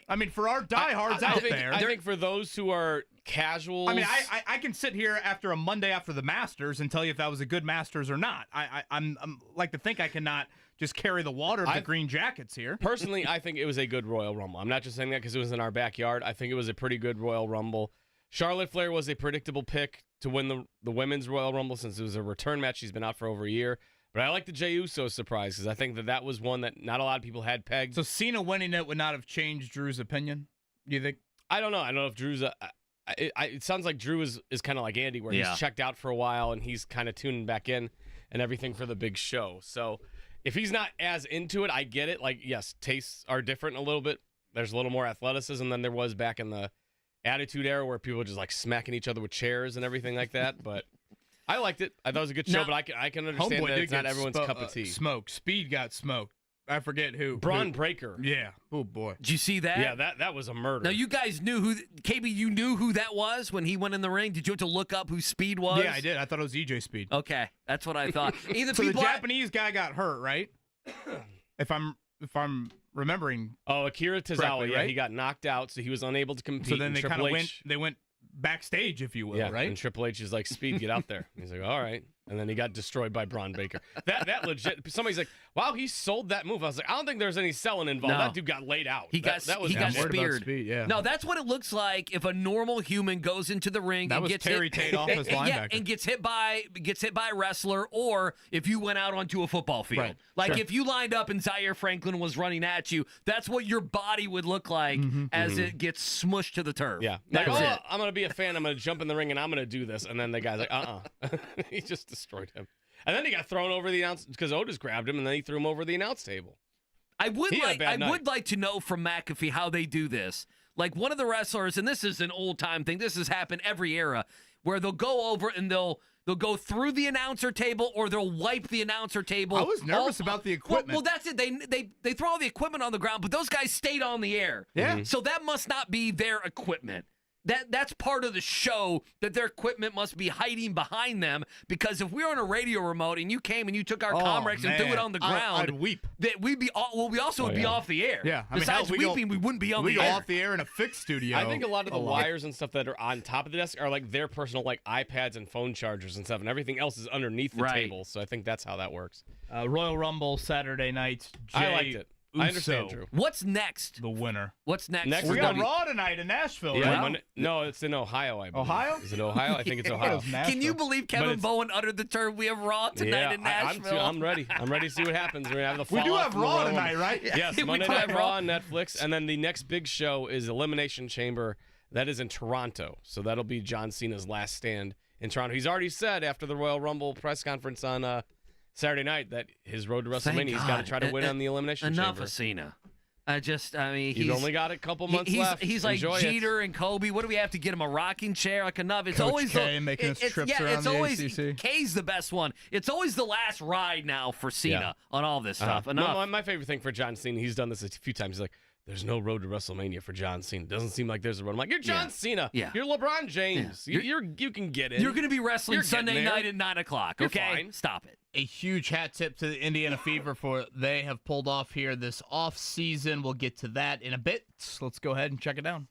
I mean, for our diehards out there. I think for those who are casuals. I mean, I can sit here after a Monday after the Masters and tell you if that was a good Masters or not. I'm like to think I cannot just carry the water of the Green Jackets here. Personally, I think it was a good Royal Rumble. I'm not just saying that because it was in our backyard. I think it was a pretty good Royal Rumble. Charlotte Flair was a predictable pick to win the Women's Royal Rumble since it was a return match. She's been out for over a year. But I like the Jey Uso surprise because I think that was one that not a lot of people had pegged. So Cena winning it would not have changed Drew's opinion, do you think? I don't know. I don't know if Drew's it sounds like Drew is kind of like Andy where he's checked out for a while and he's kind of tuning back in and everything for the big show. So if he's not as into it, I get it. Like, yes, tastes are different a little bit. There's a little more athleticism than there was back in the Attitude Era where people were just like smacking each other with chairs and everything like that. But I liked it. I thought it was a good show, but I can understand that it's not everyone's cup of tea. Speed got smoked. I forget who. Braun Breaker. Yeah. Oh, boy. Did you see that? Yeah, that was a murder. Now, you guys knew who, KB, you knew who that was when he went in the ring? Did you have to look up who Speed was? Yeah, I did. I thought it was EJ Speed. Okay, that's what I thought. So the Japanese guy got hurt, right? If I'm remembering. Oh, Akira Tozawa, right? He got knocked out, so he was unable to compete. So then they kind of went backstage, if you will, right? And Triple H is like, Speed, get out there. He's like, all right. And then he got destroyed by Braun Breaker. That legit. Somebody's like, wow, he sold that move. I was like, I don't think there's any selling involved. No. That dude got laid out. He got speared. Yeah. No, that's what it looks like if a normal human goes into the ring and gets Terry Tate off his linebacker. Yeah, and gets hit by a wrestler, or if you went out onto a football field. Right. Like if you lined up and Zaire Franklin was running at you, that's what your body would look like as it gets smushed to the turf. Yeah. That was it. I'm going to be a fan. I'm going to jump in the ring and I'm going to do this. And then the guy's like, he just destroyed him. And then he got thrown over the announce because Otis grabbed him, and then he threw him over the announce table. I would like to know from McAfee how they do this. Like one of the wrestlers, and this is an old time thing. This has happened every era, where they'll go over and they'll go through the announcer table or they'll wipe the announcer table. I was nervous about the equipment. Well, that's it. They throw all the equipment on the ground, but those guys stayed on the air. Yeah. So that must not be their equipment. That's part of the show, that their equipment must be hiding behind them, because if we were on a radio remote and you came and you took our Comrex and threw it on the ground, I'd weep. that we'd be we also would be off the air. Yeah. I mean, Besides hell, weeping, we wouldn't be on the go air. off the air in a fixed studio. I think a lot of the wires and stuff that are on top of the desk are like their personal like iPads and phone chargers and stuff, and everything else is underneath the table. So I think that's how that works. Royal Rumble Saturday night. I liked it. Uso, I understand, Drew. What's next? the winner. What's next? Next We is got W- Raw tonight in Nashville. Yeah, right? Monday, no, it's in Ohio, I believe. Ohio? Is it Ohio? I think it's Ohio. Can you believe Kevin Bowen uttered the term, "We have Raw tonight in Nashville"? I'm ready. I'm ready to see what happens. We're gonna have the We do fallout have from the Raw Royal tonight, Rumble. right? Yes, We Monday do Night have Raw Raw. on Netflix, and then the next big show is Elimination Chamber. That is in Toronto, so that'll be John Cena's last stand in Toronto. He's already said after the Royal Rumble press conference on Saturday night that his road to WrestleMania, he's got to try to win on the Elimination Enough Chamber. of Cena. I mean, He's only got a couple months left. He's like Enjoy Jeter and Kobe. What do we have to get him, a rocking chair? Like enough. It's Coach always K making his trips around it's the always ACC. K's the best one. It's always the last ride now for Cena on all this stuff. Enough. My favorite thing for John Cena, he's done this a few times. He's like, there's no road to WrestleMania for John Cena. Doesn't seem like there's a road. I'm like, you're John Cena. Yeah. You're LeBron James. Yeah. You can get in. You're going to be wrestling You're getting Sunday there. night at 9 o'clock. You're Okay, fine. stop it. A huge hat tip to the Indiana Fever for they have pulled off here this off season. We'll get to that in a bit. Let's go ahead and check it down.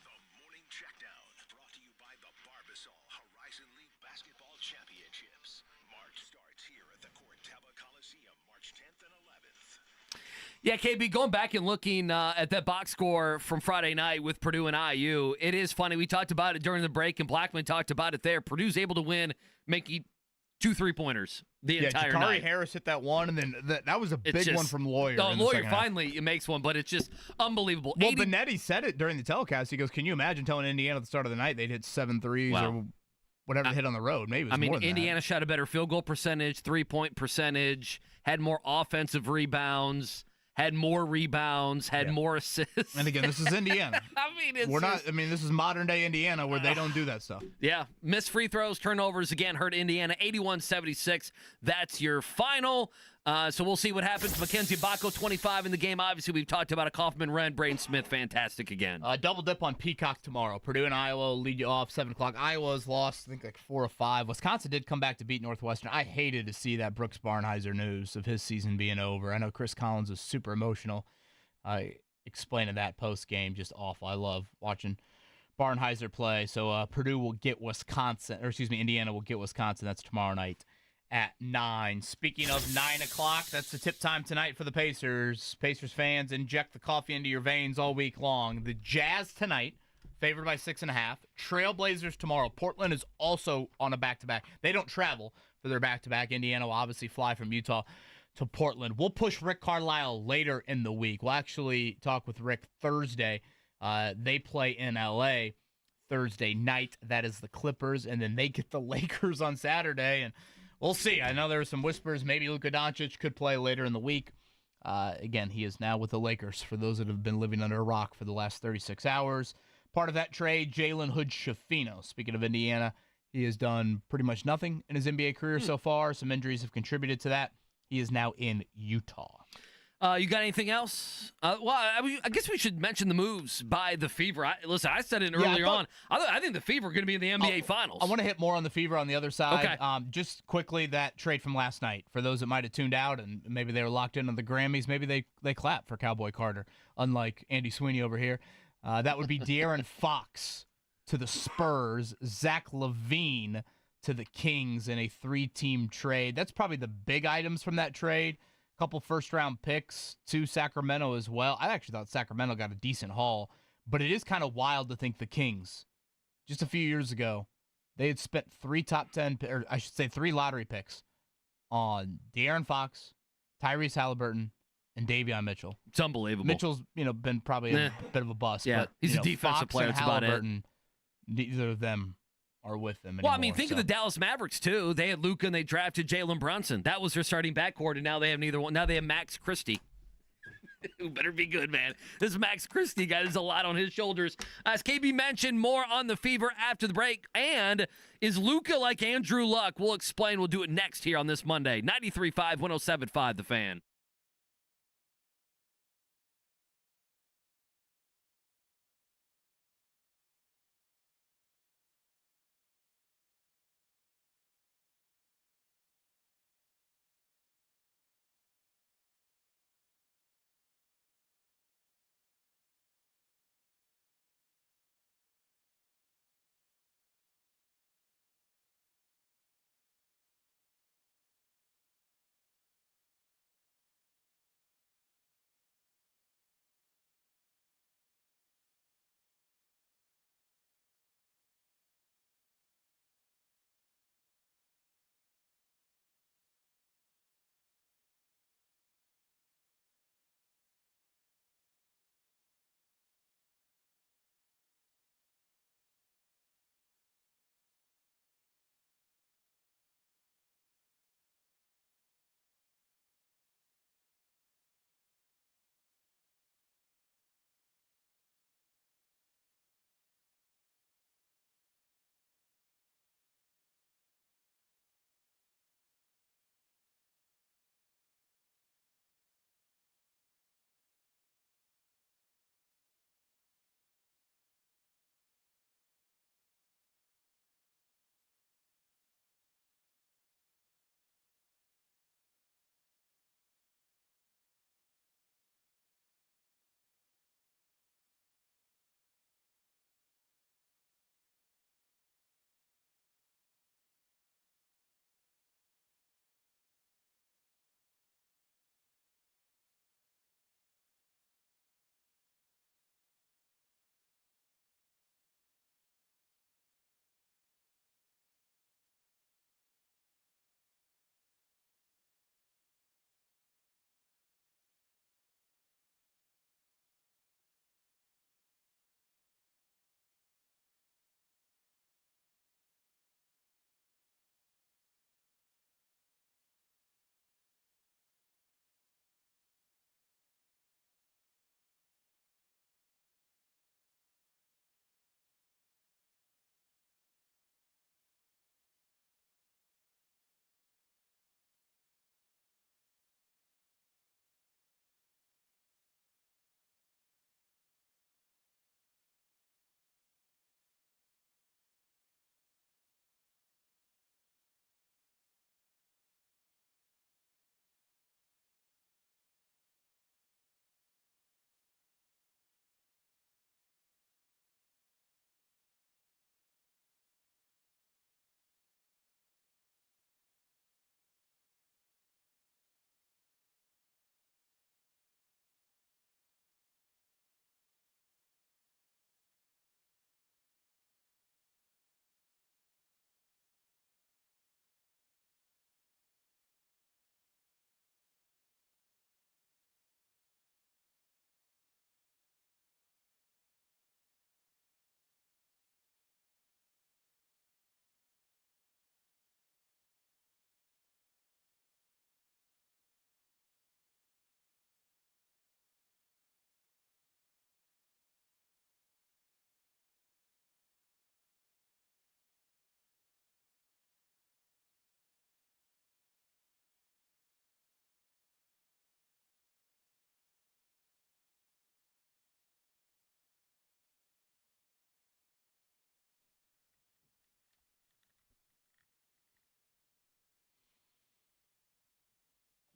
The Morning Checkdown, brought to you by the Barbasol Horizon League Basketball Championships. March starts here at the Corteva Coliseum, March 10th and 11th. Yeah, KB, going back and looking at that box score from Friday night with Purdue and IU, it is funny. We talked about it during the break, and Blackman talked about it there. Purdue's able to win, making 2 3-pointers the entire Jakari night. Harris hit that one, and then that was a big It's just- one from Lawyer. Oh, in the Lawyer second half. finally makes one, but it's just unbelievable. Well, 80 Benetti said it during the telecast. He goes, "Can you imagine telling Indiana at the start of the night they'd hit 7 threes Wow. or whatever they hit on the road? Maybe it was more than Indiana shot a better field goal percentage, 3-point percentage, had more offensive rebounds, had more rebounds, had more assists. that. And again, this is Indiana. I mean, it's We're not. just- I mean, this is modern day Indiana where they don't do that stuff. Yeah, missed free throws, turnovers, again, hurt Indiana 81-76. That's your final. So we'll see what happens. Mackenzie Bacco, 25 in the game. Obviously, we've talked about a Kaufman, Wren, Braden Smith, fantastic again. Double dip on Peacock tomorrow. Purdue and Iowa will lead you off 7 o'clock. Iowa's lost, I think, like 4 or 5. Wisconsin did come back to beat Northwestern. I hated to see that Brooks Barnheiser news of his season being over. I know Chris Collins was super emotional. Explaining that post game, just awful. I love watching Barnheiser play. So Purdue will get Indiana will get Wisconsin. That's tomorrow night at 9. Speaking of 9 o'clock, that's the tip time tonight for the Pacers. Pacers fans, inject the coffee into your veins all week long. The Jazz tonight, favored by 6.5. Trailblazers tomorrow. Portland is also on a back-to-back. They don't travel for their back-to-back. Indiana will obviously fly from Utah to Portland. We'll push Rick Carlisle later in the week. We'll actually talk with Rick Thursday. They play in L.A. Thursday night. That is the Clippers, and then they get the Lakers on Saturday, and we'll see. I know there are some whispers maybe Luka Doncic could play later in the week. Again, he is now with the Lakers, for those that have been living under a rock for the last 36 hours. Part of that trade, Jalen Hood-Schifino. Speaking of Indiana, he has done pretty much nothing in his NBA career so far. Some injuries have contributed to that. He is now in Utah. You got anything else? I guess we should mention the moves by the Fever. Listen, I said it earlier on. I think the Fever are going to be in the NBA Finals. I want to hit more on the Fever on the other side. Okay. Just quickly, that trade from last night, for those that might have tuned out and maybe they were locked in on the Grammys, maybe they clap for Cowboy Carter, unlike Andy Sweeney over here. That would be De'Aaron Fox to the Spurs, Zach LaVine to the Kings in a 3-team trade. That's probably the big items from that trade. Couple first-round picks to Sacramento as well. I actually thought Sacramento got a decent haul, but it is kind of wild to think the Kings, just a few years ago, they had spent 3 lottery picks on De'Aaron Fox, Tyrese Halliburton, and Davion Mitchell. It's unbelievable. Mitchell's, been probably a bit of a bust. Yeah, but, he's a defensive Fox player. and That's about it. Halliburton, neither of them are with them Well, anymore. I mean, think of the Dallas Mavericks, too. They had Luka and they drafted Jalen Brunson. That was their starting backcourt, and now they have neither one. Now they have Max Christie. Who better be good, man. This Max Christie guy, there's a lot on his shoulders. As KB mentioned, more on the Fever after the break. And is Luka like Andrew Luck? We'll explain. We'll do it next here on this Monday. 93.5, 107.5, The Fan.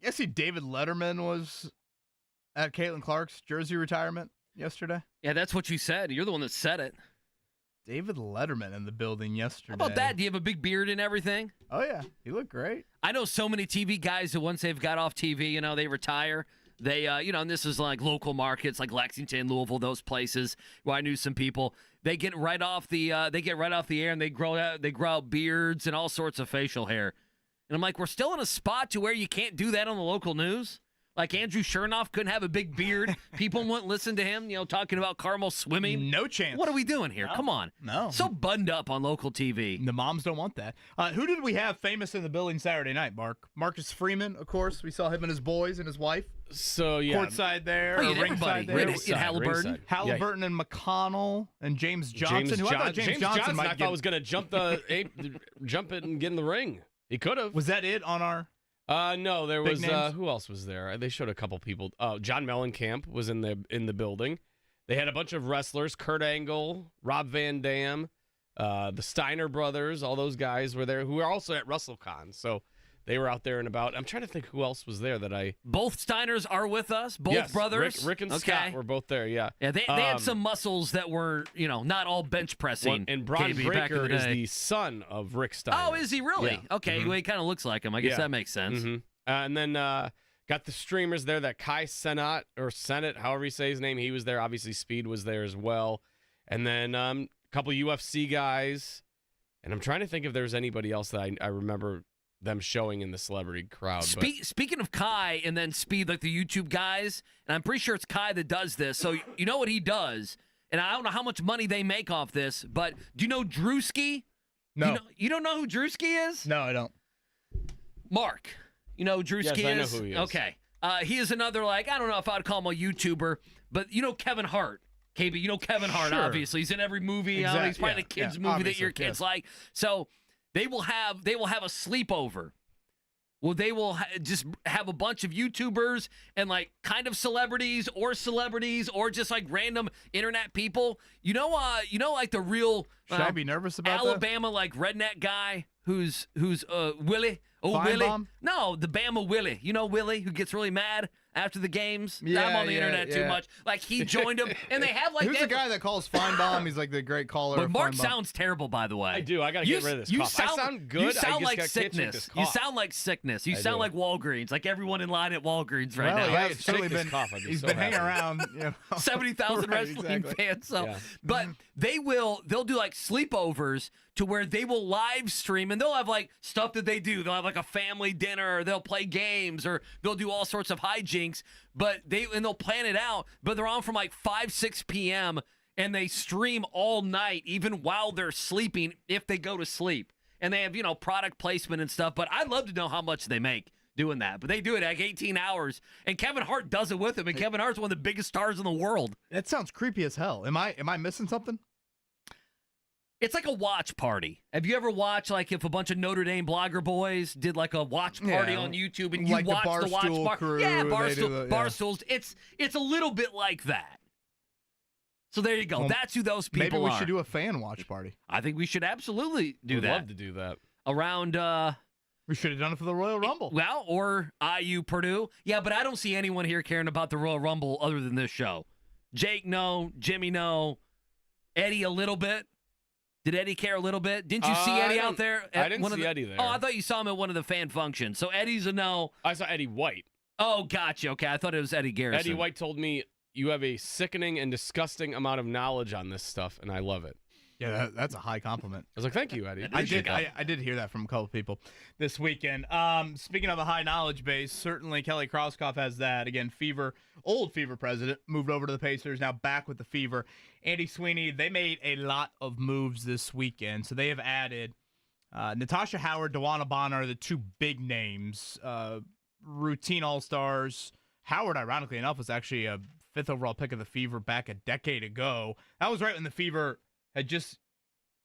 You see David Letterman was at Caitlin Clark's jersey retirement yesterday? Yeah, that's what you said. You're the one that said it. David Letterman in the building yesterday. How about that? Do you have a big beard and everything? Oh, yeah. He looked great. I know so many TV guys that once they've got off TV, they retire. They, and this is like local markets like Lexington, Louisville, those places where I knew some people. They get right off the air and they grow out beards and all sorts of facial hair. And I'm like, we're still in a spot to where you can't do that on the local news. Like Andrew Chernoff couldn't have a big beard. People wouldn't listen to him, talking about Carmel swimming. No chance. What are we doing here? No. Come on. No. So buttoned up on local TV. The moms don't want that. Who did we have famous in the building Saturday night, Mark? Marcus Freeman, of course. We saw him and his boys and his wife. So yeah, courtside there, Oh, or you had ringside everybody. there. Ringside, Halliburton. ringside. Halliburton and McConnell and James Johnson. Who I thought James Johnson might I thought was going to jump it and get in the ring. He could have. Was that it on our? No, there Big was names? who else was there? They showed a couple people. John Mellencamp was in the building. They had a bunch of wrestlers: Kurt Angle, Rob Van Dam, the Steiner brothers. All those guys were there, who were also at WrestleCon. So they were out there and about. I'm trying to think who else was there that I. Both Steiners are with us. Both brothers. Rick and Scott were both there. Yeah. Yeah, they had some muscles that were, not all bench pressing. And Bron KB, back in Breakker the is day. the son of Rick Steiner. Oh, is he really? Yeah. Okay, well, he kind of looks like him. I guess that makes sense. Mm-hmm. And then got the streamers there. That Kai Cenat, however you say his name, he was there. Obviously, Speed was there as well. And then a couple UFC guys. And I'm trying to think if there's anybody else that I remember them showing in the celebrity crowd. Speaking of Kai and then Speed, like the YouTube guys, and I'm pretty sure it's Kai that does this. So you know what he does, and I don't know how much money they make off this, but do you know Drewski? No. You don't know who Drewski is? No, I don't. Mark. You know who Drewski Yes, I know is? who he is. Okay. He is another, I don't know if I would call him a YouTuber, but you know Kevin Hart. KB, you know Kevin Hart, Sure. obviously. He's in every movie. Exactly, He's probably the kids' movie that your obviously, kids like. So they will have a sleepover. Well, they will just have a bunch of YouTubers and kind of celebrities or just random internet people. Like the real Should I be nervous about Alabama redneck guy who's Willie. Oh, Feinbaum? Willie. No, the Bama Willie. You know Willie, who gets really mad after the games? Yeah, I'm on the yeah, internet too yeah. much. He joined him, and they have Who's the guy that calls Feinbaum? He's the great caller. But of Mark Feinbaum. sounds terrible, by the way. I do. I got to get rid of this you cough. Sound, I sound good. You I sound just like can't shake sickness. this You cough. sound like sickness. You I sound do. like Walgreens, like everyone in line at Walgreens right Well, now. yeah, If I it's could certainly shake this been. cough, I'd be He's so been hanging happy. around. 70,000 Right, wrestling exactly. fans. So, Yeah. but they'll do sleepovers to where they will live stream, and they'll have stuff that they do. They'll have a family dinner, or they'll play games, or they'll do all sorts of hijinks. But they'll plan it out. But they're on from 5-6 p.m. and they stream all night, even while they're sleeping, if they go to sleep. And they have product placement and stuff. But I'd love to know how much they make doing that. But they do it 18 hours, and Kevin Hart does it with them. And Kevin Hart's one of the biggest stars in the world. That sounds creepy as hell. Am I missing something? It's like a watch party. Have you ever watched if a bunch of Notre Dame blogger boys did a watch party Yeah, on YouTube and you like the watch the watch Barstool party? crew, Yeah, they do the- yeah. Barstools. It's a little bit like that. So there you go. Well, That's who those people Maybe we are. should do a fan watch party. I think we should absolutely do Would that. love to do that. Around We should have done it for the Royal Rumble. well, or IU Purdue. Yeah, but I don't see anyone here caring about the Royal Rumble other than this show. Jake, no. Jimmy, no. Eddie, a little bit. Did Eddie care a little bit? Didn't you see Eddie out there? I didn't see Eddie there. Oh, I thought you saw him at one of the fan functions. So Eddie's a no. I saw Eddie White. Oh, gotcha. Okay, I thought it was Eddie Garrison. Eddie White told me you have a sickening and disgusting amount of knowledge on this stuff, and I love it. Yeah, that's a high compliment. I was like, thank you, Eddie. I Appreciate did. that. I did hear that from a couple people this weekend. Speaking of a high knowledge base, certainly Kelly Krauskopf has that. Again, old Fever president, moved over to the Pacers, now back with the Fever. Andy Sweeney, they made a lot of moves this weekend. So they have added Natasha Howard, DeWanna Bonner are the two big names, routine all-stars. Howard, ironically enough, was actually a 5th overall pick of the Fever back a decade ago. That was right when the Fever had just,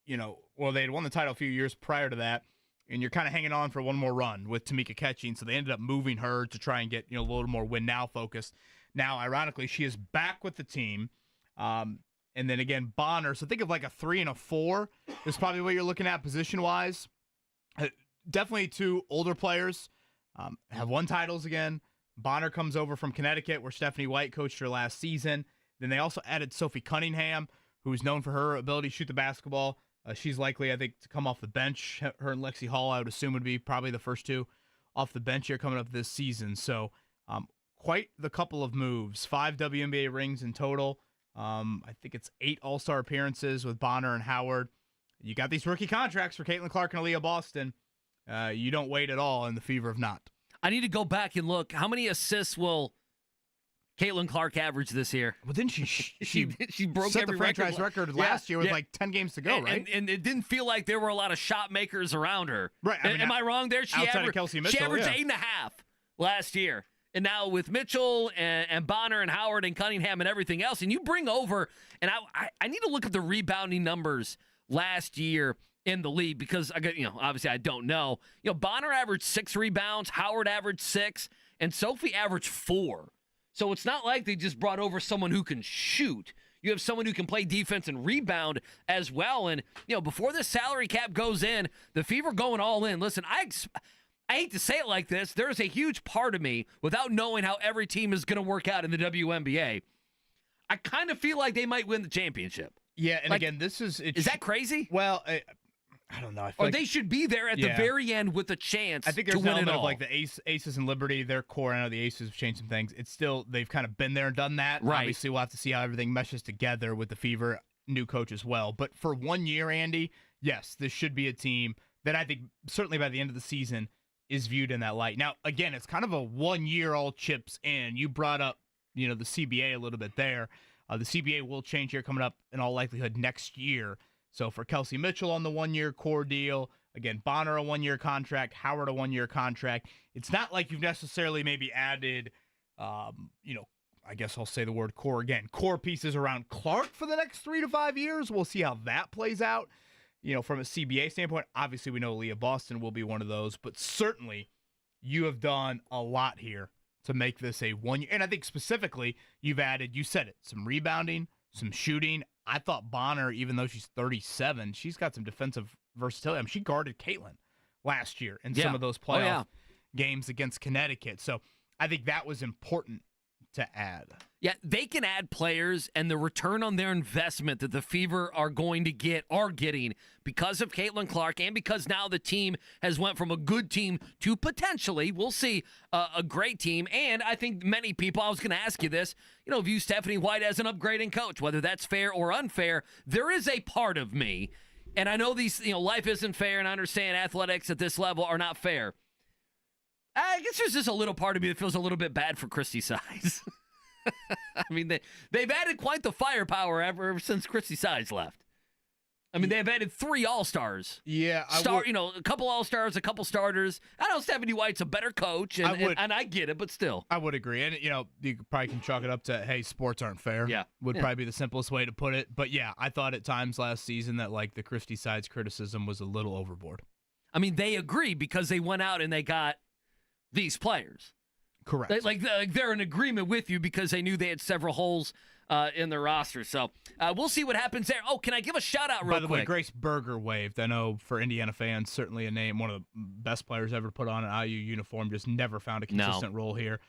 they had won the title a few years prior to that, and you're kind of hanging on for one more run with Tamika Catching, so they ended up moving her to try and get, a little more win now focus. Now, ironically, she is back with the team, and then again, Bonner, so think of a 3 and a 4 is probably what you're looking at position-wise. Definitely two older players, have won titles again. Bonner comes over from Connecticut, where Stephanie White coached her last season. Then they also added Sophie Cunningham, who's known for her ability to shoot the basketball. She's likely, I think, to come off the bench. Her and Lexi Hall, I would assume, would be probably the first two off the bench here coming up this season. So quite the couple of moves. 5 WNBA rings in total. I think it's 8 All-Star appearances with Bonner and Howard. You got these rookie contracts for Caitlin Clark and Aaliyah Boston. You don't wait at all in the Fever of not. I need to go back and look. How many assists will Caitlin Clark average this year? Well, didn't she she broke set every the franchise record last year with 10 games to go, right? And it didn't feel like there were a lot of shot makers around her. Right. Am I wrong there? Outside of Kelsey Mitchell, she averaged yeah. 8.5 last year. And now with Mitchell and Bonner and Howard and Cunningham and everything else, and you bring over, and I need to look at the rebounding numbers last year in the league because obviously I don't know. Bonner averaged 6 rebounds, Howard averaged 6, and Sophie averaged 4. So it's not like they just brought over someone who can shoot. You have someone who can play defense and rebound as well. And before this salary cap goes in, the Fever going all in. Listen, I hate to say it like this. There's a huge part of me, without knowing how every team is going to work out in the WNBA, I kind of feel like they might win the championship. Yeah, and again, this is... Is that crazy? Well, I don't know. I feel or they should be there at the very end with a chance to win it all. I think there's an element of like the Aces and Liberty, their core. I know the Aces have changed some things. It's still, they've kind of been there and done that. Right. Obviously, we'll have to see how everything meshes together with the Fever, new coach as well. But for 1 year, Andy, yes, this should be a team that I think certainly by the end of the season is viewed in that light. Now, again, it's kind of a 1 year all chips in. You brought up, the CBA a little bit there. The CBA will change here coming up in all likelihood next year. So for Kelsey Mitchell on the 1 year core deal, again, Bonner a 1 year contract, Howard a 1 year contract. It's not like you've necessarily maybe added, I guess I'll say the word core again, core pieces around Clark for the next 3 to 5 years. We'll see how that plays out. From a CBA standpoint, obviously we know Leah Boston will be one of those, but certainly you have done a lot here to make this a 1 year. And I think specifically you've added, you said it, some rebounding, some shooting. I thought Bonner, even though she's 37, she's got some defensive versatility. I mean, she guarded Caitlin last year in some of those playoff games against Connecticut. So I think that was important to add. Yeah, they can add players, and the return on their investment that the Fever are getting because of Caitlin Clark and because now the team has went from a good team to potentially, we'll see, a great team. And I think many people, I was going to ask you this, view Stephanie White as an upgrading coach, whether that's fair or unfair. There is a part of me, and I know life isn't fair, and I understand athletics at this level are not fair. I guess there's just a little part of me that feels a little bit bad for Christy Size. I mean, they've added quite the firepower ever since Christy Size left. I mean, they've added 3 All-Stars. Yeah. A couple All-Stars, a couple starters. I know Stephanie White's a better coach, and I get it, but still. I would agree. And, you probably can chalk it up to, hey, sports aren't fair. Yeah. Would probably be the simplest way to put it. But, yeah, I thought at times last season that, the Christy Sides criticism was a little overboard. I mean, they agree because they went out and they got these players. Correct. They're in agreement with you because they knew they had several holes in their roster. So we'll see what happens there. Oh, can I give a shout-out real quick? By the way, Grace Berger waved. I know for Indiana fans, certainly a name, one of the best players ever put on an IU uniform, just never found a consistent role here.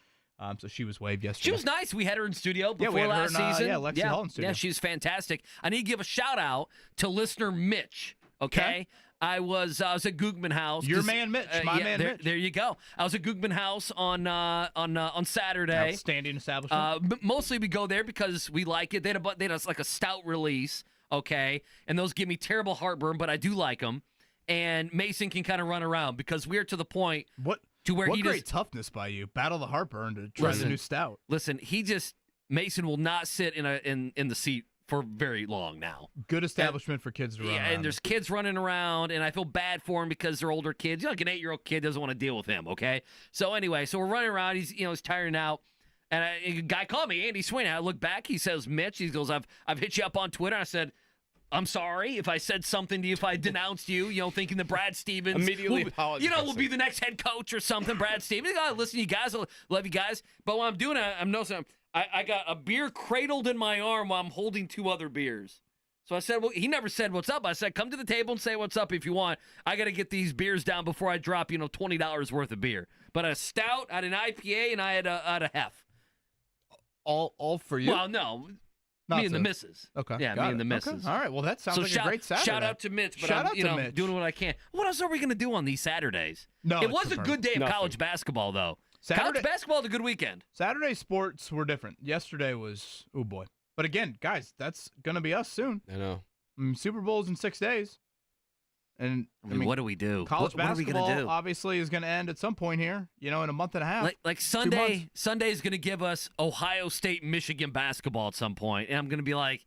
So she was waved yesterday. She was nice. We had her in studio before last season. Lexi Hall in studio. Yeah, she's fantastic. I need to give a shout-out to listener Mitch, okay? I was at Gugman House. Your man Mitch, man Mitch. There you go. I was at Gugman House on Saturday. Outstanding establishment. Mostly we go there because we like it. They had a stout release, okay? And those give me terrible heartburn, but I do like them. And Mason can kind of run around because we're to the point to where what great toughness by you. Battle the heartburn to try the new stout. Listen, Mason will not sit in the seat for very long now. Good establishment for kids to run around. And there's kids running around, and I feel bad for him because they're older kids. Like an 8-year-old kid doesn't want to deal with him, okay? So anyway, we're running around. He's tiring out. And a guy called me, Andy Sweeney. I look back. He says, Mitch, he goes, I've hit you up on Twitter. I said, I'm sorry if I said something to you, if I denounced you, thinking that Brad Stevens immediately apologizing. will be the next head coach or something. Brad Stevens, listen to you guys, I love you guys. But what I'm doing, I'm noticing I got a beer cradled in my arm while I'm holding 2 other beers. So I said, well, he never said what's up. I said, come to the table and say what's up if you want. I got to get these beers down before I drop, $20 worth of beer. But a stout, I had an IPA, and I had a hef. All for you? Well, no. Me and the missus. Okay. Yeah, me and the missus. Okay. All right. Well, that sounds like a great Saturday. Shout out to Mitch, but I'm Mitch. doing what I can. What else are we going to do on these Saturdays? No, it was a good day of college basketball, though. College basketball had a good weekend. Saturday sports were different. Yesterday was, oh boy. But again, guys, that's going to be us soon. I know. Super Bowl's in 6 days. And I mean, what do we do? College what basketball are we gonna do? Obviously is going to end at some point here, in a month and a half. Like Sunday is going to give us Ohio State, Michigan basketball at some point, and I'm going to be like,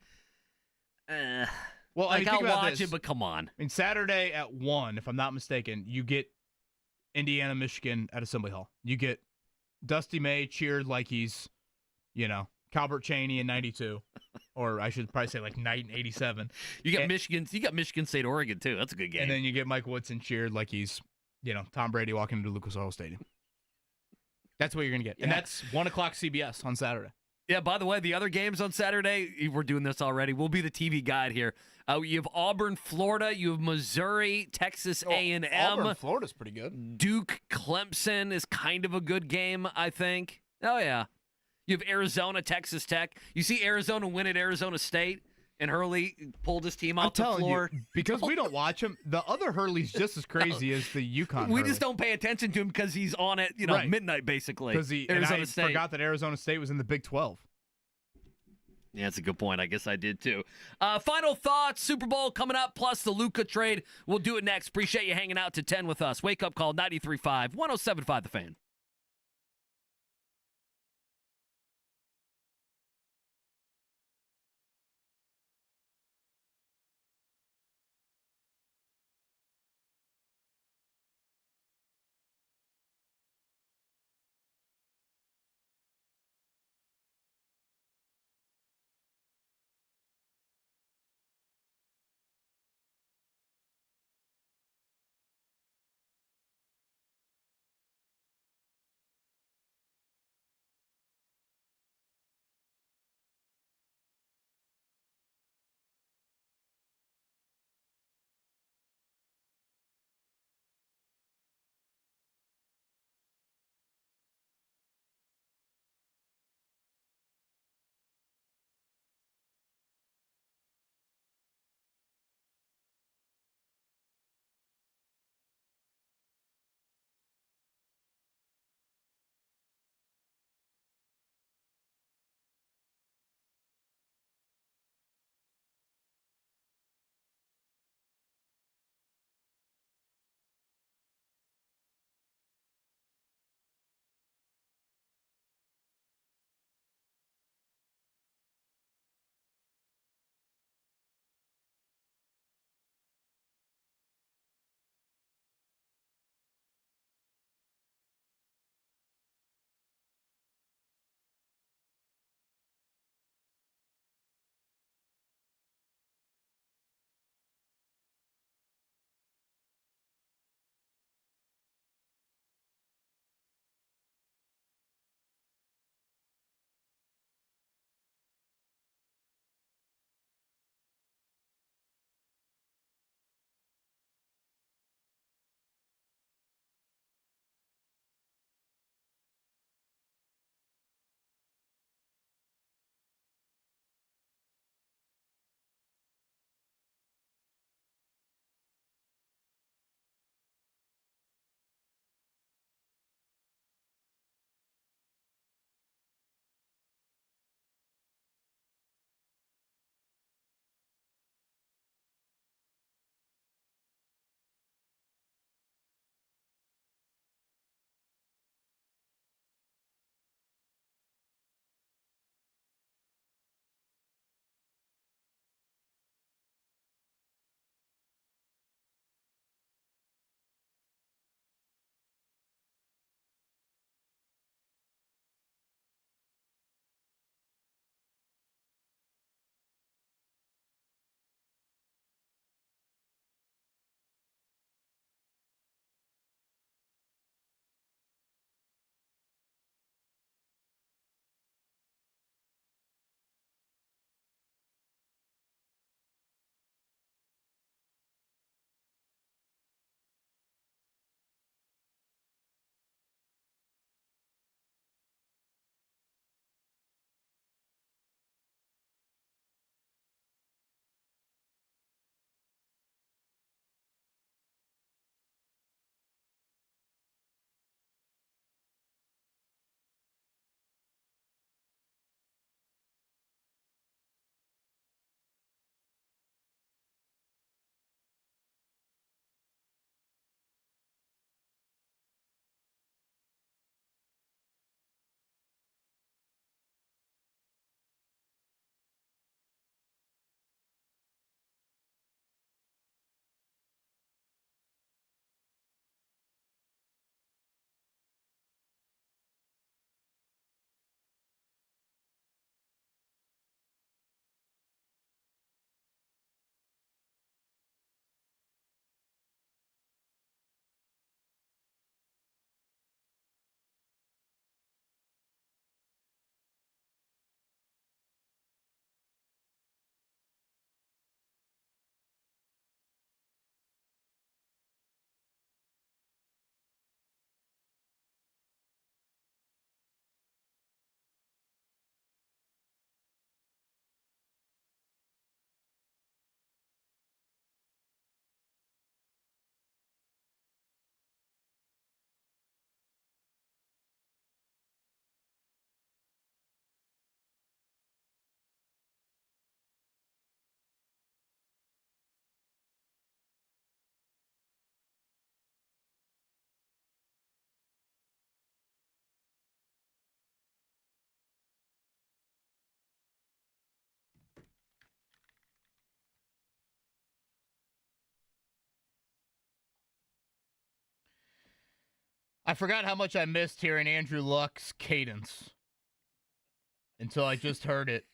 well, I'll watch it, but come on. I mean, Saturday at 1, if I'm not mistaken, you get Indiana, Michigan at Assembly Hall. You get Dusty May cheered like he's, Calbert Cheney in 92. Or I should probably say like Knight in 87. You got Michigan State, Oregon, too. That's a good game. And then you get Mike Woodson cheered like he's, Tom Brady walking into Lucas Oil Stadium. That's what you're going to get. Yeah. And that's 1 o'clock CBS on Saturday. Yeah, by the way, the other games on Saturday, we're doing this already. We'll be the TV guide here. You have Auburn, Florida. You have Missouri, Texas A&M. Auburn, Florida's pretty good. Duke, Clemson is kind of a good game, I think. Oh, yeah. You have Arizona, Texas Tech. You see Arizona win at Arizona State, and Hurley pulled his team off the floor. You, because we don't watch him, the other Hurley's just as crazy as the UConn We Hurley. just don't pay attention to him because he's on at midnight, basically. Because I forgot that Arizona State was in the Big 12. Yeah, that's a good point. I guess I did too. Final thoughts, Super Bowl coming up, plus the Luka trade. We'll do it next. Appreciate you hanging out to 10 with us. Wake Up Call 93.5, 107.5 The Fan. I forgot how much I missed hearing Andrew Luck's cadence until I just heard it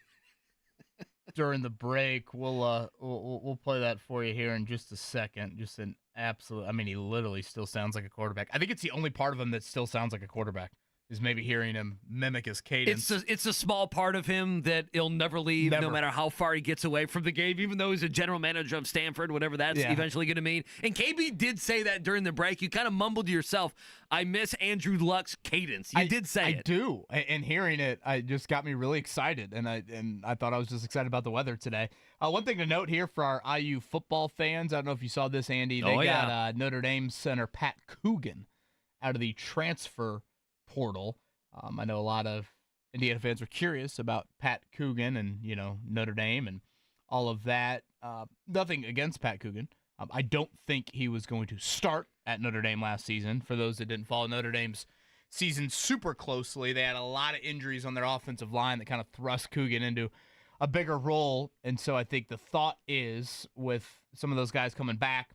during the break. We'll play that for you here in just a second. Just an absolute. I mean, he literally still sounds like a quarterback. I think it's the only part of him that still sounds like a quarterback. Is maybe hearing him mimic his cadence. It's a small part of him that he'll never leave, no matter how far he gets away from the game, even though he's a general manager of Stanford, whatever that's eventually going to mean. And KB did say that during the break. You kind of mumbled to yourself, I miss Andrew Luck's cadence. You did say it. I do. And hearing it, I just got me really excited. And I thought I was just excited about the weather today. One thing to note here for our IU football fans, I don't know if you saw this, Andy. They got Notre Dame center Pat Coogan out of the transfer portal. I know a lot of Indiana fans were curious about Pat Coogan and, Notre Dame and all of that. Nothing against Pat Coogan. I don't think he was going to start at Notre Dame last season. For those that didn't follow Notre Dame's season super closely, they had a lot of injuries on their offensive line that kind of thrust Coogan into a bigger role. And so I think the thought is with some of those guys coming back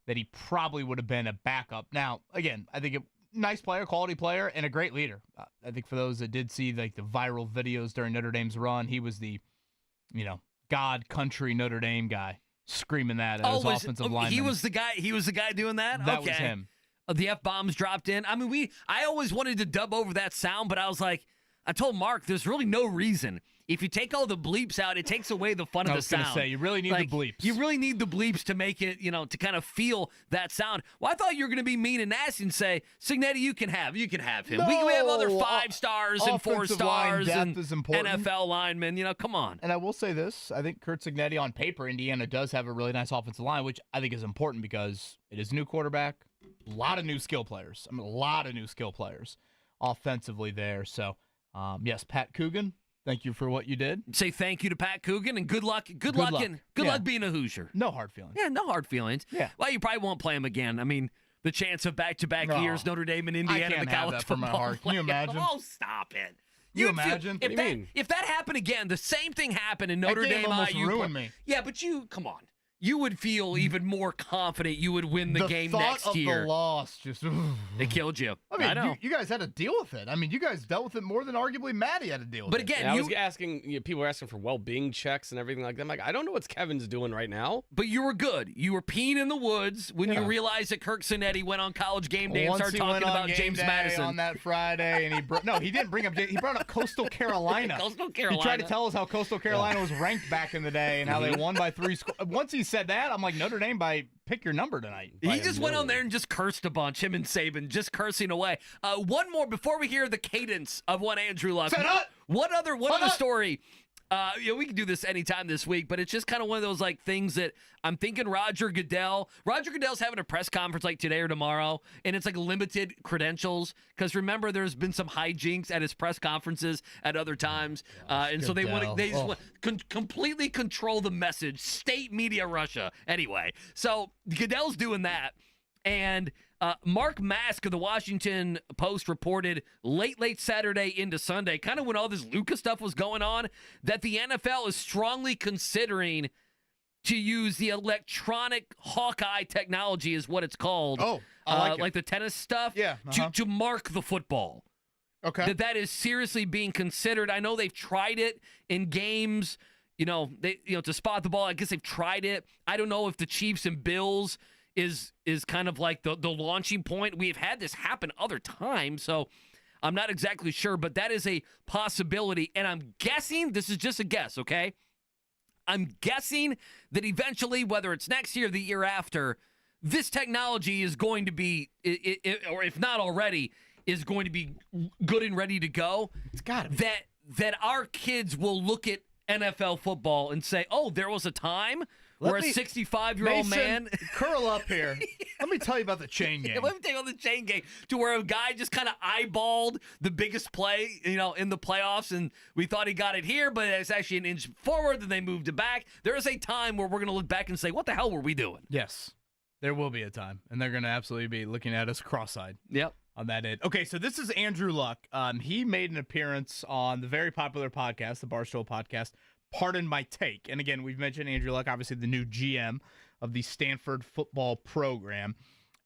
that he probably would have been a backup. Now, again, I think nice player, quality player, and a great leader. I think for those that did see the viral videos during Notre Dame's run, he was the, God country Notre Dame guy screaming that at his offensive lineman. He was the guy doing that? That was him. The F-bombs dropped in. I mean, I always wanted to dub over that sound, but I was like, I told Mark, there's really no reason. If you take all the bleeps out, it takes away the fun of the sound. I was going to say, you really need the bleeps. You really need the bleeps to make it, to kind of feel that sound. Well, I thought you were going to be mean and nasty and say, Signetti, you can have him. No, we have other 5 stars and 4 stars and is important. NFL linemen. Come on. And I will say this. I think Curt Signetti, on paper, Indiana does have a really nice offensive line, which I think is important because it is a new quarterback, a lot of new skill players. A lot of new skill players offensively there. So, yes, Pat Coogan. Thank you for what you did. Say thank you to Pat Coogan and good luck being a Hoosier. No hard feelings. Yeah, no hard feelings. Yeah. Well, you probably won't play him again. I mean, the chance of back-to-back years, Notre Dame and Indiana, I can't the college have that from my heart. Can you imagine? Oh, stop it. You imagine? If that happened again, the same thing happened in Notre Dame almost IU. Ruined me. Yeah, but come on. You would feel even more confident you would win the game next year. The thought of the loss just... It killed you. I know. You guys had to deal with it. I mean, you guys dealt with it more than arguably Maddie had to deal with it. But again, I was asking, people were asking for well-being checks and everything like that. I'm like, I don't know what Kevin's doing right now. But you were good. You were peeing in the woods when you realized that Kirk Cinetti went on College Game Day and started talking about James Madison on that Friday, and he didn't bring up. He brought up Coastal Carolina. Coastal Carolina. He tried to tell us how Coastal Carolina was ranked back in the day and how they won by 3 scores. Once he said that, I'm like, Notre Dame by pick your number tonight. He just went on there and just cursed a bunch, him and Saban, just cursing away. One more before we hear the cadence of what Andrew Luck. One other story. We can do this anytime this week, but it's just kind of one of those things that I'm thinking Roger Goodell. Roger Goodell's having a press conference today or tomorrow, and it's limited credentials because remember there's been some hijinks at his press conferences at other times, and so they just want to completely control the message. State media Russia. Anyway, so Goodell's doing that, and Mark Mask of the Washington Post reported late Saturday into Sunday, kind of when all this Luka stuff was going on, that the NFL is strongly considering to use the electronic Hawkeye technology is what it's called. Oh, I like it. Like the tennis stuff. Yeah. To mark the football. Okay. That is seriously being considered. I know they've tried it in games, to spot the ball. I guess they've tried it. I don't know if the Chiefs and Bills is kind of like the launching point. We've had this happen other times, so I'm not exactly sure, but that is a possibility. And I'm guessing, this is just a guess, okay? I'm guessing that eventually, whether it's next year or the year after, this technology is going to be, or if not already, is going to be good and ready to go. It's got to be. That our kids will look at NFL football and say, oh, there was a time where a 65-year-old man... curl up here. Let me tell you about the chain game. Let me tell you about the chain game, to where a guy just kind of eyeballed the biggest play, in the playoffs, and we thought he got it here, but it's actually an inch forward, then they moved it back. There is a time where we're going to look back and say, what the hell were we doing? Yes, there will be a time, and they're going to absolutely be looking at us cross-eyed. Yep. On that end. Okay, so this is Andrew Luck. He made an appearance on the very popular podcast, the Barstool podcast, Pardon My Take. And again, we've mentioned Andrew Luck, obviously the new GM of the Stanford football program.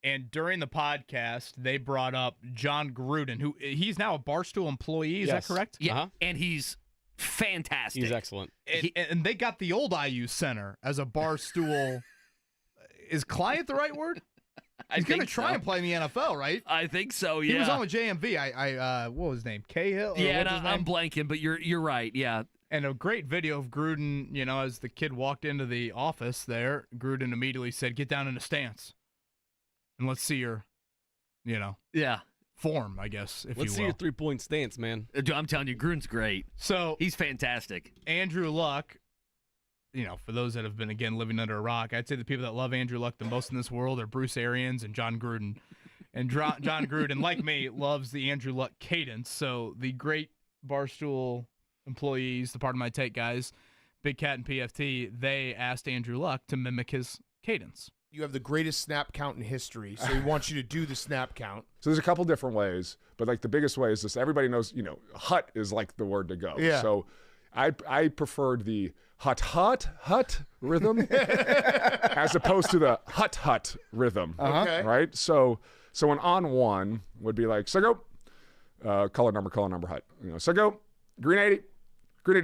And during the podcast, they brought up John Gruden, who he's now a Barstool employee. Is that correct? Yeah, and he's fantastic. He's excellent. And they got the old IU center as a Barstool. Is client the right word? He's going to try and play in the NFL, right? I think so, yeah. He was on with JMV. What was his name? Cahill? Yeah, I'm blanking, but you're right, yeah. And a great video of Gruden, as the kid walked into the office there, Gruden immediately said, get down in a stance. And let's see your, form, I guess, if you will. Let's see your three-point stance, man. Dude, I'm telling you, Gruden's great. So he's fantastic. Andrew Luck, for those that have been, again, living under a rock, I'd say the people that love Andrew Luck the most in this world are Bruce Arians and John Gruden. And John Gruden, like me, loves the Andrew Luck cadence. So the great Barstool employees, the Pardon My Take guys, Big Cat and PFT, they asked Andrew Luck to mimic his cadence. You have the greatest snap count in history, so he wants you to do the snap count. So there's a couple different ways, but like the biggest way is this. Everybody knows, hut is like the word to go. Yeah. So I preferred the hut rhythm as opposed to the hut rhythm. Okay. Right. So an on one would be like, so go, color number hut. So go, green 80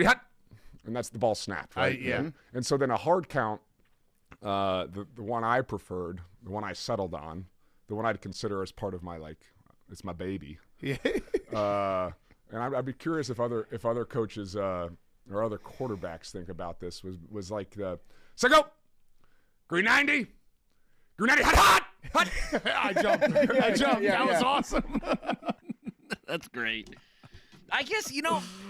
hut, and that's the ball snapped. Right. Yeah. And so then a hard count. The one I preferred, the one I settled on, the one I'd consider as part of my it's my baby. Yeah. And I'd be curious if other coaches or other quarterbacks think about this. Was like the so go green 90 hut. I jumped. Yeah, that was awesome. That's great. I guess,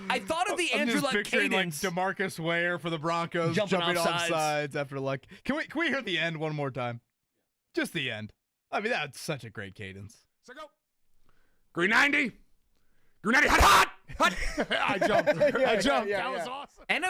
I thought of the Andrew Luck picturing cadence. like DeMarcus Ware for the Broncos Jumping off off sides after Luck. Can we hear the end one more time? Just the end. I mean, that's such a great cadence. So go green 90 hut. I jumped. That was awesome. And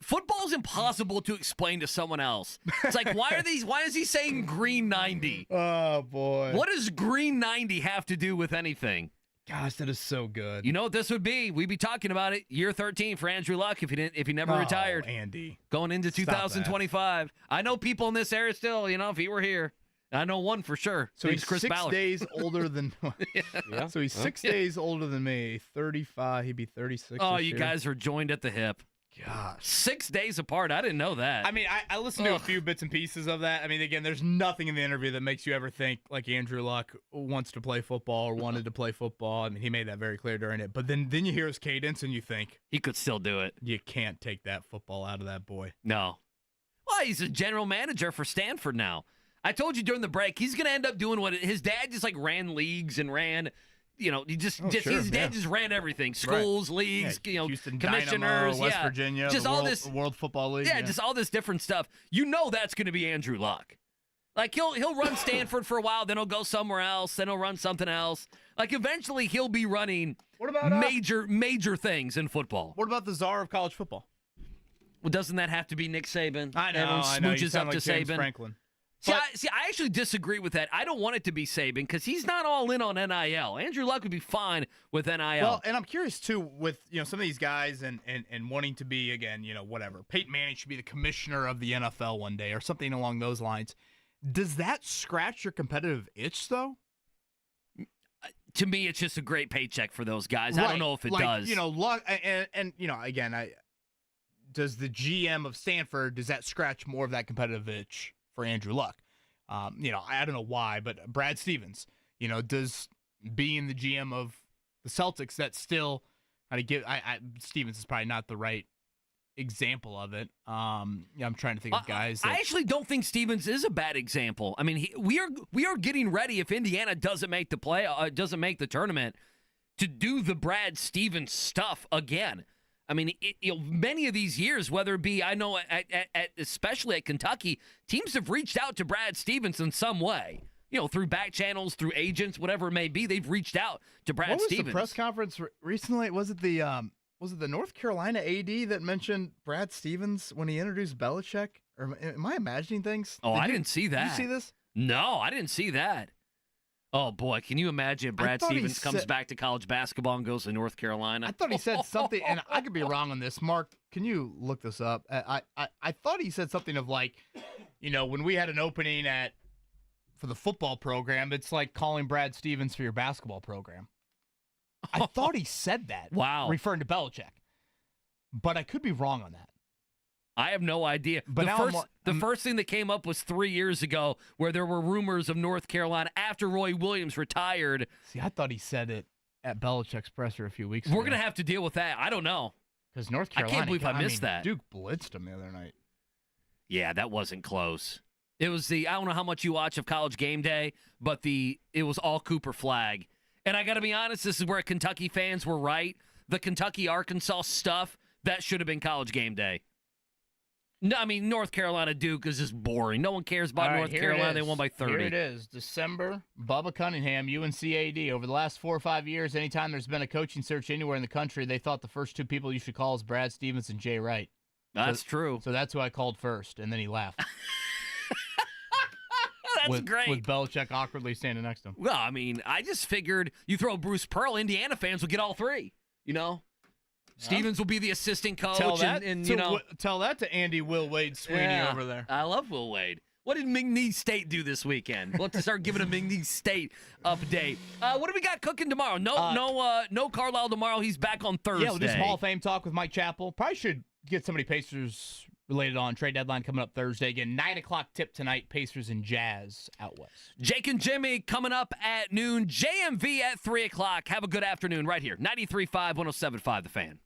football's impossible to explain to someone else. It's like, why is he saying green 90? Oh, boy. What does green 90 have to do with anything? Gosh, that is so good. You know what this would be? We'd be talking about it year 13 for Andrew Luck if he never retired. Andy. Going into 2025. I know people in this era still, if he were here. I know one for sure. So he's Chris 6 Ballard. days older than Yeah. So he's 6 days older than me. 35, he'd be 36. Oh, this you year. guys are joined at the hip. Gosh. 6 days apart. I didn't know that. I mean, I listened to a few bits and pieces of that. I mean, again, there's nothing in the interview that makes you ever think like Andrew Luck wants to play football or wanted to play football. I mean, he made that very clear during it. But then you hear his cadence and you think he could still do it. You can't take that football out of that boy. No. Well, he's a general manager for Stanford now. I told you during the break, he's going to end up doing what his dad just ran leagues and ran. His dad just ran everything. Schools, leagues, Houston commissioners, Dynamo, West Virginia, just the all this World Football League. Yeah, just all this different stuff. That's going to be Andrew Luck. Like he'll run Stanford for a while, then he'll go somewhere else, then he'll run something else. Like eventually he'll be running major things in football. What about the czar of college football? Well, doesn't that have to be Nick Saban? I know. Everyone smooches You sound up like to James Saban. Franklin. I actually disagree with that. I don't want it to be Saban because he's not all in on NIL. Andrew Luck would be fine with NIL. Well, and I'm curious too with some of these guys and wanting to be again whatever. Peyton Manning should be the commissioner of the NFL one day or something along those lines. Does that scratch your competitive itch though? To me, it's just a great paycheck for those guys. Right. I don't know if it does. Luck and again, does the GM of Stanford does that scratch more of that competitive itch for Andrew Luck? I don't know why, but Brad Stevens, does being the GM of the Celtics that still Stevens is probably not the right example of it. I'm trying to think of guys. I actually don't think Stevens is a bad example. I mean, we are getting ready if Indiana doesn't make the tournament to do the Brad Stevens stuff again. I mean, many of these years, whether it be, I know, especially at Kentucky, teams have reached out to Brad Stevens in some way. Through back channels, through agents, whatever it may be, they've reached out to Brad Stevens. What was the press conference recently? Was it the North Carolina AD that mentioned Brad Stevens when he introduced Belichick? Or am I imagining things? I didn't see that. Did you see this? No, I didn't see that. Oh, boy, can you imagine if Brad Stevens comes back to college basketball and goes to North Carolina? I thought he said something, and I could be wrong on this. Mark, can you look this up? I thought he said something of like, when we had an opening at for the football program, it's like calling Brad Stevens for your basketball program. I thought he said that. Wow. Referring to Belichick. But I could be wrong on that. I have no idea. But the first thing that came up was 3 years ago where there were rumors of North Carolina after Roy Williams retired. See, I thought he said it at Belichick's presser a few weeks ago. We're going to have to deal with that. I don't know. Because North Carolina, I can't believe I missed that. Duke blitzed him the other night. Yeah, that wasn't close. It was I don't know how much you watch of College Game Day, but it was all Cooper Flag. And I got to be honest, this is where Kentucky fans were right. The Kentucky-Arkansas stuff, that should have been College Game Day. No, I mean, North Carolina Duke is just boring. No one cares about North Carolina. They won by 30. Here it is. December, Bubba Cunningham, UNCAD. Over the last 4 or 5 years, anytime there's been a coaching search anywhere in the country, they thought the first two people you should call is Brad Stevens and Jay Wright. That's true. So that's who I called first, and then he laughed. That's great. With Belichick awkwardly standing next to him. Well, I mean, I just figured you throw Bruce Pearl, Indiana fans will get all three, Stevens will be the assistant coach. Tell that to Andy Will Wade Sweeney over there. I love Will Wade. What did McNeese State do this weekend? We'll have to start giving a McNeese State update. What do we got cooking tomorrow? No Carlisle tomorrow. He's back on Thursday. Yeah, we'll do some Hall of Fame talk with Mike Chappell. Probably should get somebody Pacers related on. Trade deadline coming up Thursday. Again, 9 o'clock tip tonight, Pacers and Jazz out west. Jake and Jimmy coming up at noon. JMV at 3 o'clock. Have a good afternoon right here. 93.5, 107.5 The Fan.